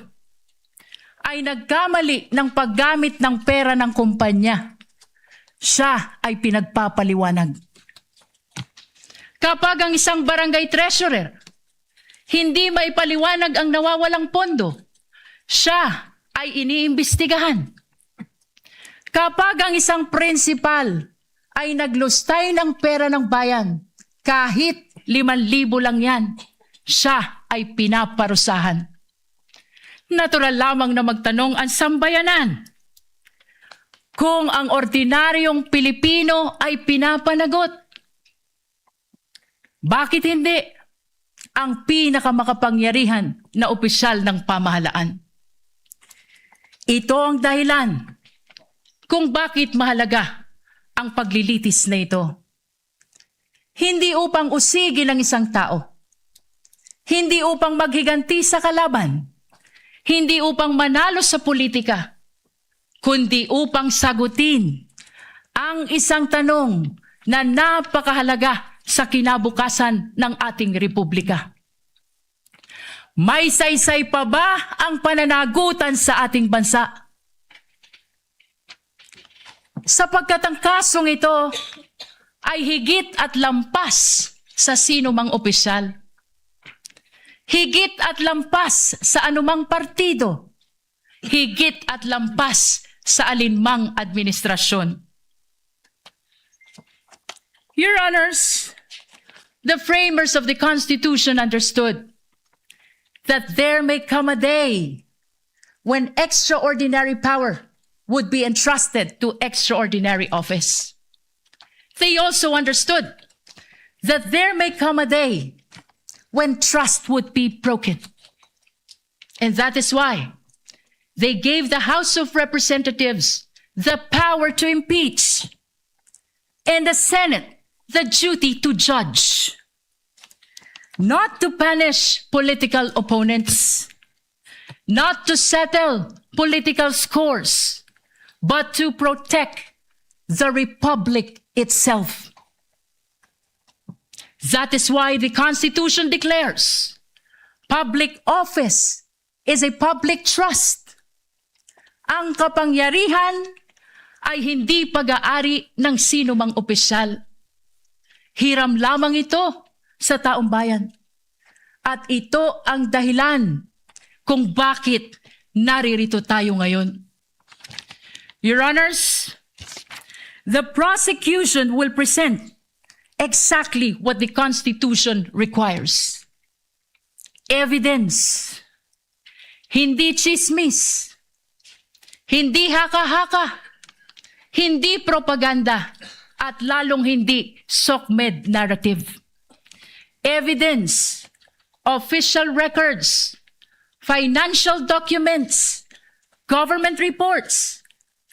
ay nagkamali ng paggamit ng pera ng kumpanya siya ay pinagpapaliwanag. Kapag ang isang barangay treasurer hindi maipaliwanag ang nawawalang pondo, siya ay iniimbestigahan. Kapag ang isang principal ay naglustay ng pera ng bayan, kahit 5,000 lang yan, siya ay pinaparusahan. Natural lamang na magtanong ang sambayanan kung ang ordinaryong Pilipino ay pinapanagot. Bakit hindi ang pinakamakapangyarihan na opisyal ng pamahalaan? Ito ang dahilan kung bakit mahalaga ang paglilitis na ito. Hindi upang usigin ang isang tao, hindi upang maghiganti sa kalaban, hindi upang manalo sa politika, kundi upang sagutin ang isang tanong na napakahalaga sa kinabukasan ng ating republika. May saysay pa ba ang pananagutan sa ating bansa? Sapagkat ang kasong ito ay higit at lampas sa sino mang opisyal. Higit at lampas sa anumang partido. Higit at lampas sa alinmang administrasyon. Your Honors, the framers of the Constitution understood that there may come a day when extraordinary power would be entrusted to extraordinary office. They also understood that there may come a day when trust would be broken. And that is why they gave the House of Representatives the power to impeach and the Senate the duty to judge, not to punish political opponents, not to settle political scores, but to protect the republic itself. That is why the Constitution declares public office is a public trust. Ang kapangyarihan ay hindi pag-aari ng sino mang opisyal. Hiram lamang ito sa taong bayan. At ito ang dahilan kung bakit naririto tayo ngayon. Your Honors, the prosecution will present exactly what the Constitution requires. Evidence. Hindi chismis. Hindi haka-haka. Hindi propaganda. At lalong hindi SOCMED narrative. Evidence, official records, financial documents, government reports,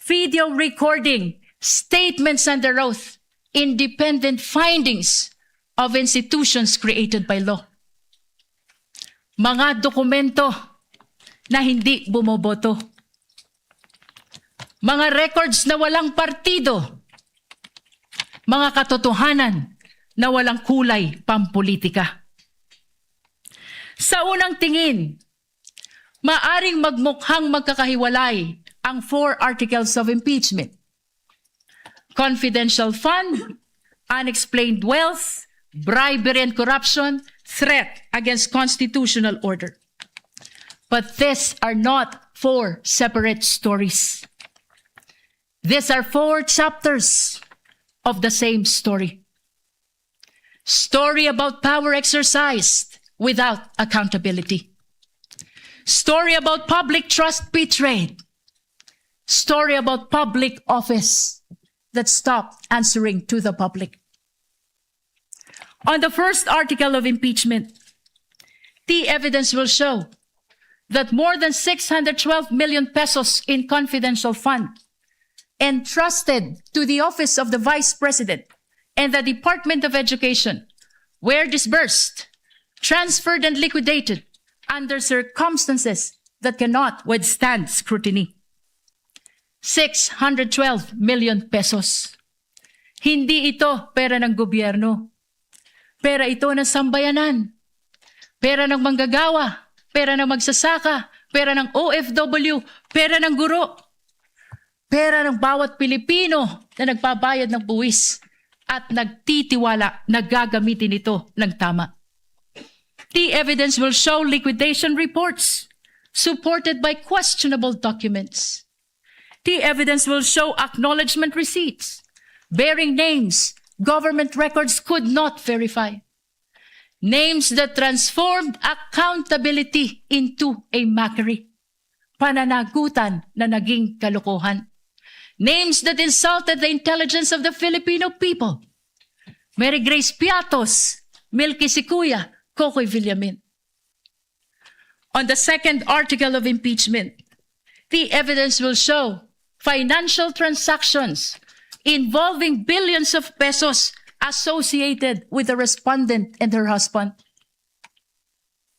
video recording, statements under oath, independent findings of institutions created by law. Mga dokumento na hindi bumoboto. Mga records na walang partido. Mga katotohanan na walang kulay pampolitika. Sa unang tingin, maaring magmukhang magkakahiwalay ang 4 articles of impeachment. Confidential fund, unexplained wealth, bribery and corruption, threat against constitutional order. But these are not 4 separate stories. These are 4 chapters of the same story. Story about power exercised without accountability. Story about public trust betrayed. Story about public office that stopped answering to the public. On the first article of impeachment, the evidence will show that more than 612 million pesos in confidential fund entrusted to the office of the Vice President and the Department of Education were disbursed, transferred, and liquidated under circumstances that cannot withstand scrutiny. 612 million pesos. Hindi ito pera ng gobyerno. Pera ito ng sambayanan. Pera ng manggagawa. Pera ng magsasaka. Pera ng OFW. Pera ng guro. pera ng bawat Pilipino na nagbabayad ng buwis at nagtitiwala na gagamitin ito ng tama. The evidence will show liquidation reports supported by questionable documents. The evidence will show acknowledgement receipts bearing names government records could not verify. Names that transformed accountability into a mockery. Pananagutan na naging kalokohan. Names that insulted the intelligence of the Filipino people. Mary Grace Piatos, Milky Sikuya, Kokoy Villamin. On the second article of impeachment, the evidence will show financial transactions involving billions of pesos associated with the respondent and her husband.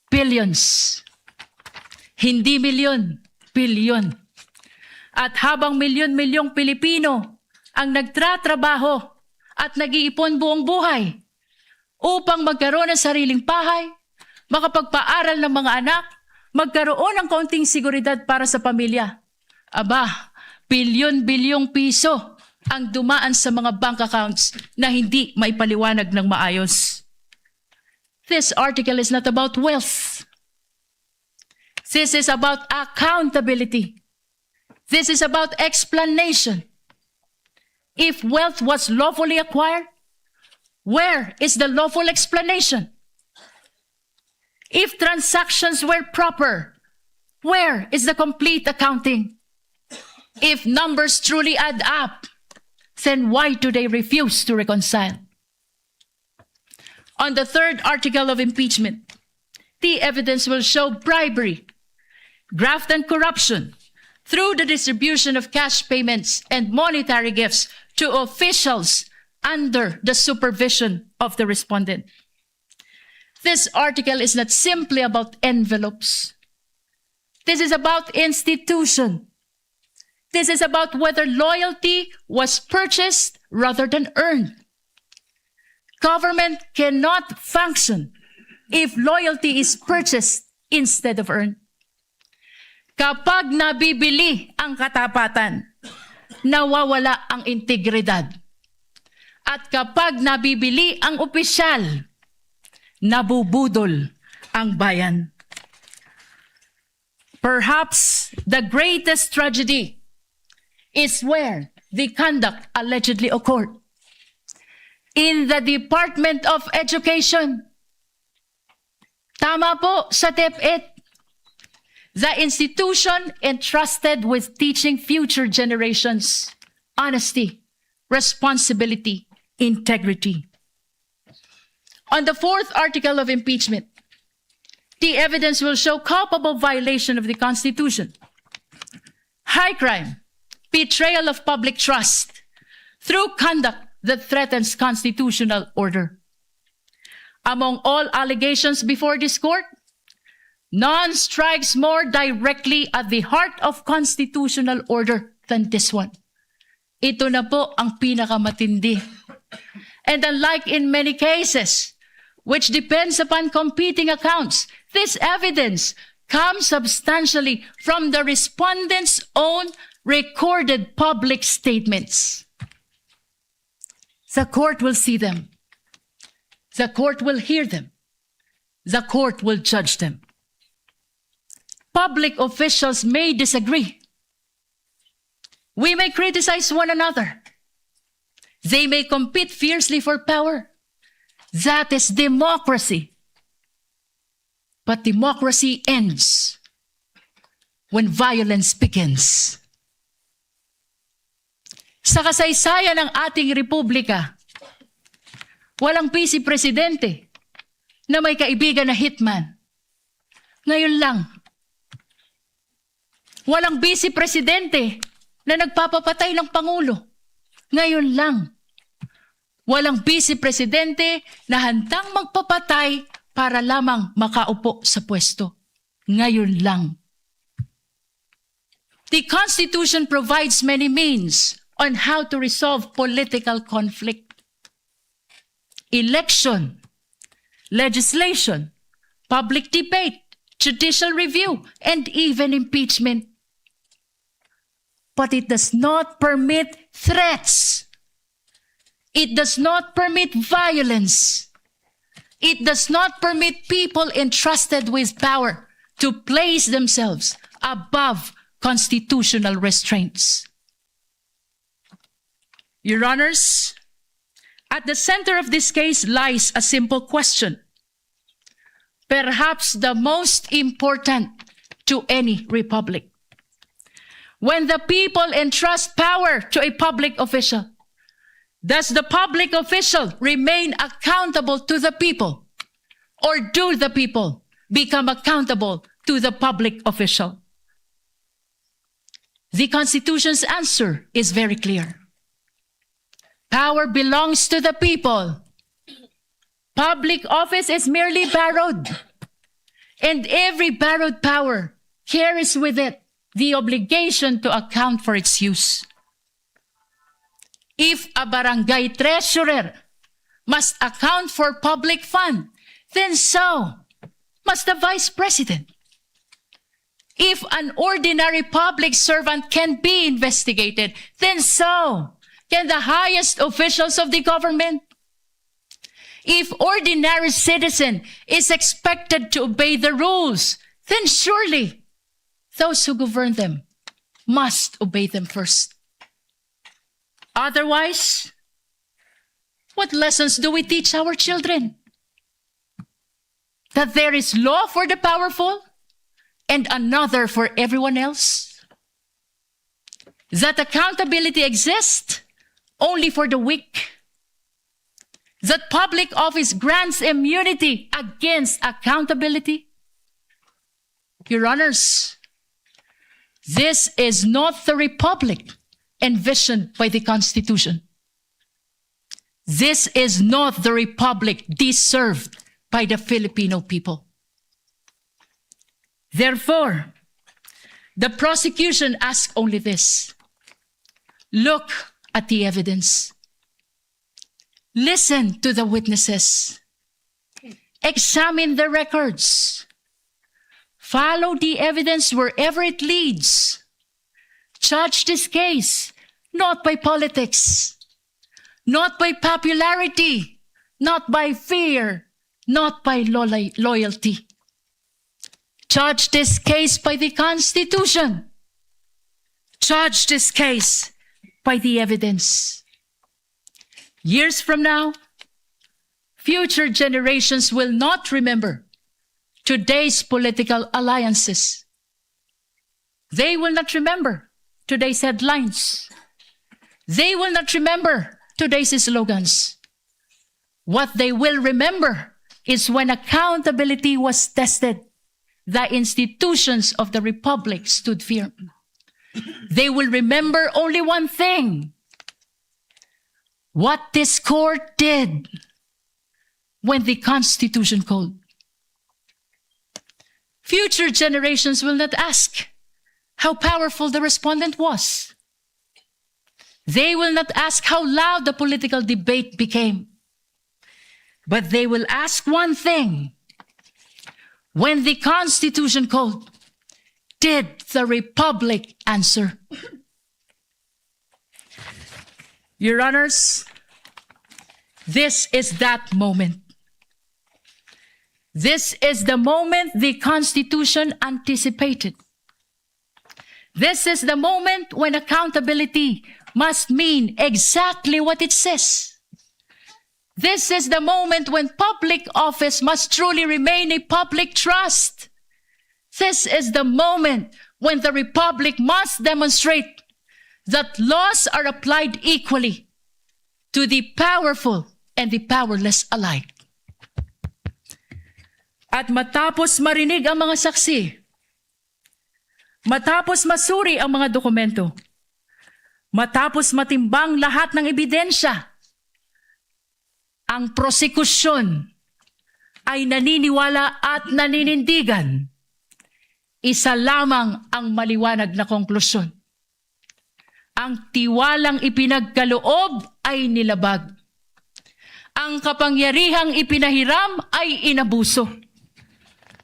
Billions. Hindi milyon, bilyon. At habang milyon-milyong Pilipino ang nagtratrabaho at nag-iipon buong buhay upang magkaroon ng sariling bahay, makapagpaaral ng mga anak, magkaroon ng kaunting seguridad para sa pamilya. Aba, bilyon-bilyong piso ang dumaan sa mga bank accounts na hindi maipaliwanag ng maayos. This article is not about wealth. This is about accountability. This is about explanation. If wealth was lawfully acquired, where is the lawful explanation? If transactions were proper, where is the complete accounting? If numbers truly add up, then why do they refuse to reconcile? On the third article of impeachment, the evidence will show bribery, graft and corruption through the distribution of cash payments and monetary gifts to officials under the supervision of the respondent. This article is not simply about envelopes. This is about institution. This is about whether loyalty was purchased rather than earned. Government cannot function if loyalty is purchased instead of earned. Kapag nabibili ang katapatan, nawawala ang integridad. At kapag nabibili ang opisyal, nabubudol ang bayan. Perhaps the greatest tragedy is where the conduct allegedly occurred. In the Department of Education. Tama po sa DepEd. The institution entrusted with teaching future generations honesty, responsibility, integrity. On the fourth article of impeachment, the evidence will show culpable violation of the Constitution, high crime, betrayal of public trust through conduct that threatens constitutional order. Among all allegations before this court, none strikes more directly at the heart of constitutional order than this one. Ito na po ang pinakamatindi. And unlike in many cases, which depends upon competing accounts, this evidence comes substantially from the respondent's own recorded public statements. The court will see them. The court will hear them. The court will judge them. Public officials may disagree. We may criticize one another. They may compete fiercely for power. That is democracy. But democracy ends when violence begins. Sa kasaysayan ng ating republika, walang vice presidente na may kaibigan na hitman. Ngayon lang. Walang vice presidente na nagpapapatay ng Pangulo. Ngayon lang. Walang vice presidente na handang magpapatay para lamang makaupo sa pwesto. Ngayon lang. The Constitution provides many means on how to resolve political conflict. Election, legislation, public debate, judicial review, and even impeachment. but it does not permit threats. It does not permit violence. It does not permit people entrusted with power to place themselves above constitutional restraints. Your Honors, at the center of this case lies a simple question, perhaps the most important to any republic. When the people entrust power to a public official, does the public official remain accountable to the people, or do the people become accountable to the public official? The Constitution's answer is very clear. Power belongs to the people. Public office is merely borrowed, and every borrowed power carries with it the obligation to account for its use. If a barangay treasurer must account for public fund, then so must the vice president. If an ordinary public servant can be investigated, then so can the highest officials of the government. If ordinary citizen is expected to obey the rules, then surely those who govern them must obey them first. Otherwise, what lessons do we teach our children? That there is law for the powerful and another for everyone else? That accountability exists only for the weak? That public office grants immunity against accountability? Your Honors, this is not the republic envisioned by the Constitution. This is not the republic deserved by the Filipino people. Therefore, the prosecution asks only this: look at the evidence. Listen to the witnesses. Examine the records. Follow the evidence wherever it leads. Judge this case not by politics, not by popularity, not by fear, not by loyalty. Judge this case by the Constitution. Judge this case by the evidence. Years from now, future generations will not remember today's political alliances. They will not remember today's headlines. They will not remember today's slogans. What they will remember is when accountability was tested, the institutions of the Republic stood firm. They will remember only one thing: what this court did when the Constitution called. Future generations will not ask how powerful the respondent was. They will not ask how loud the political debate became. But they will ask one thing: when the Constitution called, did the Republic answer? Your Honors, this is that moment. This is the moment the Constitution anticipated. This is the moment when accountability must mean exactly what it says. This is the moment when public office must truly remain a public trust. This is the moment when the Republic must demonstrate that laws are applied equally to the powerful and the powerless alike. At matapos marinig ang mga saksi, matapos masuri ang mga dokumento, matapos matimbang lahat ng ebidensya, ang prosekusyon ay naniniwala at naninindigan. Isa lamang ang maliwanag na konklusyon: ang tiwalang ipinagkaloob ay nilabag. Ang kapangyarihang ipinahiram ay inabuso.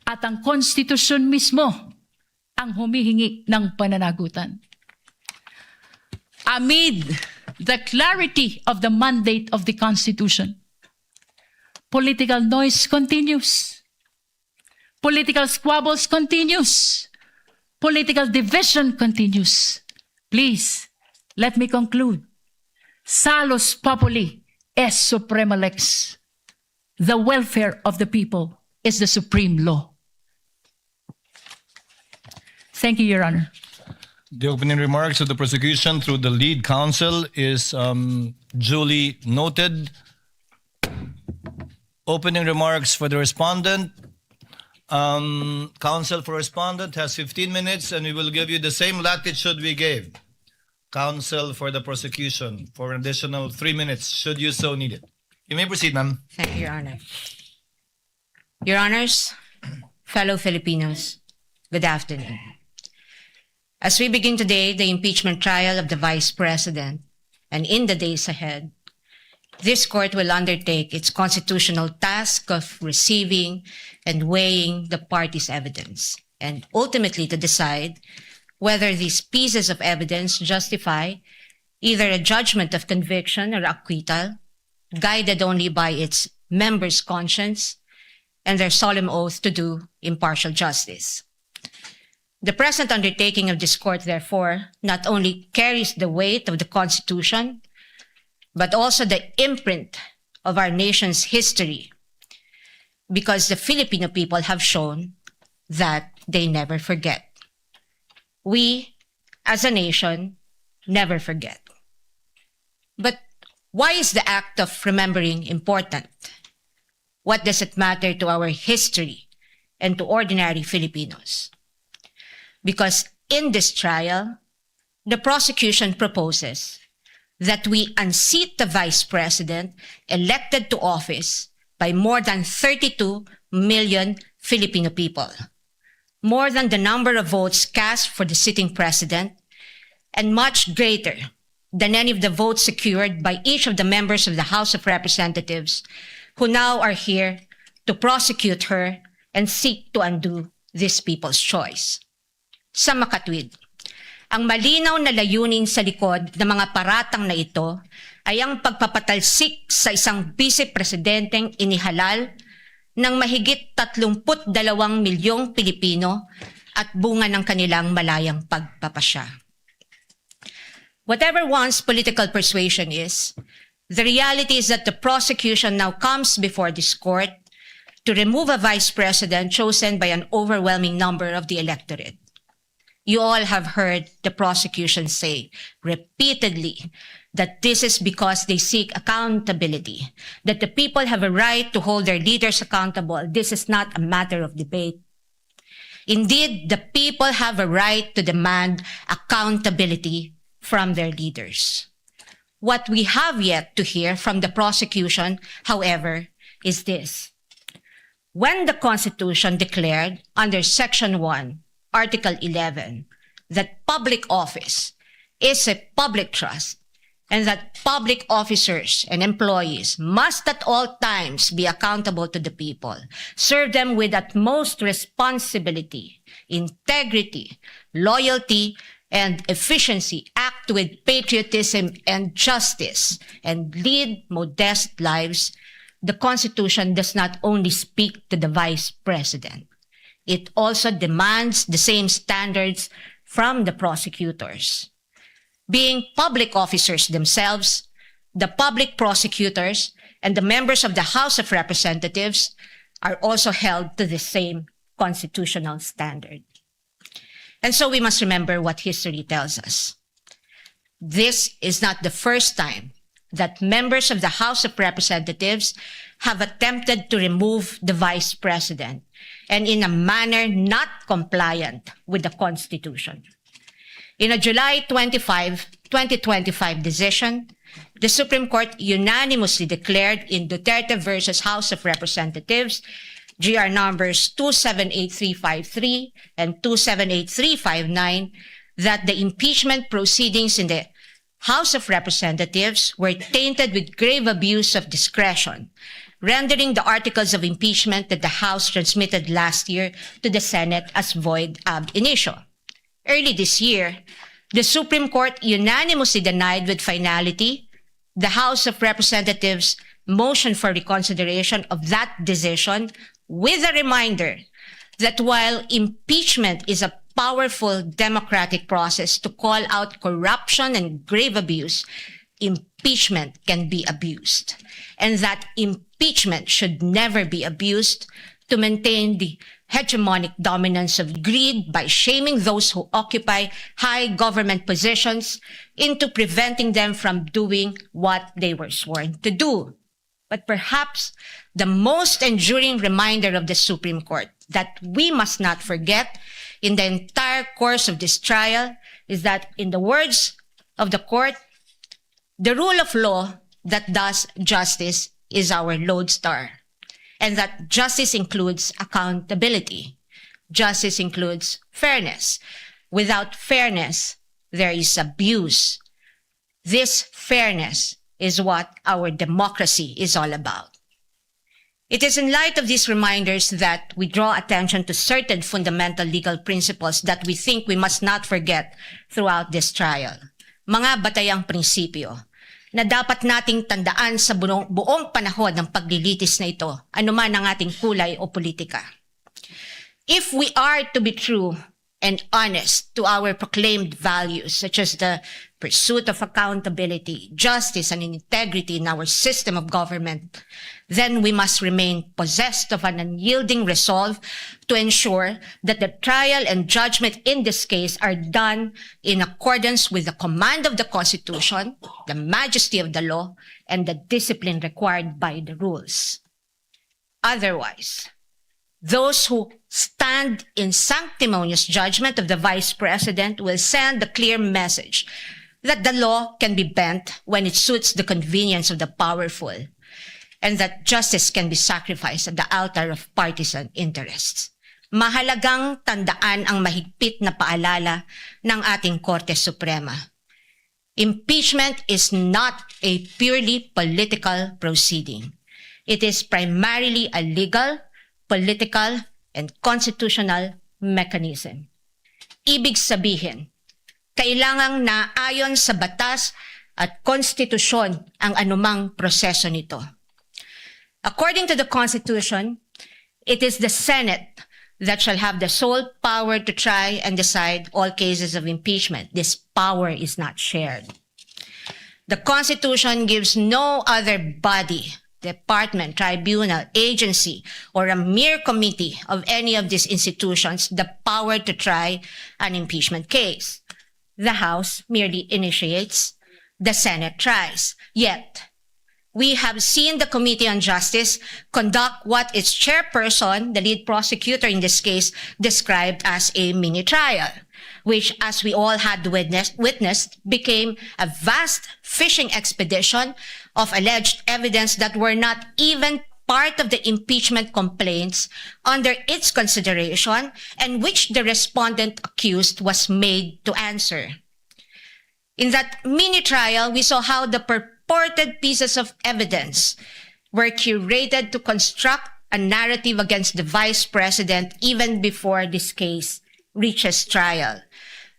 At ang konstitusyon mismo ang humihingi ng pananagutan. amid the clarity of the mandate of the Constitution, political noise continues. Political squabbles continues. Political division continues. Please, let me conclude. Salus populi est suprema lex. The welfare of the people is the supreme law. Thank you, Your Honor. The opening remarks of the prosecution through the lead counsel is duly noted. Opening remarks for the respondent. Counsel for respondent has 15 minutes, and we will give you the same latitude we gave counsel for the prosecution for an additional 3 minutes, should you so need it. You may proceed, ma'am. Thank you, Your Honor. Your Honors, fellow Filipinos, good afternoon. As we begin today the impeachment trial of the Vice President, and in the days ahead, this court will undertake its constitutional task of receiving and weighing the parties' evidence, and ultimately to decide whether these pieces of evidence justify either a judgment of conviction or acquittal, guided only by its members' conscience and their solemn oath to do impartial justice. The present undertaking of this court, therefore, not only carries the weight of the Constitution, but also the imprint of our nation's history, because the Filipino people have shown that they never forget. We, as a nation, never forget. But why is the act of remembering important? What does it matter to our history and to ordinary Filipinos? Because in this trial, the prosecution proposes that we unseat the Vice President elected to office by more than 32 million Filipino people, more than the number of votes cast for the sitting president, and much greater than any of the votes secured by each of the members of the House of Representatives who now are here to prosecute her and seek to undo this people's choice. Sa makatwid, ang malinaw na layunin sa likod ng mga paratang na ito ay ang pagpapatalsik sa isang vice-presidenteng inihalal ng mahigit 32 milyong Pilipino at bunga ng kanilang malayang pagpapasya. Whatever one's political persuasion is, the reality is that the prosecution now comes before this court to remove a vice president chosen by an overwhelming number of the electorate. You all have heard the prosecution say repeatedly that this is because they seek accountability, that the people have a right to hold their leaders accountable. This is not a matter of debate. Indeed, the people have a right to demand accountability from their leaders. What we have yet to hear from the prosecution, however, is this. When the Constitution declared under Section 1, Article 11, that public office is a public trust and that public officers and employees must at all times be accountable to the people, serve them with utmost responsibility, integrity, loyalty, and efficiency, act with patriotism and justice, and lead modest lives, the Constitution does not only speak to the Vice President. It also demands the same standards from the prosecutors. Being public officers themselves, the public prosecutors and the members of the House of Representatives are also held to the same constitutional standard. And so we must remember what history tells us. This is not the first time that members of the House of Representatives have attempted to remove the Vice President, and in a manner not compliant with the Constitution. In a July 25, 2025 decision, the Supreme Court unanimously declared in Duterte versus House of Representatives, GR numbers 278353 and 278359, that the impeachment proceedings in the House of Representatives were tainted with grave abuse of discretion, rendering the articles of impeachment that the House transmitted last year to the Senate as void ab initio. Early this year, The Supreme Court unanimously denied with finality the House of Representatives' motion for reconsideration of that decision, with a reminder that while impeachment is a powerful democratic process to call out corruption and grave abuse, impeachment can be abused, and that impeachment should never be abused to maintain the hegemonic dominance of greed by shaming those who occupy high government positions into preventing them from doing what they were sworn to do. But perhaps the most enduring reminder of the Supreme Court that we must not forget in the entire course of this trial is that, in the words of the court, the rule of law that does justice is our lodestar, and that justice includes accountability. Justice includes fairness. Without fairness, there is abuse. This fairness is what our democracy is all about. It is in light of these reminders that we draw attention to certain fundamental legal principles that we think we must not forget throughout this trial. Mga batayang prinsipyo na dapat nating tandaan sa buong panahon ng paglilitis na ito, anuman ang ating kulay o politika. If we are to be true and honest to our proclaimed values, such as the pursuit of accountability, justice, and integrity in our system of government, then we must remain possessed of an unyielding resolve to ensure that the trial and judgment in this case are done in accordance with the command of the Constitution, the majesty of the law, and the discipline required by the rules. Otherwise, those who stand in sanctimonious judgment of the Vice President will send a clear message that the law can be bent when it suits the convenience of the powerful, and that justice can be sacrificed at the altar of partisan interests. Mahalagang tandaan ang mahigpit na paalala ng ating Korte Suprema. Impeachment is not a purely political proceeding. It is primarily a legal, political, and constitutional mechanism. Ibig sabihin, kailangang naayon sa batas at konstitusyon ang anumang proseso nito. According to the Constitution, it is the Senate that shall have the sole power to try and decide all cases of impeachment. This power is not shared. The Constitution gives no other body, department, tribunal, agency, or a mere committee of any of these institutions the power to try an impeachment case. The House merely initiates, the Senate tries. Yet, we have seen the Committee on Justice conduct what its chairperson, the lead prosecutor in this case, described as a mini trial, which, as we all had witnessed, became a vast fishing expedition of alleged evidence that were not even part of the impeachment complaints under its consideration, and which the respondent accused was made to answer. In that mini trial, we saw how the purported pieces of evidence were curated to construct a narrative against the Vice President even before this case reaches trial.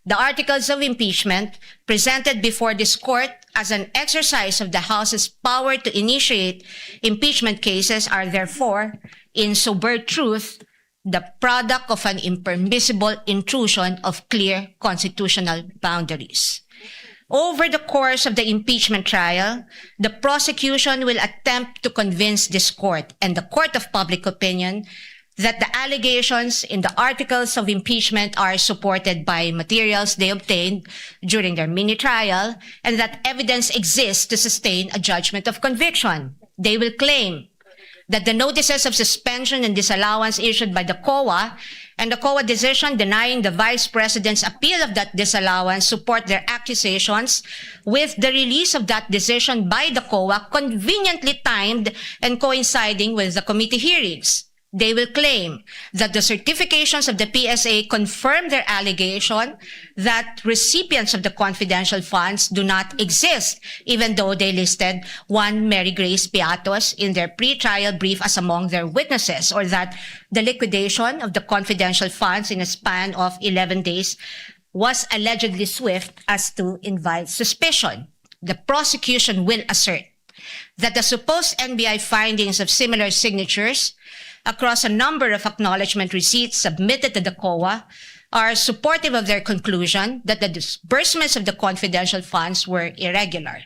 The articles of impeachment presented before this court as an exercise of the House's power to initiate impeachment cases are therefore, in sober truth, the product of an impermissible intrusion of clear constitutional boundaries. Over the course of the impeachment trial, the prosecution will attempt to convince this court and the court of public opinion that the allegations in the articles of impeachment are supported by materials they obtained during their mini trial, and that evidence exists to sustain a judgment of conviction. They will claim that the notices of suspension and disallowance issued by the COA and the COA decision denying the Vice President's appeal of that disallowance support their accusations, with the release of that decision by the COA conveniently timed and coinciding with the committee hearings. They will claim that the certifications of the PSA confirm their allegation that recipients of the confidential funds do not exist, even though they listed one Mary Grace Piatos in their pre-trial brief as among their witnesses, or that the liquidation of the confidential funds in a span of 11 days was allegedly swift as to invite suspicion. The prosecution will assert that the supposed NBI findings of similar signatures across a number of acknowledgement receipts submitted to the COA are supportive of their conclusion that the disbursements of the confidential funds were irregular.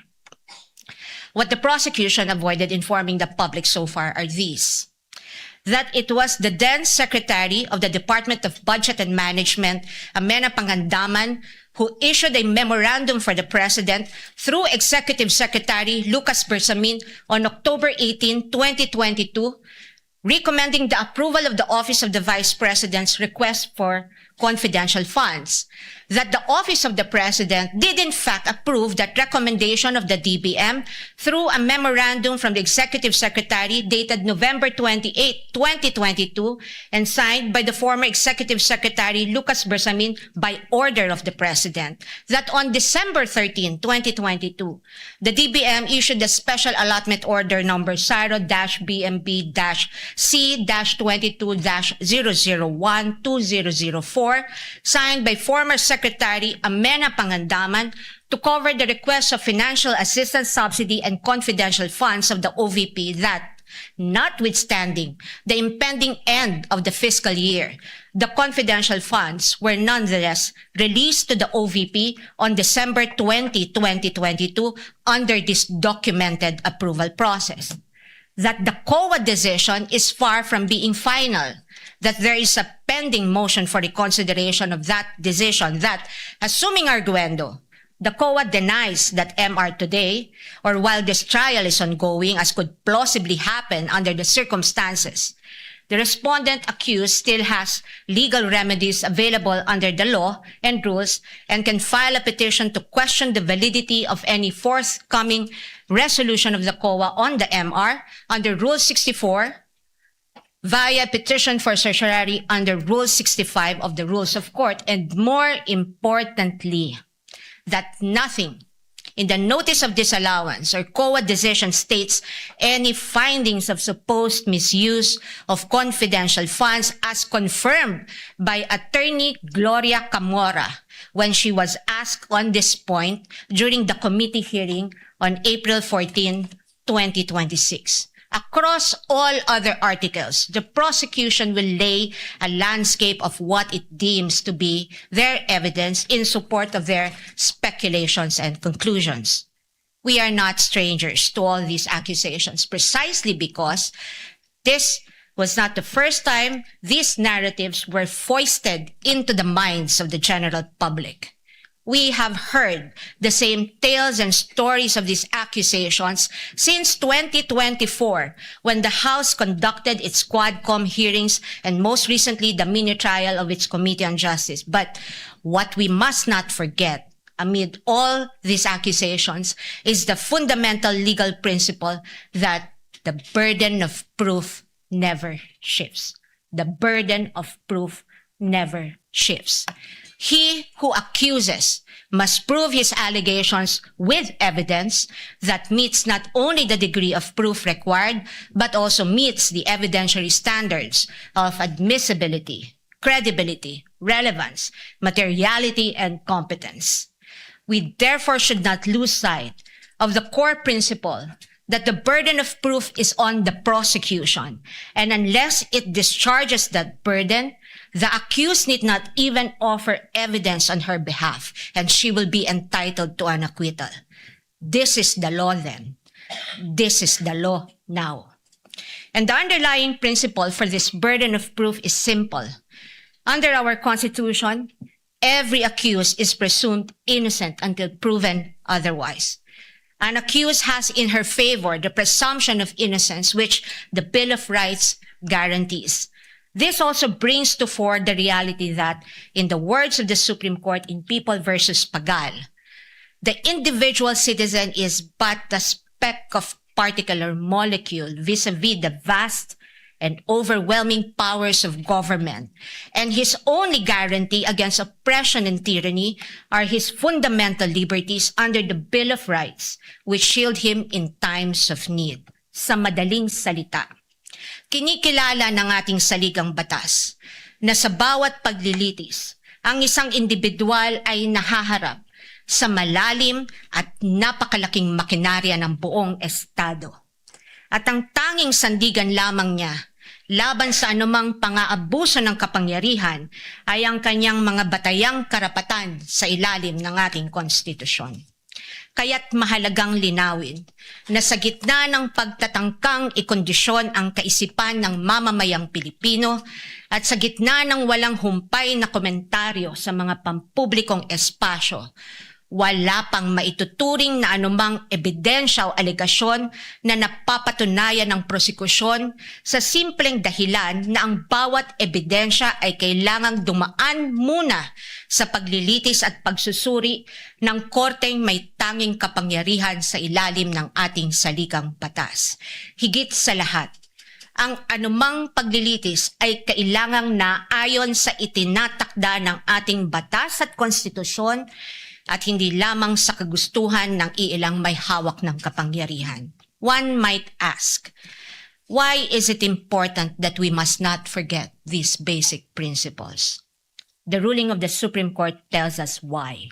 What the prosecution avoided informing the public so far are these: that it was the then Secretary of the Department of Budget and Management, Amena Pangandaman, who issued a memorandum for the President through Executive Secretary Lucas Bersamin on October 18, 2022, recommending the approval of the Office of the Vice President's request for confidential funds. That the Office of the President did in fact approve that recommendation of the DBM through a memorandum from the Executive Secretary dated November 28, 2022, and signed by the former Executive Secretary Lucas Bersamin by order of the President. That on December 13, 2022, the DBM issued a special allotment order number SARO-BMB-C-22-001-2004, signed by former Secretary Amena Pangandaman, to cover the request of financial assistance, subsidy, and confidential funds of the OVP that, notwithstanding the impending end of the fiscal year, the confidential funds were nonetheless released to the OVP on December 20, 2022 under this documented approval process. That the COA decision is far from being final, that there is a pending motion for reconsideration of that decision that, assuming arguendo, the COA denies that MR today, or while this trial is ongoing, as could plausibly happen under the circumstances, the respondent accused still has legal remedies available under the law and rules and can file a petition to question the validity of any forthcoming resolution of the COA on the MR under Rule 64 via petition for certiorari under Rule 65 of the Rules of Court, and more importantly, that nothing in the notice of disallowance or COA decision states any findings of supposed misuse of confidential funds as confirmed by Attorney Gloria Camora when she was asked on this point during the committee hearing on April 14, 2026. Across all other articles, the prosecution will lay a landscape of what it deems to be their evidence in support of their speculations and conclusions. We are not strangers to all these accusations, precisely because this was not the first time these narratives were foisted into the minds of the general public. We have heard the same tales and stories of these accusations since 2024, when the House conducted its Quadcom hearings and most recently the mini trial of its Committee on Justice. But what we must not forget amid all these accusations is the fundamental legal principle that the burden of proof never shifts. The burden of proof never shifts. He who accuses must prove his allegations with evidence that meets not only the degree of proof required, but also meets the evidentiary standards of admissibility, credibility, relevance, materiality, and competence. We therefore should not lose sight of the core principle that the burden of proof is on the prosecution, and unless it discharges that burden, the accused need not even offer evidence on her behalf, and she will be entitled to an acquittal. This is the law then. This is the law now. And the underlying principle for this burden of proof is simple. Under our Constitution, every accused is presumed innocent until proven otherwise. An accused has in her favor the presumption of innocence, which the Bill of Rights guarantees. This also brings to fore the reality that, in the words of the Supreme Court in People versus Pagal, the individual citizen is but a speck of particular molecule vis-a-vis the vast and overwhelming powers of government, and his only guarantee against oppression and tyranny are his fundamental liberties under the Bill of Rights, which shield him in times of need. Sa madaling salita, kinikilala ng ating saligang batas na sa bawat paglilitis ang isang individual ay nahaharap sa malalim at napakalaking makinarya ng buong Estado. At ang tanging sandigan lamang niya laban sa anumang pang-aabuso ng kapangyarihan ay ang kanyang mga batayang karapatan sa ilalim ng ating konstitusyon. Kaya't mahalagang linawin na sa gitna ng pagtatangkang ikondisyon ang kaisipan ng mamamayang Pilipino at sa gitna ng walang humpay na komentaryo sa mga pampublikong espasyo, wala pang maituturing na anumang ebidensya o alegasyon na napapatunayan ng prosekusyon sa simpleng dahilan na ang bawat ebidensya ay kailangang dumaan muna sa paglilitis at pagsusuri ng korteng may tanging kapangyarihan sa ilalim ng ating saligang batas. Higit sa lahat, ang anumang paglilitis ay kailangang naayon sa itinatakda ng ating batas at konstitusyon at hindi lamang sa kagustuhan ng iilang may hawak ng kapangyarihan. One might ask, why is it important that we must not forget these basic principles? The ruling of the Supreme Court tells us why.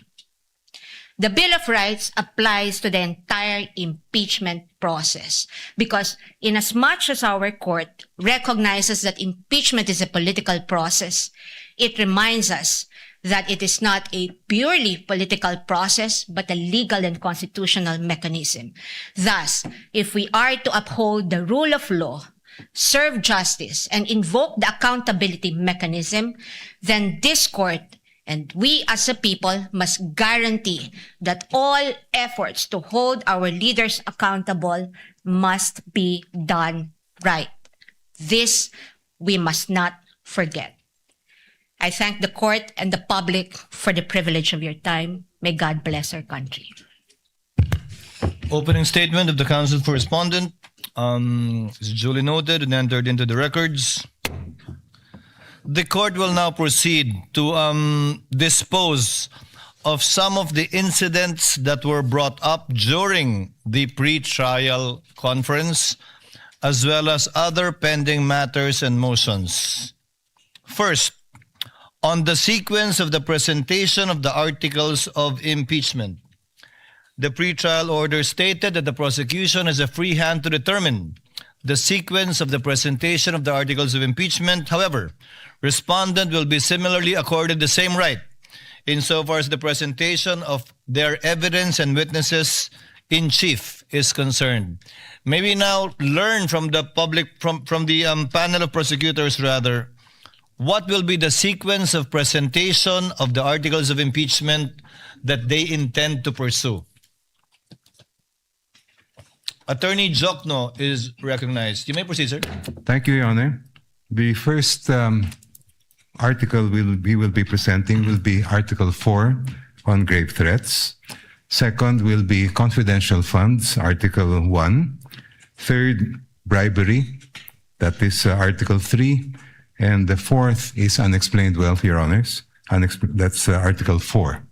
The Bill of Rights applies to the entire impeachment process because inasmuch as our court recognizes that impeachment is a political process, it reminds us that it is not a purely political process, but a legal and constitutional mechanism. Thus, if we are to uphold the rule of law, serve justice, and invoke the accountability mechanism, then this court and we as a people must guarantee that all efforts to hold our leaders accountable must be done right. This we must not forget. I thank the court and the public for the privilege of your time. May God bless our country. Opening statement of the Council for Respondent is duly noted and entered into the records. The court will now proceed to dispose of some of the incidents that were brought up during the pre-trial conference, as well as other pending matters and motions. First, on the sequence of the presentation of the articles of impeachment. The pretrial order stated that the prosecution has a free hand to determine the sequence of the presentation of the articles of impeachment. However, respondent will be similarly accorded the same right insofar as the presentation of their evidence and witnesses in chief is concerned. May we now learn from the public, from the panel of prosecutors rather, what will be the sequence of presentation of the articles of impeachment that they intend to pursue? Attorney Jokno is recognized. You may proceed, sir. Thank you, Your Honor. The first article we will be presenting will be Article 4 on grave threats. Second will be confidential funds, Article 1. Third, bribery, that is Article 3. And the fourth is unexplained wealth, Your Honors. That's Article 4.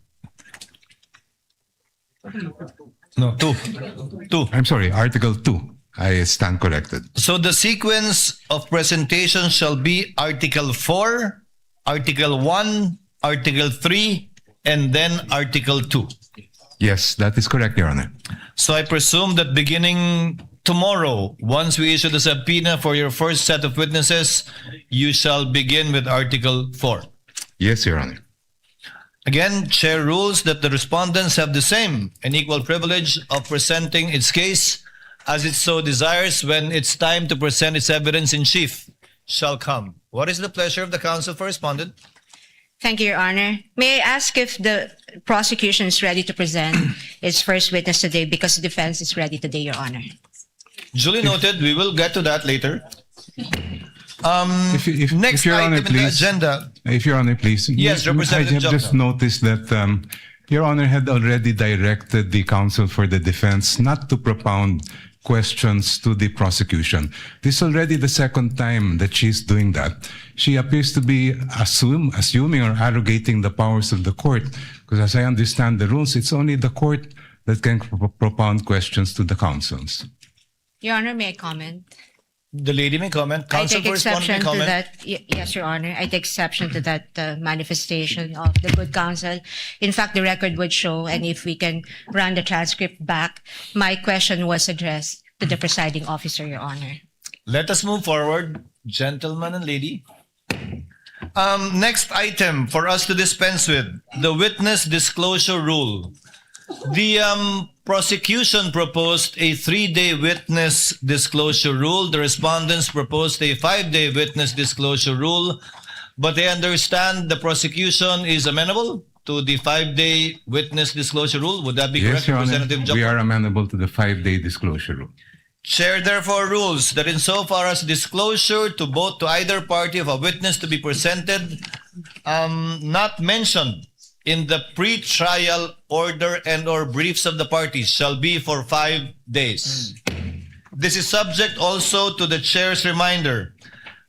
No, 2. I'm sorry, Article 2. I stand corrected. So the sequence of presentation shall be Article 4, Article 1, Article 3, and then Article 2. Yes, that is correct, Your Honor. So I presume that beginning tomorrow, once we issue the subpoena for your first set of witnesses, you shall begin with Article 4. Yes, Your Honor. Again, Chair rules that the respondents have the same and equal privilege of presenting its case as it so desires when it's time to present its evidence in chief shall come. What is the pleasure of the Council for Respondent? Thank you, Your Honor. May I ask if the prosecution is ready to present its first witness today because the defense is ready today, Your Honor? Duly noted. We will get to that later. If Your Honor, please, agenda. If Your Honor, please. Yes, Representative I have just noticed that Your Honor had already directed the counsel for the defense not to propound questions to the prosecution. This is already the second time that she's doing that. She appears to be assuming or arrogating the powers of the court, because as I understand the rules, it's only the court that can propound questions to the counsels. Your Honor, may I comment? The lady may comment. I Counsel take for respondent may exception to comment. that. Yes, Your Honor. I take exception to that manifestation of the good counsel. In fact, the record would show, and if we can run the transcript back, my question was addressed to the presiding officer, Your Honor. Let us move forward, gentleman and lady. Next item for us to dispense with, the witness disclosure rule. The prosecution proposed a 3-day witness disclosure rule. The respondents proposed a 5-day witness disclosure rule. But I understand the prosecution is amenable to the 5-day witness disclosure rule. Would that be correct, Yes, Your Honor. Representative Jokbal? We are amenable to the 5-day disclosure rule. Chair therefore rules that insofar as disclosure to both to either party of a witness to be presented, not mentioned in the pre-trial order and or briefs of the parties shall be for 5 days. This is subject also to the chair's reminder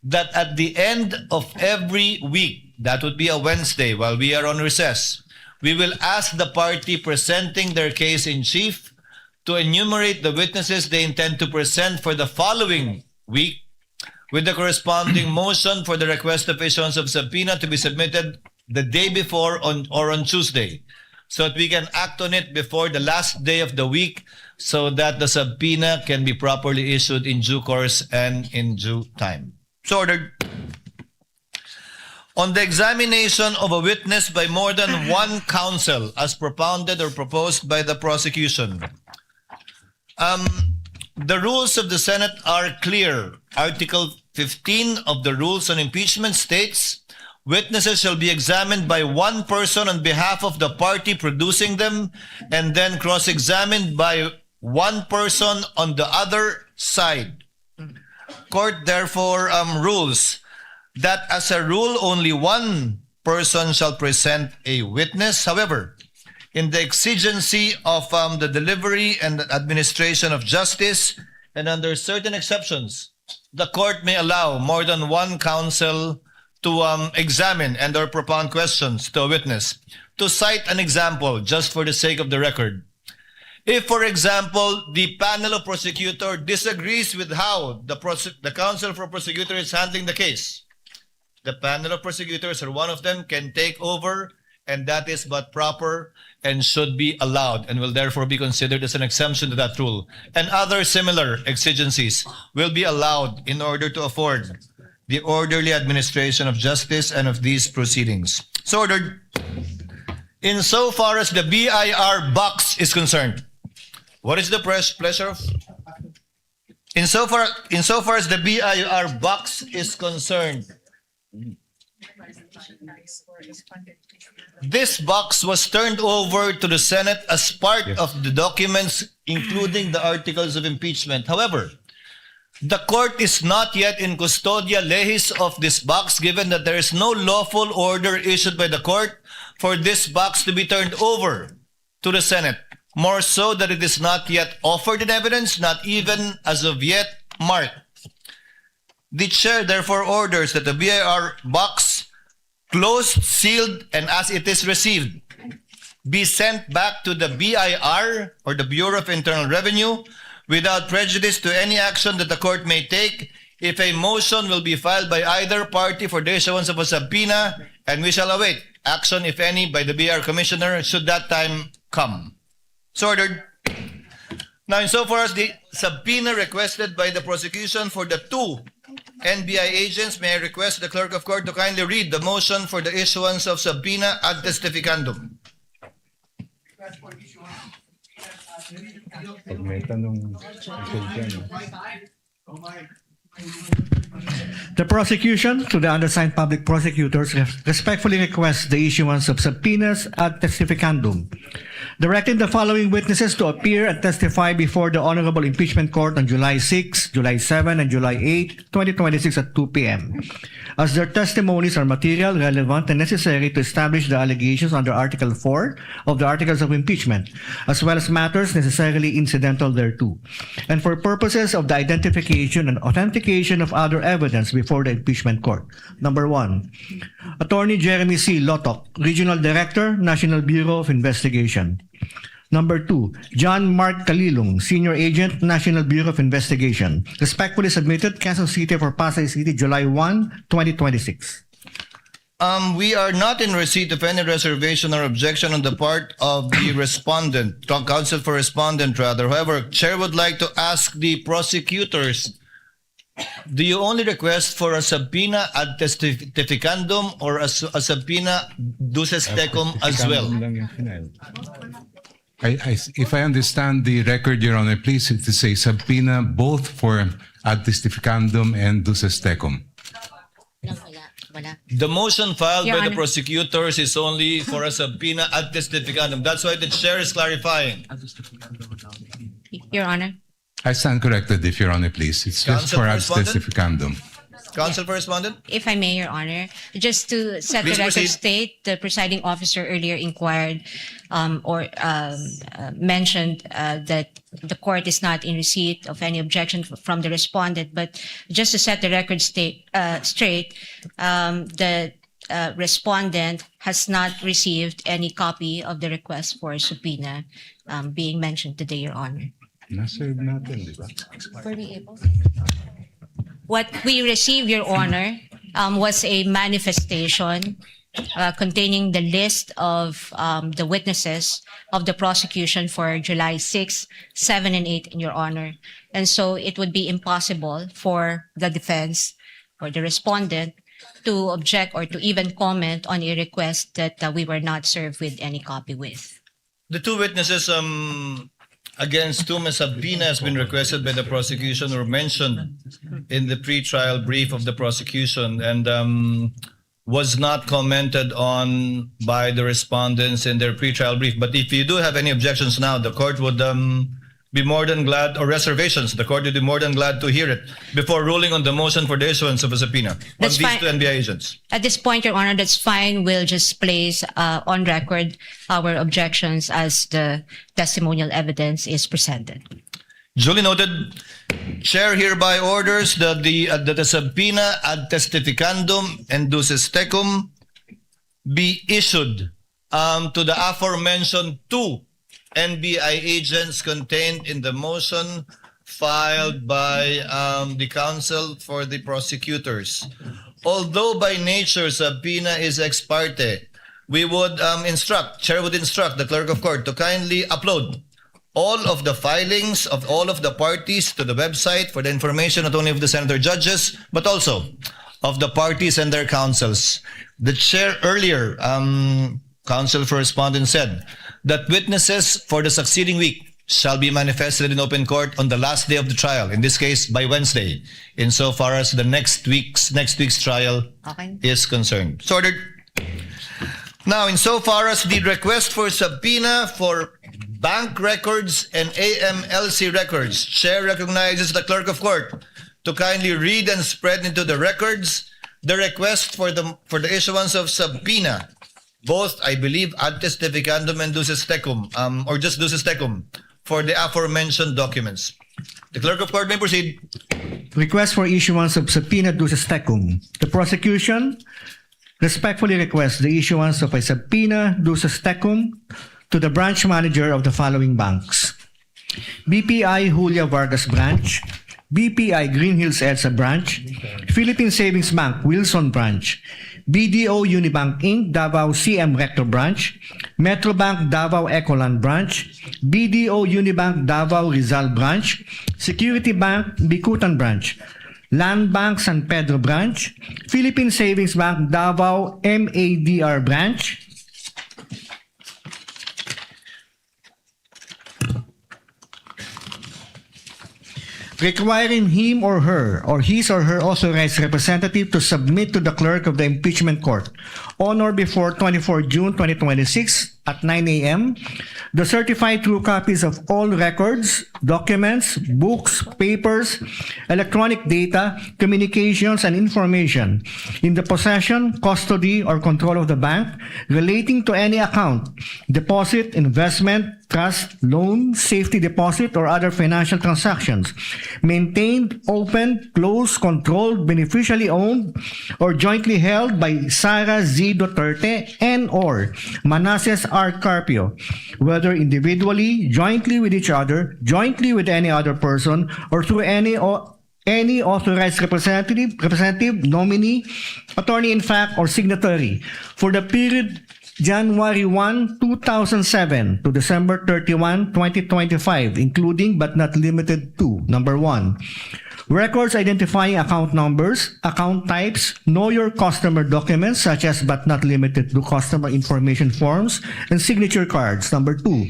that at the end of every week, that would be a Wednesday while we are on recess, we will ask the party presenting their case in chief to enumerate the witnesses they intend to present for the following week with the corresponding motion for the request of issuance of subpoena to be submitted the day before or on Tuesday, so that we can act on it before the last day of the week so that the subpoena can be properly issued in due course and in due time. So ordered. On the examination of a witness by more than one counsel as propounded or proposed by the prosecution, the rules of the Senate are clear. Article 15 of the Rules on Impeachment states, witnesses shall be examined by one person on behalf of the party producing them and then cross-examined by one person on the other side. Court therefore rules that as a rule, only one person shall present a witness. However, in the exigency of the delivery and administration of justice and under certain exceptions, the court may allow more than one counsel to examine and or propound questions to a witness. To cite an example, just for the sake of the record, if, for example, the panel of prosecutor disagrees with how the counsel for prosecutor is handling the case, the panel of prosecutors or one of them can take over, and that is but proper and should be allowed and will therefore be considered as an exemption to that rule. And other similar exigencies will be allowed in order to afford the orderly administration of justice and of these proceedings. So ordered. Insofar as the BIR box is concerned, what is the pleasure of? Insofar as the BIR box is concerned, this box was turned over to the Senate as part of the documents, including the articles of impeachment. However, the court is not yet in custodia lehis of this box, given that there is no lawful order issued by the court for this box to be turned over to the Senate. More so that it is not yet offered in evidence, not even as of yet marked. The chair therefore orders that the BIR box, closed, sealed, and as it is received, be sent back to the BIR or the Bureau of Internal Revenue without prejudice to any action that the court may take if a motion will be filed by either party for the issuance of a subpoena, and we shall await action, if any, by the BIR Commissioner should that time come. So ordered. Now, insofar as the subpoena requested by the prosecution for the two NBI agents, may I request the clerk of court to kindly read the motion for the issuance of subpoena ad testificandum. The prosecution, to the undersigned public prosecutors, respectfully requests the issuance of subpoenas ad testificandum, directing the following witnesses to appear and testify before the Honorable Impeachment Court on July 6, July 7, and July 8, 2026 at 2 p.m. as their testimonies are material, relevant, and necessary to establish the allegations under Article 4 of the Articles of Impeachment, as well as matters necessarily incidental thereto, and for purposes of the identification and authentication of other evidence before the Impeachment Court. Number 1, Attorney Jeremy C. Lotok, Regional Director, National Bureau of Investigation. Number 2, John Mark Calilong, Senior Agent, National Bureau of Investigation. Respectfully submitted, Quezon City for Pasay City, July 1, 2026. We are not in receipt of any reservation or objection on the part of the respondent, counsel for respondent rather. However, Chair would like to ask the prosecutors, do you only request for a subpoena ad testificandum or a subpoena duces tecum as well? If I understand the record, Your Honor, please to say subpoena both for ad testificandum and duces tecum. The motion filed Your by the Honor. prosecutors is only for a subpoena ad testificandum. That's why the Chair is clarifying. Your Honor. I stand corrected, if Your Honor, please. It's just Counsel for ad for respondent? testificandum. Counsel for respondent? If I may, Your Honor, just to set Please the record proceed. straight, the presiding officer earlier inquired mentioned that the court is not in receipt of any objection from the respondent. But just to set the record straight, the respondent has not received any copy of the request for subpoena being mentioned today, Your Honor. Naserve natin, di ba? What we received, Your Honor, was a manifestation containing the list of the witnesses of the prosecution for July 6, 7, and 8, Your Honor. And so it would be impossible for the defense or the respondent to object or to even comment on a request that we were not served with any copy with. The two witnesses against whom a subpoena has been requested by the prosecution were mentioned in the pre-trial brief of the prosecution and was not commented on by the respondents in their pre-trial brief. But if you do have any objections now, the court would be more than glad, or reservations, the court would be more than glad to hear it before ruling on the motion for the issuance of a subpoena on That's these fine. two NBI agents. At this point, Your Honor, that's fine. We'll just place on record our objections as the testimonial evidence is presented. Duly noted. Chair hereby orders that the subpoena ad testificandum and duces tecum be issued to the aforementioned two NBI agents contained in the motion filed by the counsel for the prosecutors. Although by nature subpoena is ex parte, we would Chair would instruct the clerk of court to kindly upload all of the filings of all of the parties to the website for the information not only of the senator judges, but also of the parties and their counsels. The Chair earlier, counsel for respondent, said that witnesses for the succeeding week shall be manifested in open court on the last day of the trial, in this case by Wednesday, insofar as the next week's trial is concerned. So ordered. Now, insofar as the request for subpoena for bank records and AMLC records, Chair recognizes the clerk of court to kindly read and spread into the records the request for the issuance of subpoena, both, I believe, ad testificandum and duces tecum, or just duces tecum, for the aforementioned documents. The clerk of court may proceed. Request for issuance of subpoena duces tecum. The prosecution respectfully requests the issuance of a subpoena duces tecum to the branch manager of the following banks: BPI Julia Vargas Branch, BPI Green Hills EDSA Branch, Philippine Savings Bank Wilson Branch, BDO Unibank Inc. Davao CM Rector Branch, Metrobank Davao Ecoland Branch, BDO Unibank Davao Rizal Branch, Security Bank Bikutan Branch, Land Bank San Pedro Branch, Philippine Savings Bank Davao MADR Branch, requiring him or her or his or her authorized representative to submit to the clerk of the impeachment court on or before 24 June 2026 at 9 a.m. the certified true copies of all records, documents, books, papers, electronic data, communications, and information in the possession, custody, or control of the bank relating to any account, deposit, investment, trust, loan, safety deposit, or other financial transactions, maintained, opened, closed, controlled, beneficially owned, or jointly held by Sara Z. Duterte and/or Manasseh R. Carpio, whether individually, jointly with each other, jointly with any other person, or through any authorized representative, nominee, attorney-in-fact, or signatory for the period January 1, 2007 to December 31, 2025, including but not limited to: number 1, records identifying account numbers, account types, know your customer documents such as but not limited to customer information forms and signature cards. Number 2,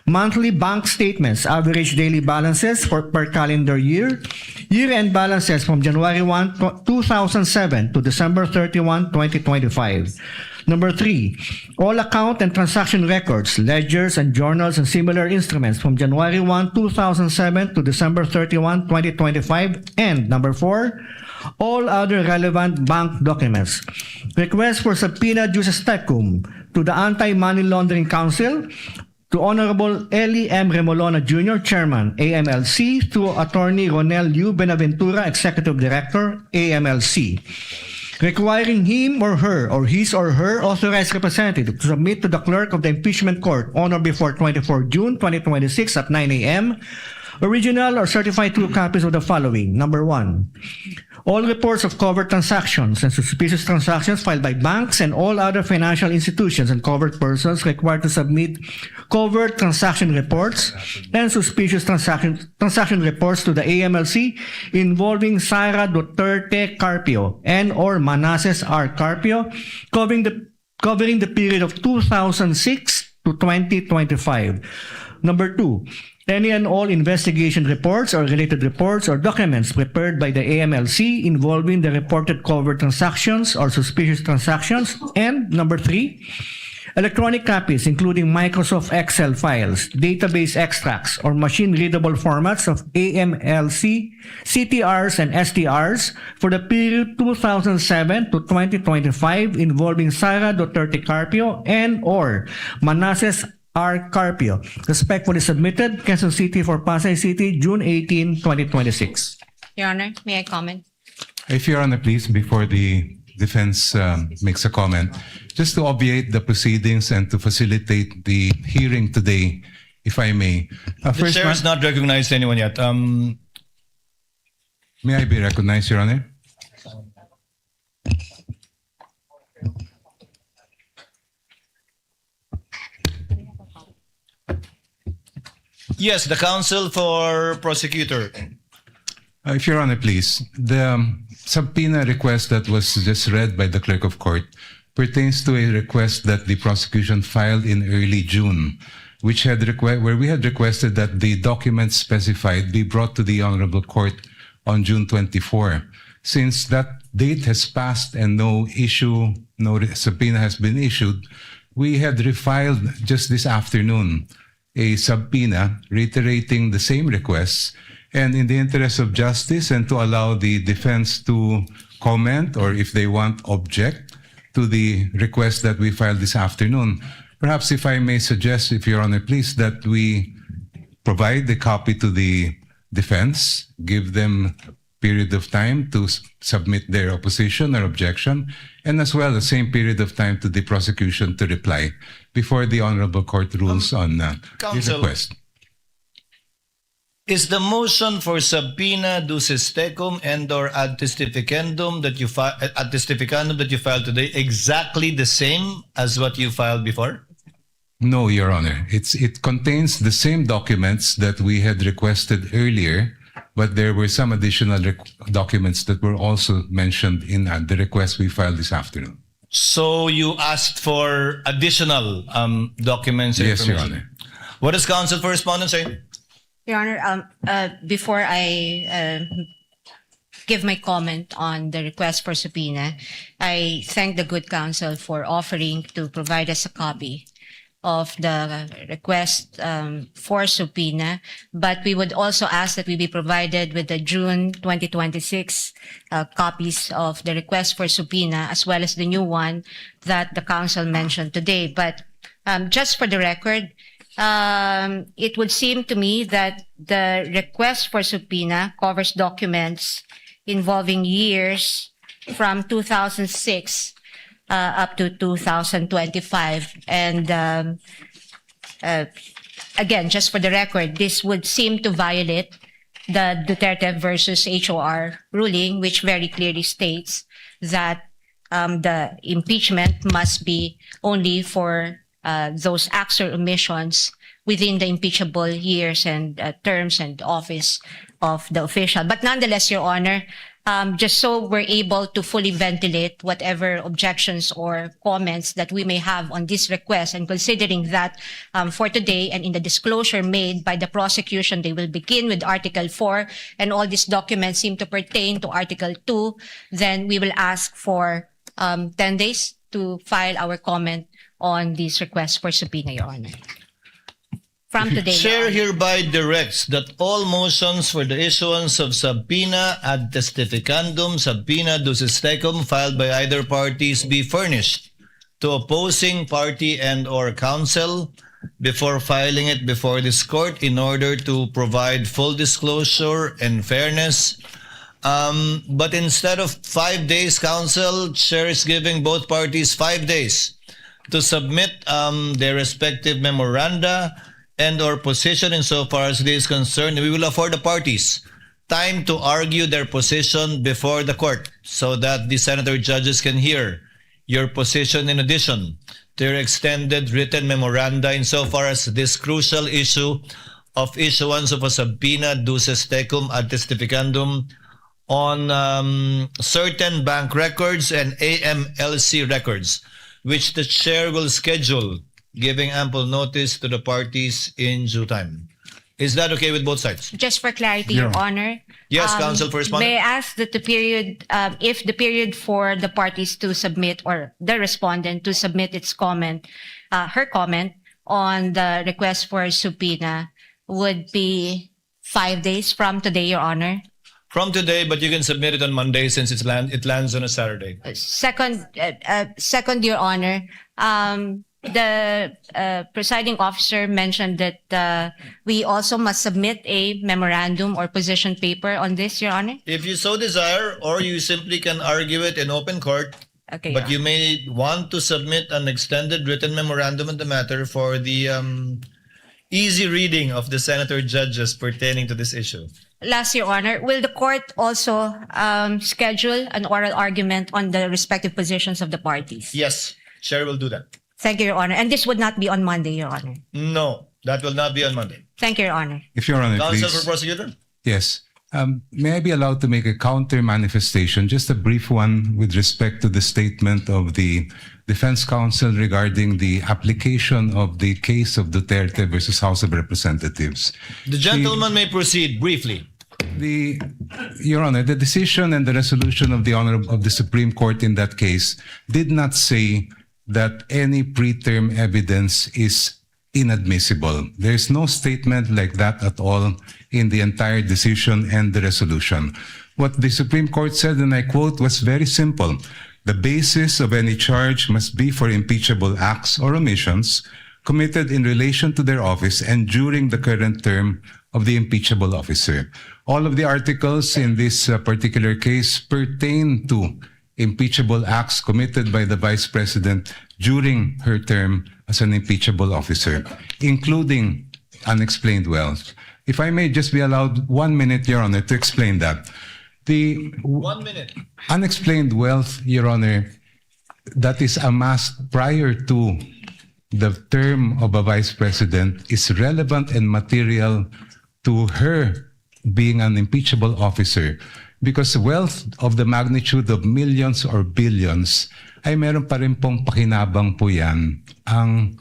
monthly bank statements, average daily balances per calendar year, year-end balances from January 1, 2007 to December 31, 2025. Number 3, all account and transaction records, ledgers and journals and similar instruments from January 1, 2007 to December 31, 2025. And number 4, all other relevant bank documents. Request for subpoena juris tecum to the Anti-Money Laundering Council, to Honorable Eli M. Remolona Jr., Chairman, AMLC, to Attorney Ronel U. Benaventura, Executive Director, AMLC, requiring him or her or his or her authorized representative to submit to the clerk of the impeachment court on or before 24 June 2026 at 9 a.m. original or certified true copies of the following. Number 1, all reports of covered transactions and suspicious transactions filed by banks and all other financial institutions and covered persons required to submit covered transaction reports and suspicious transaction reports to the AMLC involving Sara Duterte Carpio and/or Manasseh R. Carpio covering the period of 2006 to 2025. Number 2, any and all investigation reports or related reports or documents prepared by the AMLC involving the reported covered transactions or suspicious transactions. And number 3, electronic copies including Microsoft Excel files, database extracts, or machine-readable formats of AMLC, CTRs, and STRs for the period 2007 to 2025 involving Sara Duterte Carpio and/or Manasseh R. Carpio. Respectfully submitted, Quezon City for Pasay City, June 18, 2026. Your Honor, may I comment? If Your Honor, please, before the defense makes a comment, just to obviate the proceedings and to facilitate the hearing today, if I may. The chair has not recognized anyone yet. May I be recognized, Your Honor? Yes, the counsel for prosecutor. If Your Honor, please, the subpoena request that was just read by the clerk of court pertains to a request that the prosecution filed in early June, which had where we had requested that the documents specified be brought to the Honorable Court on June 24. Since that date has passed and no subpoena has been issued, we had refiled just this afternoon a subpoena reiterating the same requests, and in the interest of justice and to allow the defense to comment or if they want object to the request that we filed this afternoon. Perhaps if I may suggest, if Your Honor, please, that we provide the copy to the defense, give them a period of time to submit their opposition or objection, and as well the same period of time to the prosecution to reply before the Honorable Court rules on this Counsel, request. Is the motion for subpoena ducis tecum and/or ad testificandum that you filed today exactly the same as what you filed before? No, Your Honor. It contains the same documents that we had requested earlier, but there were some additional documents that were also mentioned in the request we filed this afternoon. So you asked for additional documents and Yes, Your information. Honor. What does counsel for respondent say? Your Honor, before I give my comment on the request for subpoena, I thank the good counsel for offering to provide us a copy. of the request for subpoena, but we would also ask that we be provided with the June 2026 copies of the request for subpoena, as well as the new one that the council mentioned today. But just for the record, it would seem to me that the request for subpoena covers documents involving years from 2006 up to 2025. And again, just for the record, this would seem to violate the Duterte versus HOR ruling, which very clearly states that the impeachment must be only for those acts or omissions within the impeachable years and terms and office of the official. But nonetheless, Your Honor, just so we're able to fully ventilate whatever objections or comments that we may have on this request, and considering that for today and in the disclosure made by the prosecution, they will begin with Article 4, and all these documents seem to pertain to Article 2, then we will ask for 10 days to file our comment on this request for subpoena, Your Honor. From today, Chair hereby directs that all motions for the issuance of subpoena ad testificandum, subpoena ducis tecum filed by either parties be furnished to opposing party and or counsel before filing it before this court in order to provide full disclosure and fairness. But instead of 5 days, counsel, Chair is giving both parties 5 days to submit their respective memoranda and or position insofar as it is concerned. We will afford the parties time to argue their position before the court so that the senator judges can hear your position in addition to your extended written memoranda insofar as this crucial issue of issuance of a subpoena ducis tecum ad testificandum on certain bank records and AMLC records, which the chair will schedule, giving ample notice to the parties in due time. Is that okay with both sides? Just for clarity, Your Honor. Yes, counsel for respondent. May I ask that the period, if the period for the parties to submit or the respondent to submit its comment, her comment on the request for subpoena would be 5 days from today, Your Honor? From today, but you can submit it on Monday since it lands on a Saturday. Second, Your Honor, the presiding officer mentioned that we also must submit a memorandum or position paper on this, Your Honor. If you so desire, or you simply can argue it in open court, okay, but you may want to submit an extended written memorandum on the matter for the easy reading of the senator judges pertaining to this issue. Last, Your Honor, will the court also schedule an oral argument on the respective positions of the parties? Yes, Chair will do that. Thank you, Your Honor. And this would not be on Monday, Your Honor. No, that will not be on Monday. Thank you, Your Honor. If Your Honor, Counsel please. for prosecutor? Yes. May I be allowed to make a counter manifestation, just a brief one, with respect to the statement of the defense counsel regarding the application of the case of Duterte versus House of Representatives. The gentleman may proceed briefly. Your Honor, the decision and the resolution of the Supreme Court in that case did not say that any preterm evidence is inadmissible. There is no statement like that at all in the entire decision and the resolution. What the Supreme Court said, and I quote, was very simple. The basis of any charge must be for impeachable acts or omissions committed in relation to their office and during the current term of the impeachable officer. All of the articles in this particular case pertain to impeachable acts committed by the Vice President during her term as an impeachable officer, including unexplained wealth. If I may just be allowed 1 minute, Your Honor, to explain that. The 1 minute. Unexplained wealth, Your Honor, that is amassed prior to the term of a Vice President is relevant and material to her being an impeachable officer, because wealth of the magnitude of millions or billions ay meron pa rin pong pakinabang po yan ang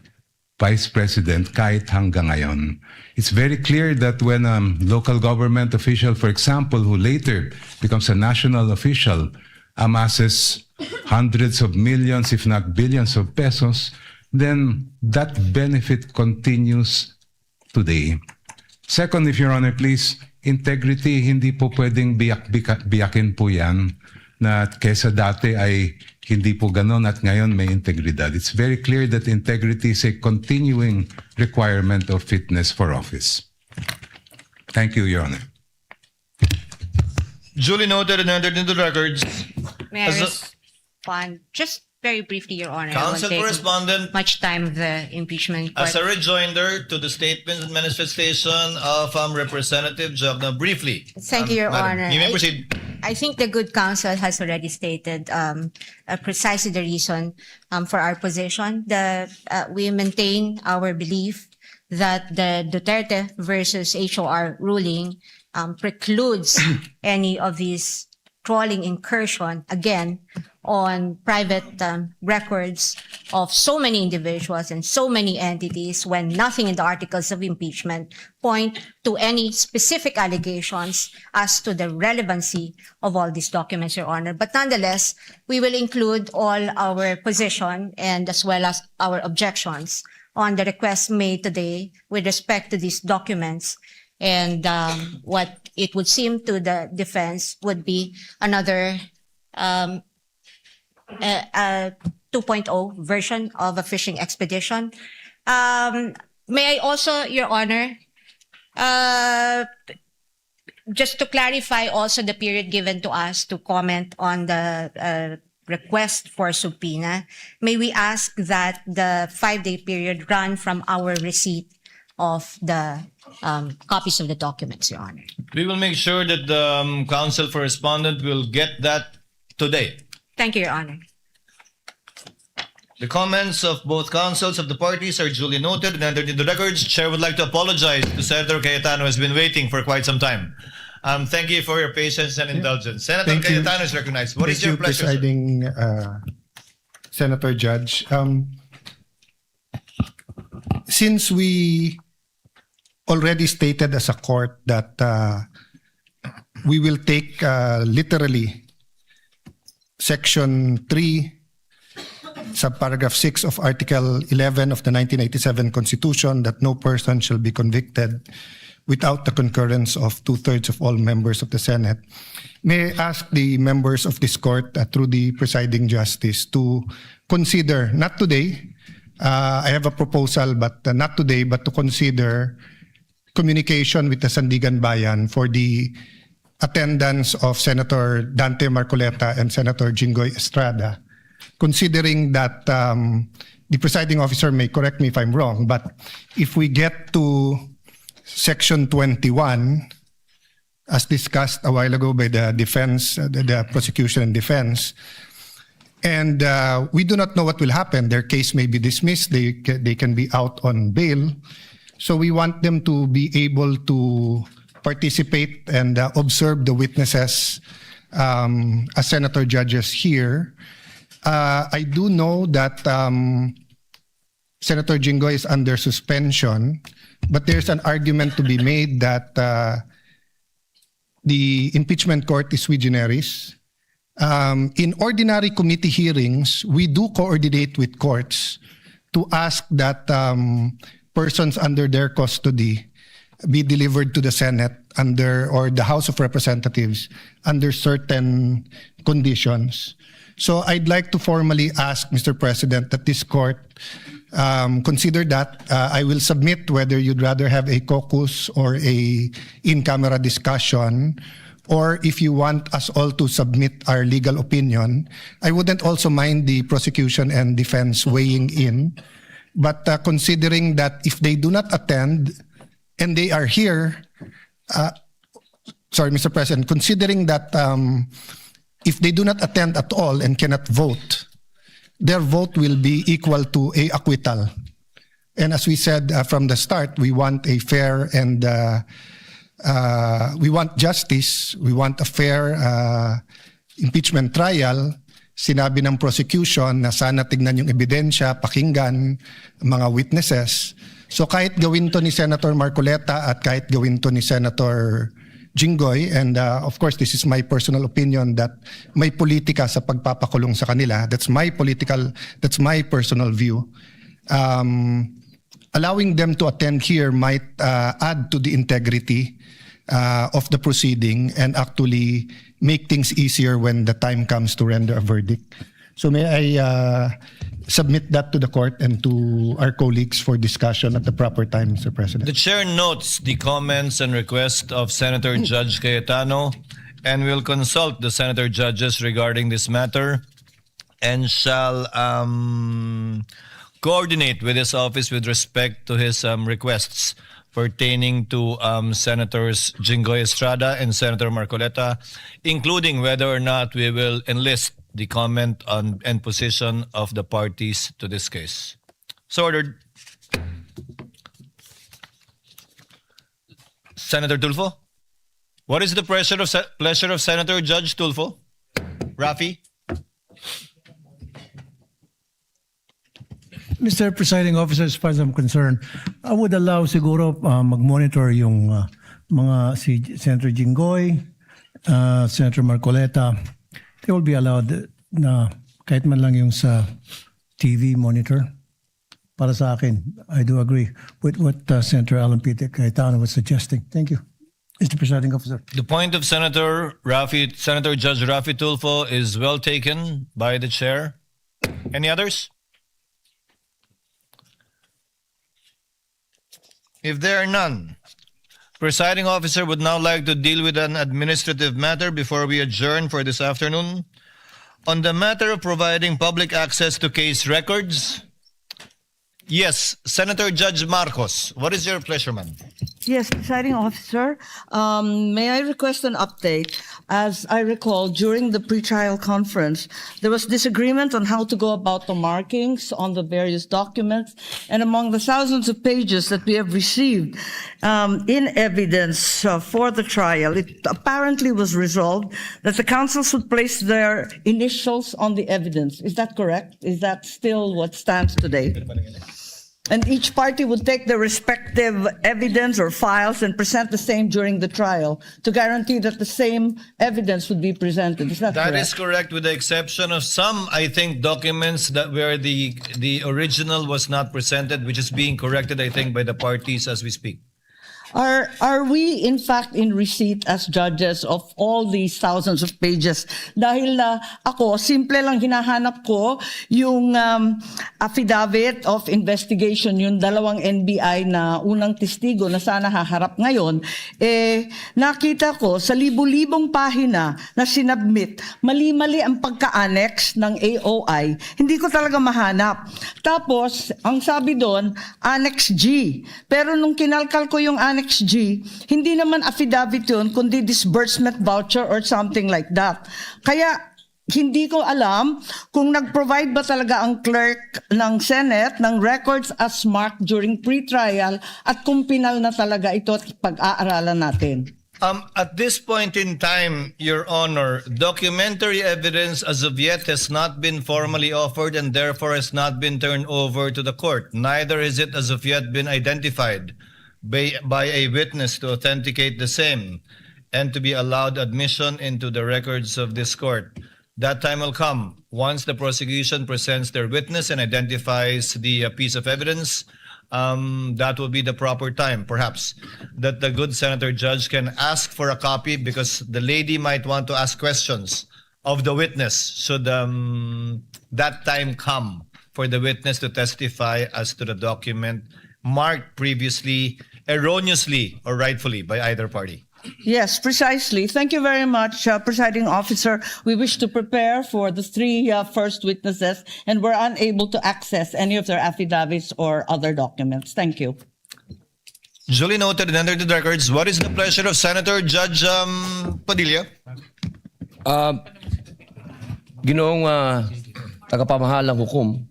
Vice President kahit hanggang ngayon. It's very clear that when a local government official, for example, who later becomes a national official, amasses hundreds of millions, if not billions of pesos, then that benefit continues today. Second, if Your Honor, please, integrity, hindi po pwedeng biyakin po yan na kesa dati ay hindi po ganon at ngayon may integridad. It's very clear that integrity is a continuing requirement of fitness for office. Thank you, Your Honor. Duly noted and entered into the records. May I As a- respond? Just very briefly, Your Honor. Counsel I won't take Correspondent. much time of the impeachment court. As a rejoinder to the statements and manifestation of Representative Jovna, briefly. Thank you, Your Madam, Honor. You may proceed. I think the good counsel has already stated precisely the reason for our position. We maintain our belief that the Duterte versus HOR ruling precludes any of these trawling incursion, again, on private records of so many individuals and so many entities when nothing in the articles of impeachment point to any specific allegations as to the relevancy of all these documents, Your Honor. But nonetheless, we will include all our position and as well as our objections on the request made today with respect to these documents. And what it would seem to the defense would be another 2.0 version of a fishing expedition. May I also, Your Honor, just to clarify also the period given to us to comment on the request for subpoena, may we ask that the 5-day period run from our receipt of the copies of the documents, Your Honor. We will make sure that the counsel correspondent will get that today. Thank you, Your Honor. The comments of both counsels of the parties are duly noted and entered into the records. Chair would like to apologize to Senator Cayetano, who has been waiting for quite some time. Thank you for your patience and indulgence. Senator Thank you. Cayetano is recognized. What is Thank your you, pleasure, sir? Presiding Senator Judge. Since we already stated as a court that we will take literally Section 3, subparagraph 6 of Article 11 of the 1987 Constitution, that no person shall be convicted without the concurrence of 2/3 of all members of the Senate. May I ask the members of this court, through the presiding justice, to consider, not today, I have a proposal, but not today, but to consider communication with the Sandigan Bayan for the attendance of Senator Dante Marcoleta and Senator Jinggoy Estrada, considering that the presiding officer may correct me if I'm wrong, but if we get to Section 21, as discussed a while ago by the defense, the prosecution and defense, and we do not know what will happen. Their case may be dismissed. They can be out on bail. So we want them to be able to participate and observe the witnesses as senator judges here. I do know that Senator Jinggoy is under suspension, but there's an argument to be made that the impeachment court is sui generis. In ordinary committee hearings, we do coordinate with courts to ask that persons under their custody be delivered to the Senate under, or the House of Representatives under certain conditions. So I'd like to formally ask, Mr. President, that this court consider that. I will submit whether you'd rather have a caucus or a in-camera discussion, or if you want us all to submit our legal opinion. I wouldn't also mind the prosecution and defense weighing in, but considering that if they do not attend and they are here, sorry, Mr. President, considering that if they do not attend at all and cannot vote, their vote will be equal to a acquittal. And as we said from the start, we want a fair and we want justice, we want a fair impeachment trial. Sinabi ng prosecution na sana tignan yung ebidensya, pakinggan mga witnesses. So kahit gawin to ni Senator Marcoleta at kahit gawin to ni Senator Jinggoy, and of course this is my personal opinion that may politika sa pagpapakulong sa kanila. That's my personal view. allowing them to attend here might add to the integrity of the proceeding and actually make things easier when the time comes to render a verdict. So may I submit that to the court and to our colleagues for discussion at the proper time, Mr. President. The chair notes the comments and request of Senator Judge Cayetano and will consult the senator judges regarding this matter and shall coordinate with his office with respect to his requests pertaining to Senators Jinggoy Estrada and Senator Marcoleta, including whether or not we will enlist the comment on and position of the parties to this case. So ordered. Senator Tulfo? What is the pleasure of Senator Judge Tulfo? Rafi? Mr. Presiding Officer, as far as I'm concerned, I would allow siguro mag-monitor yung mga si Senator Jinggoy, Senator Marcoleta. They will be allowed na kahit man lang yung sa TV monitor. Para sa akin, I do agree with what Senator Alan Peter Cayetano was suggesting. Thank you, Mr. Presiding Officer. The point of Senator Judge Rafi Tulfo is well taken by the chair. Any others? If there are none, Presiding Officer would now like to deal with an administrative matter before we adjourn for this afternoon. On the matter of providing public access to case records, yes, Senator Judge Marcos, what is your pleasure, ma'am? Yes, Presiding Officer, may I request an update? As I recall, during the pretrial conference, there was disagreement on how to go about the markings on the various documents, and among the thousands of pages that we have received in evidence for the trial, it apparently was resolved that the counsels would place their initials on the evidence. Is that correct? Is that still what stands today? And each party would take their respective evidence or files and present the same during the trial to guarantee that the same evidence would be presented. Is that correct? That is correct, with the exception of some, I think, documents that where the original was not presented, which is being corrected, I think, by the parties as we speak. Are we in fact in receipt as judges of all these thousands of pages? Dahil ako, simple lang hinahanap ko yung affidavit of investigation, yung dalawang NBI na unang testigo na sana haharap ngayon, nakita ko sa libu-libong pahina na sinabmit, mali-mali ang pagka-annex ng AOI. Hindi ko talaga mahanap. Tapos, ang sabi doon, Annex G. Pero nung kinalkal ko yung Annex G, hindi naman affidavit yun, kundi disbursement voucher or something like that. Kaya hindi ko alam kung nag-provide ba talaga ang clerk ng Senate ng records as marked during pre-trial at kung pinal na talaga ito at pag-aaralan natin. At this point in time, Your Honor, documentary evidence as of yet has not been formally offered and therefore has not been turned over to the court. Neither is it as of yet been identified by a witness to authenticate the same and to be allowed admission into the records of this court. That time will come once the prosecution presents their witness and identifies the piece of evidence. That will be the proper time, perhaps, that the good Senator Judge can ask for a copy, because the lady might want to ask questions of the witness should that time come for the witness to testify as to the document marked previously erroneously or rightfully by either party. Yes, precisely. Thank you very much, Presiding Officer. We wish to prepare for the three first witnesses, and we're unable to access any of their affidavits or other documents. Thank you. Duly noted and entered the records. What is the pleasure of Senator Judge Padilla? Ginoong tagapamahalang hukom,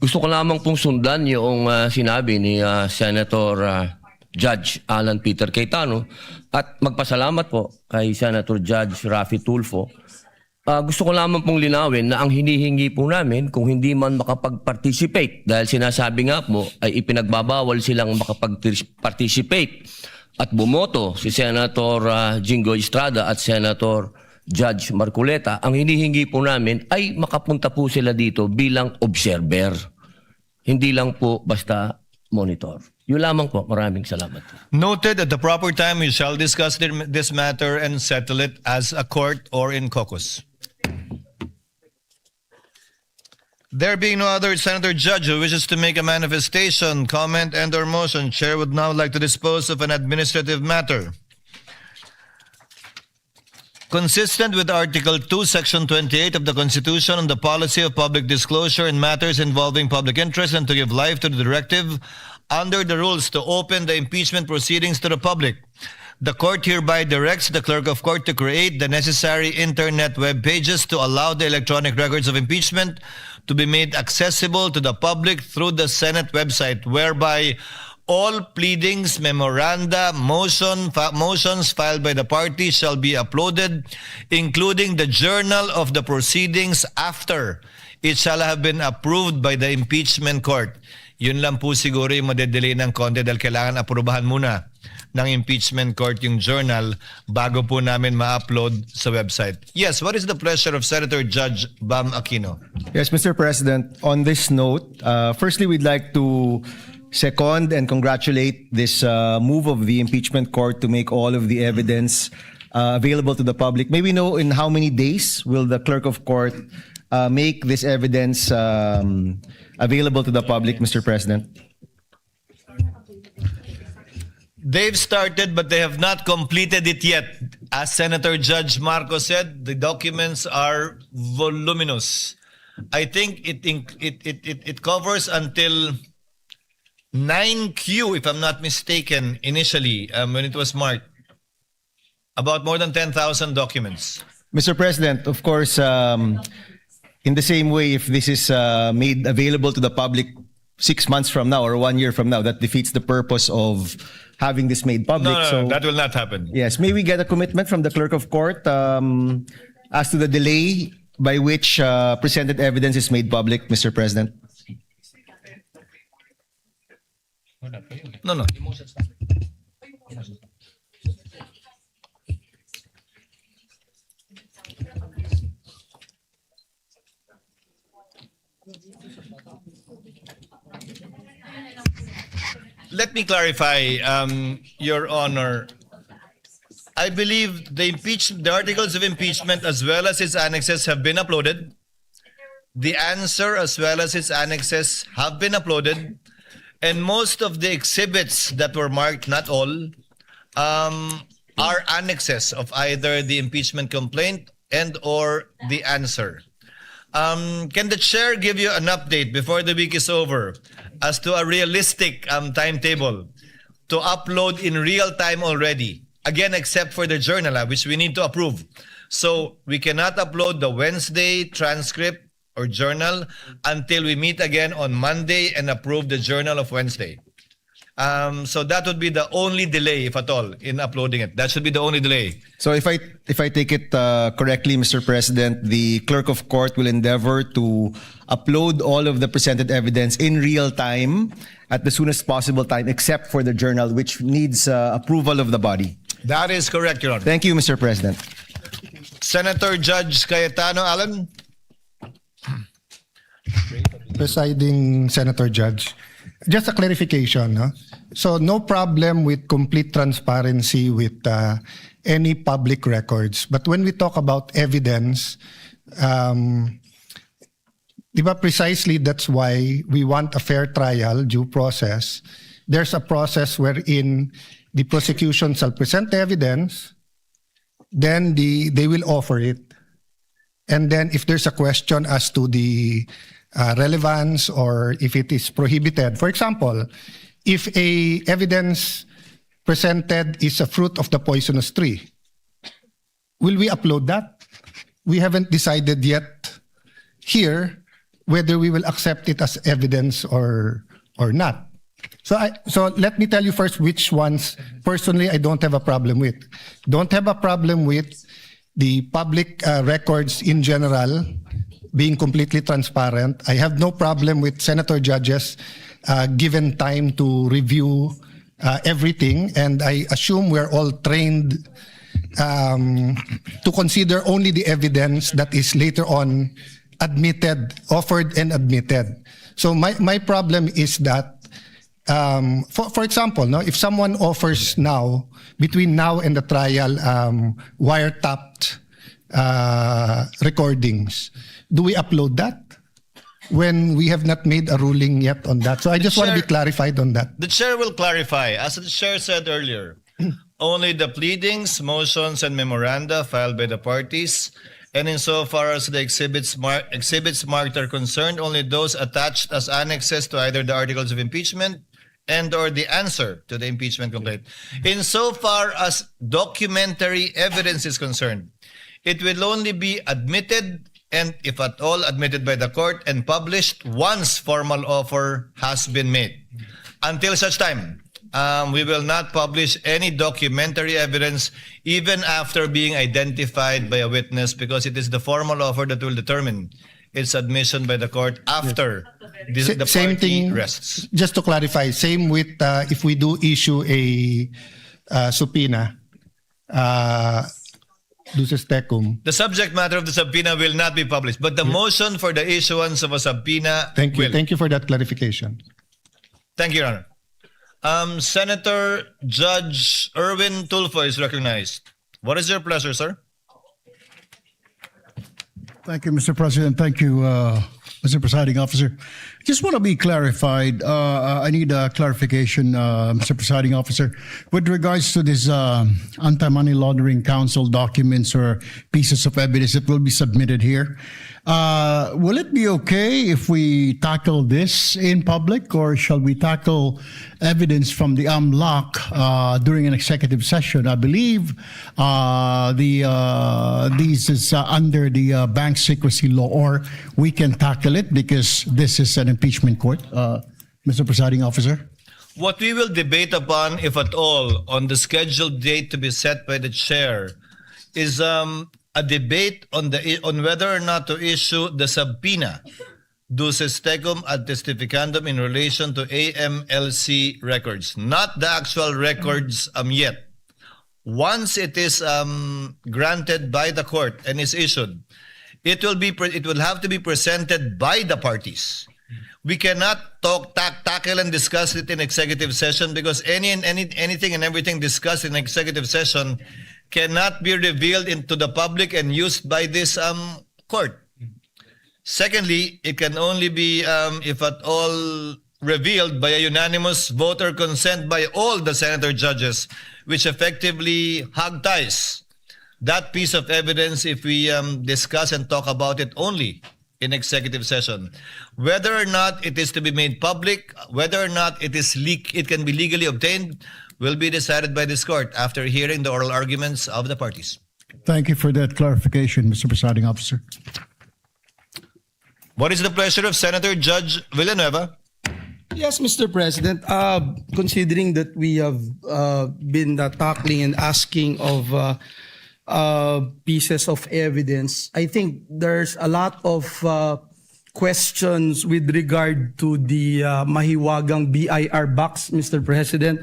gusto ko lamang pong sundan yung sinabi ni Senator Judge Alan Peter Cayetano at magpasalamat po kay Senator Judge Rafi Tulfo. Gusto ko lamang pong linawin na ang hinihingi po namin, kung hindi man makapag-participate, dahil sinasabi nga po ay ipinagbabawal silang makapag-participate at bumoto si Senator Jinggoy Estrada at Senator Judge Marcoleta, ang hinihingi po namin ay makapunta po sila dito bilang observer. Hindi lang po basta monitor. Yun lamang po. Maraming salamat. Noted, at the proper time, we shall discuss this matter and settle it as a court or in caucus. There being no other senator judge who wishes to make a manifestation, comment, and or motion, Chair would now like to dispose of an administrative matter. Consistent with Article 2, Section 28 of the Constitution on the policy of public disclosure in matters involving public interest and to give life to the directive under the rules to open the impeachment proceedings to the public, the court hereby directs the clerk of court to create the necessary internet web pages to allow the electronic records of impeachment to be made accessible to the public through the Senate website, whereby all pleadings, memoranda, motions filed by the party shall be uploaded, including the journal of the proceedings after it shall have been approved by the impeachment court. Yun lang po siguro yung madedelay ng konti dahil kailangan aprubahan muna ng impeachment court yung journal bago po namin ma-upload sa website. Yes, what is the pleasure of Senator Judge Bam Aquino? Yes, Mr. President. On this note, firstly, we'd like to second and congratulate this move of the impeachment court to make all of the evidence available to the public. May we know in how many days will the clerk of court make this evidence available to the public, Mr. President? They've started, but they have not completed it yet. As Senator Judge Marco said, the documents are voluminous. I think it covers until 9Q, if I'm not mistaken, initially, when it was marked. About more than 10,000 documents. Mr. President, of course, in the same way, if this is made available to the public 6 months from now or 1 year from now, that defeats the purpose of having this made public. No, that will not happen. Yes, may we get a commitment from the clerk of court as to the delay by which presented evidence is made public, Mr. President? No. Let me clarify, Your Honor. I believe the articles of impeachment as well as its annexes have been uploaded. The answer as well as its annexes have been uploaded. And most of the exhibits that were marked, not all, are annexes of either the impeachment complaint and or the answer. Can the chair give you an update before the week is over as to a realistic timetable to upload in real time already? Again, except for the journal, which we need to approve. So we cannot upload the Wednesday transcript or journal until we meet again on Monday and approve the journal of Wednesday. So that would be the only delay, if at all, in uploading it. That should be the only delay. So if I take it correctly, Mr. President, the clerk of court will endeavor to upload all of the presented evidence in real time at the soonest possible time, except for the journal, which needs approval of the body. That is correct, Your Honor. Thank you, Mr. President. Senator Judge Cayetano Alan. Presiding Senator Judge, just a clarification. No? So no problem with complete transparency with any public records. But when we talk about evidence, precisely that's why we want a fair trial, due process. There's a process wherein the prosecution shall present evidence, then they will offer it. And then if there's a question as to the relevance or if it is prohibited, for example, if a evidence presented is a fruit of the poisonous tree, will we upload that? We haven't decided yet here whether we will accept it as evidence or not. So let me tell you first which ones personally I don't have a problem with. Don't have a problem with the public records in general being completely transparent. I have no problem with senator judges given time to review everything, and I assume we're all trained to consider only the evidence that is later on admitted, offered and admitted. So my problem is that, for example, no, if someone offers now, between now and the trial, wiretapped recordings, do we upload that when we have not made a ruling yet on that? So I just want to be clarified on that. The chair will clarify. As the chair said earlier, only the pleadings, motions, and memoranda filed by the parties, and insofar as the exhibits marked are concerned, only those attached as annexes to either the articles of impeachment and or the answer to the impeachment complaint. Insofar as documentary evidence is concerned, it will only be admitted, and if at all admitted by the court, and published once formal offer has been made. Until such time, we will not publish any documentary evidence even after being identified by a witness, because it is the formal offer that will determine its admission by the court after the Same party thing, rests. just to clarify, same with if we do issue a subpoena, duces tecum. The subject matter of the subpoena will not be published, but the motion for the issuance of a subpoena Thank you. will. Thank you for that clarification. Thank you, Your Honor. Senator Judge Erwin Tulfo is recognized. What is your pleasure, sir? Thank you, Mr. President. Thank you, Mr. Presiding Officer. Just want to be clarified. I need a clarification, Mr. Presiding Officer, with regards to this anti-money laundering council documents or pieces of evidence that will be submitted here. Will it be okay if we tackle this in public, or shall we tackle evidence from the AMLAC during an executive session? I believe this is under the bank secrecy law, or we can tackle it because this is an impeachment court, Mr. Presiding Officer. What we will debate upon, if at all, on the scheduled date to be set by the chair is a debate on whether or not to issue the subpoena duces tecum ad testificandum in relation to AMLC records, not the actual records yet. Once it is granted by the court and is issued, it will have to be presented by the parties. We cannot tackle and discuss it in executive session, because anything and everything discussed in executive session cannot be revealed into the public and used by this court. Secondly, it can only be, if at all, revealed by a unanimous vote or consent by all the senator judges, which effectively hog ties that piece of evidence if we discuss and talk about it only in executive session. Whether or not it is to be made public, whether or not it can be legally obtained, will be decided by this court after hearing the oral arguments of the parties. Thank you for that clarification, Mr. Presiding Officer. What is the pleasure of Senator Judge Villanueva? Yes, Mr. President. Considering that we have been tackling and asking of pieces of evidence, I think there's a lot of questions with regard to the mahiwagang BIR box, Mr. President.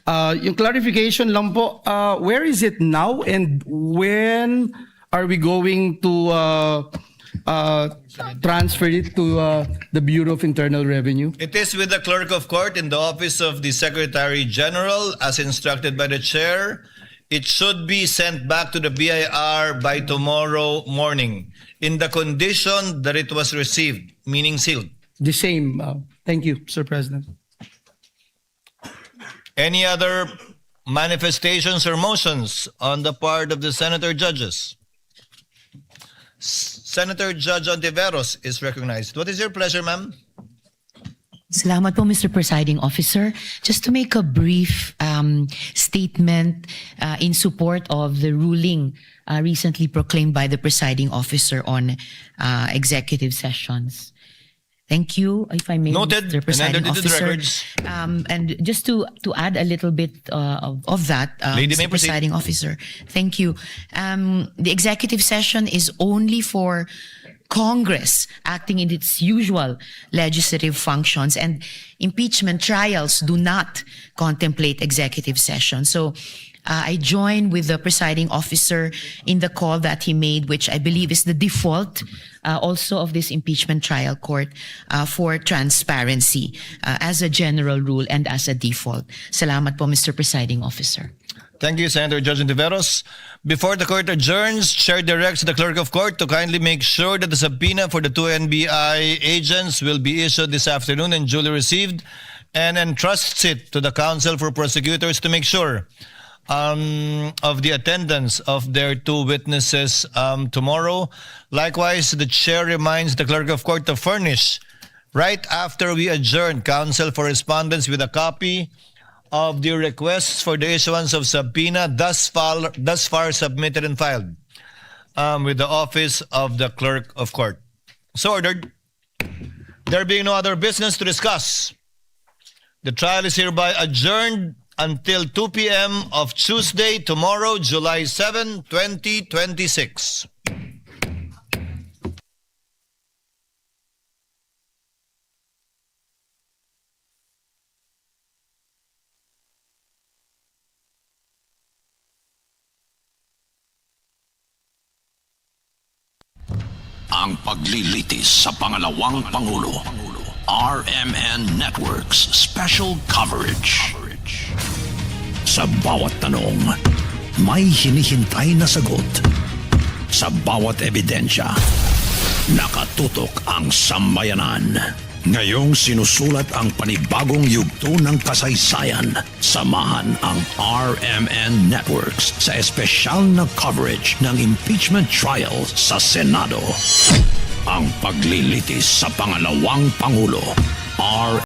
Yung clarification lang po, where is it now, and when are we going to transfer it to the Bureau of Internal Revenue? It is with the clerk of court in the office of the Secretary General as instructed by the chair. It should be sent back to the BIR by tomorrow morning in the condition that it was received, meaning sealed. The same. Thank you, Sir President. Any other manifestations or motions on the part of the senator judges? Senator Judge Ontiveros is recognized. What is your pleasure, ma'am? Salamat po, Mr. Presiding Officer. Just to make a brief statement in support of the ruling recently proclaimed by the Presiding Officer on executive sessions. Thank you, if I may, Noted. Mr. Presiding And Officer. records. And just to add a little bit of that, Lady, may Mr. proceed. Presiding Officer, thank you. The executive session is only for Congress acting in its usual legislative functions, and impeachment trials do not contemplate executive session. So I join with the presiding officer in the call that he made, which I believe is the default also of this impeachment trial court for transparency as a general rule and as a default. Salamat po, Mr. Presiding Officer. Thank you, Senator Judge Ontiveros. Before the court adjourns, Chair directs the Clerk of Court to kindly make sure that the subpoena for the two NBI agents will be issued this afternoon and duly received, and entrusts it to the Counsel for Prosecutors to make sure of the attendance of their two witnesses tomorrow. Likewise, the Chair reminds the Clerk of Court to furnish, right after we adjourn, Counsel for Respondents with a copy of the requests for the issuance of subpoena thus far submitted and filed with the Office of the Clerk of Court. So ordered. There being no other business to discuss, the trial is hereby adjourned until 2 p.m. of Tuesday, tomorrow, July 7, 2026. Ang paglilitis sa pangalawang Pangulo. RMN Network's special coverage. Sa bawat tanong, may hinihintay na sagot. Sa bawat ebidensya, nakatutok ang sambayanan. Ngayong sinusulat ang panibagong yugto ng kasaysayan, samahan ang RMN Networks sa espesyal na coverage ng impeachment trial sa Senado. Ang paglilitis sa pangalawang Pangulo.